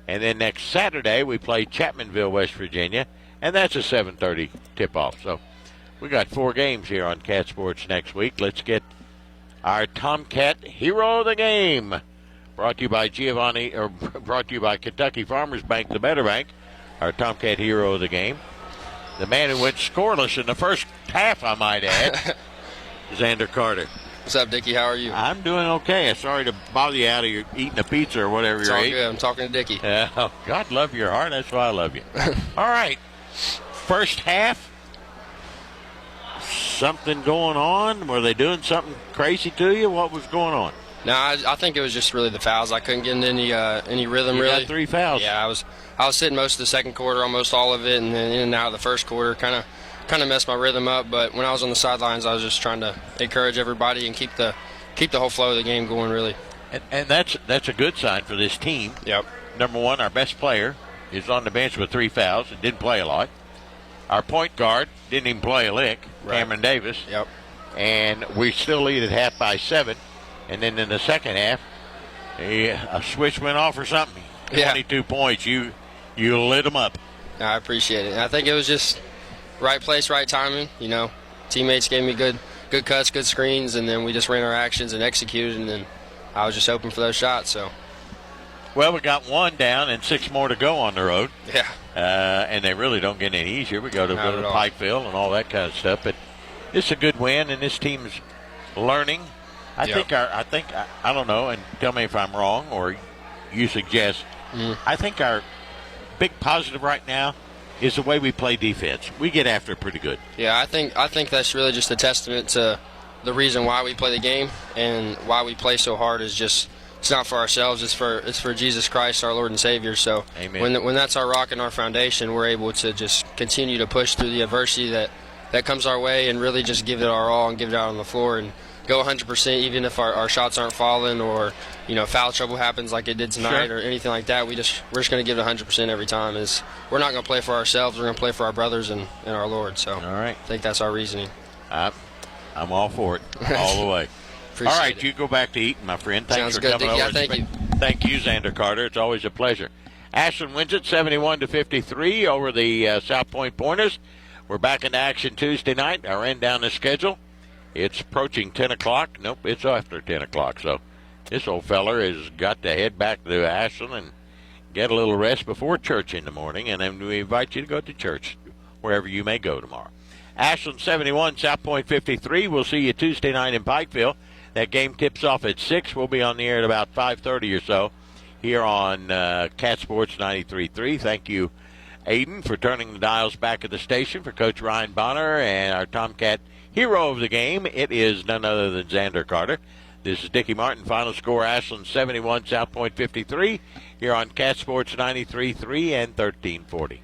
A: And then next Saturday, we play Chapmanville, West Virginia, and that's a 7:30 tip-off. So we got 4 games here on Cat Sports next week. Let's get our Tomcat hero of the game. Brought to you by Kentucky Farmers Bank, the Better Bank. our Tomcat hero of the game. The man who went scoreless in the first half, I might add, Xander Carter.
O: What's up, Dickie? How are you?
A: I'm doing okay. Sorry to bother you out of your eating a pizza or whatever
O: It's
A: you're
O: all
A: eating.
O: good. I'm talking to Dickie.
A: Oh, God love your heart. That's why I love you. All right. First half, something going on? Were they doing something crazy to you? What was going on?
O: No, I think it was just really the fouls. I couldn't get into any rhythm,
A: You
O: really.
A: got 3 fouls.
O: Yeah, I was sitting most of the second quarter, almost all of it, and then in and out of the first quarter, kind of messed my rhythm up. But when I was on the sidelines, I was just trying to encourage everybody and keep the whole flow of the game going, really.
A: And that's a good sign for this team.
O: Yep.
A: Number one, our best player is on the bench with 3 fouls and didn't play a lot. Our point guard didn't even play a lick,
O: Right.
A: Cameron Davis.
O: Yep.
A: And we still lead at half by 7. And then in the second half, a switch went off or something.
O: Yeah.
A: 22 points. You lit them up.
O: I appreciate it. And I think it was just right place, right timing. You know, teammates gave me good cuts, good screens, and then we just ran our actions and executed, and then I was just open for those shots. So.
A: Well, we got 1 down and 6 more to go on the road.
O: Yeah.
A: And they really don't get any easier. We go to
O: Not at all.
A: Pikeville and all that kind of stuff. But it's a good win, and this team's learning. I don't know, and tell me if I'm wrong or you suggest. I think our big positive right now is the way we play defense. We get after it pretty good.
O: Yeah, I think that's really just a testament to the reason why we play the game and why we play so hard is just it's not for ourselves, it's for Jesus Christ, our Lord and Savior. So
A: Amen.
O: when that's our rock and our foundation, we're able to just continue to push through the adversity that comes our way and really just give it our all and give it out on the floor and go 100% even if our shots aren't falling or foul trouble happens like it did tonight
A: Sure.
O: or anything like that. We're just going to give it 100% every time. We're not going to play for ourselves, we're going to play for our brothers and our Lord. So
A: all right.
O: I think that's our reasoning.
A: I'm all for it, all the way.
O: Appreciate
A: all right,
O: it.
A: You go back to eating, my friend. Thanks
O: Sounds
A: for
O: good,
A: coming
O: Dickie.
A: over.
O: Yeah, thank you.
A: Thank you, Xander Carter. It's always a pleasure. Ashland wins it 71-53 over the South Point Pointers. We're back into action Tuesday night. Our end down the schedule. It's approaching 10 o'clock. Nope, it's after 10 o'clock. So this old feller has got to head back to Ashland and get a little rest before church in the morning. And then we invite you to go to church wherever you may go tomorrow. Ashland 71, South Point 53. We'll see you Tuesday night in Pikeville. That game tips off at 6. We'll be on the air at about 5:30 or so here on Cat Sports 93.3. Thank you, Aiden, for turning the dials back at the station. For Coach Ryan Bonner and our Tomcat hero of the game, it is none other than Xander Carter. This is Dickie Martin. Final score, Ashland 71, South Point 53, here on Cat Sports 93.3 and 1340.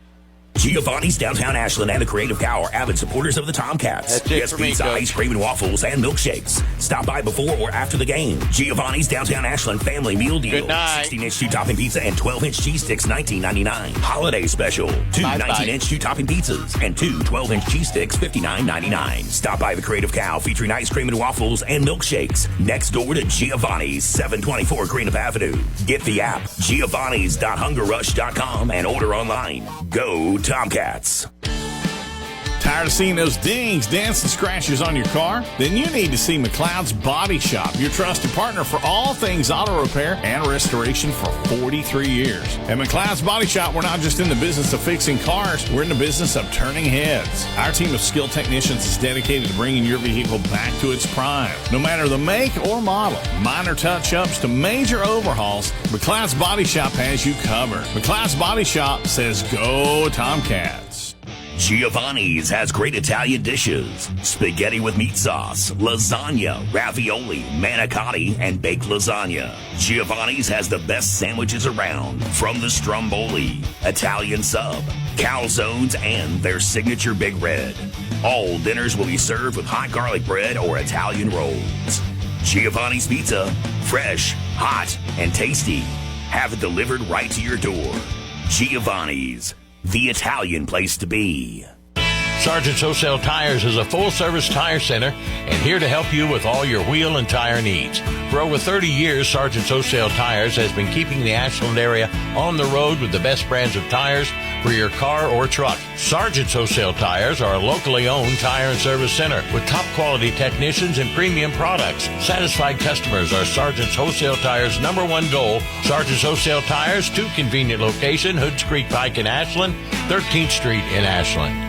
E: Giovanni's Downtown Ashland and the Creative Cow are avid supporters of the Tomcats.
A: That's it for me,
E: pizza,
A: Coach.
E: ice cream and waffles, and milkshakes. Stop by before or after the game. Giovanni's Downtown Ashland Family Meal Deal.
A: Good night.
E: 16-inch 2-topping pizza and 12-inch cheese sticks, $19.99. Holiday special. 2
A: Bye-bye.
E: 19-inch 2-topping pizzas and 2 12-inch cheese sticks, $59.99. Stop by the Creative Cow featuring ice cream and waffles and milkshakes. Next door to Giovanni's, 724 Greenup Avenue. Get the app, giovanni's.hungerrush.com, and order online. Go Tomcats.
F: Tired of seeing those dings, dents, and scratches on your car? Then you need to see McLeod's Body Shop, your trusted partner for all things auto repair and restoration for 43 years. At McLeod's Body Shop, we're not just in the business of fixing cars, we're in the business of turning heads. Our team of skilled technicians is dedicated to bringing your vehicle back to its prime. No matter the make or model, minor touch-ups to major overhauls, McLeod's Body Shop has you covered. McLeod's Body Shop says go Tomcats.
E: Giovanni's has great Italian dishes. Spaghetti with meat sauce, lasagna, ravioli, manicotti, and baked lasagna. Giovanni's has the best sandwiches around, from the stromboli, Italian sub, calzones, and their signature Big Red. All dinners will be served with hot garlic bread or Italian rolls. Giovanni's Pizza, fresh, hot, and tasty. Have it delivered right to your door. Giovanni's, the Italian place to be.
A: Sargent's Wholesale Tires is a full-service tire center and here to help you with all your wheel and tire needs. For over 30 years, Sargent's Wholesale Tires has been keeping the Ashland area on the road with the best brands of tires for your car or truck. Sargent's Wholesale Tires are a locally owned tire and service center with top-quality technicians and premium products. Satisfied customers are Sargent's Wholesale Tires' #1 goal. Sargent's Wholesale Tires, 2 convenient locations, Hoods Creek Pike in Ashland, 13th Street in Ashland.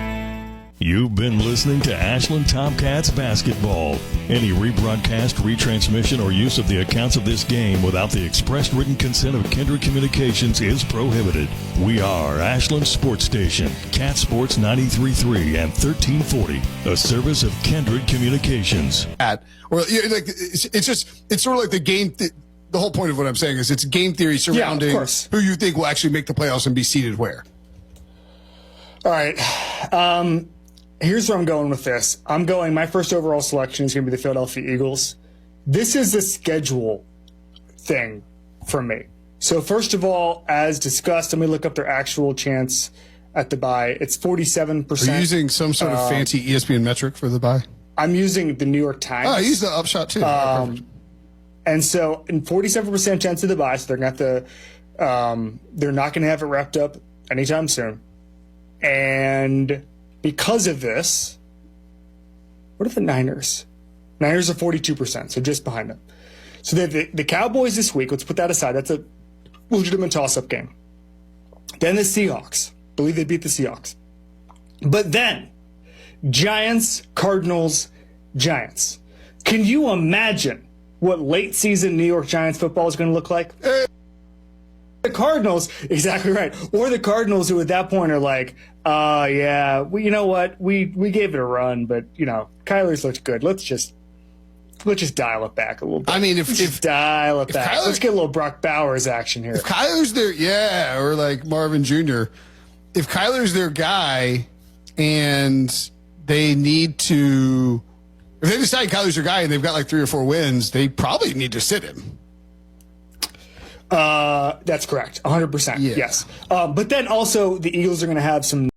G: You've been listening to Ashland Tomcats basketball. Any rebroadcast, retransmission, or use of the accounts of this game without the express written consent of Kindred Communications is prohibited. We are Ashland Sports Station, Cat Sports 93.3 and 1340, a service of Kindred Communications.
P: Or like it's sort of like the game. The whole point of what I'm saying is it's game theory surrounding who you think will actually make the playoffs and be seated where.
Q: All right. Here's where I'm going with this. My first overall selection is going to be the Philadelphia Eagles. This is the schedule thing for me. So first of all, as discussed, let me look up their actual chance at the bye. It's 47%.
P: Are you using some sort of fancy ESPN metric for the bye?
Q: I'm using the New York Times.
P: Oh, I use the upshot too.
Q: And so, in 47% chance of the bye, so they're not going to have it wrapped up anytime soon. And because of this, what are the Niners? Niners are 42%, so just behind them. So they have the Cowboys this week. Let's put that aside. That's a legitimate toss-up game. Then the Seahawks. I believe they beat the Seahawks. But then, Giants, Cardinals, Giants. Can you imagine what late season New York Giants football is going to look like? The Cardinals, exactly right. Or the Cardinals who at that point are like, you know what? We gave it a run, but Kyler's looked good. Let's just dial it back a little bit.
P: I mean, if
Q: dial it back. Let's get a little Brock Bowers action here.
P: If Kyler's their or like Marvin Jr. If Kyler's their guy and they need to, if they decide Kyler's their guy and they've got like 3 or 4 wins, they probably need to sit him.
Q: That's correct. 100%. Yes. But then also the Eagles are going to have some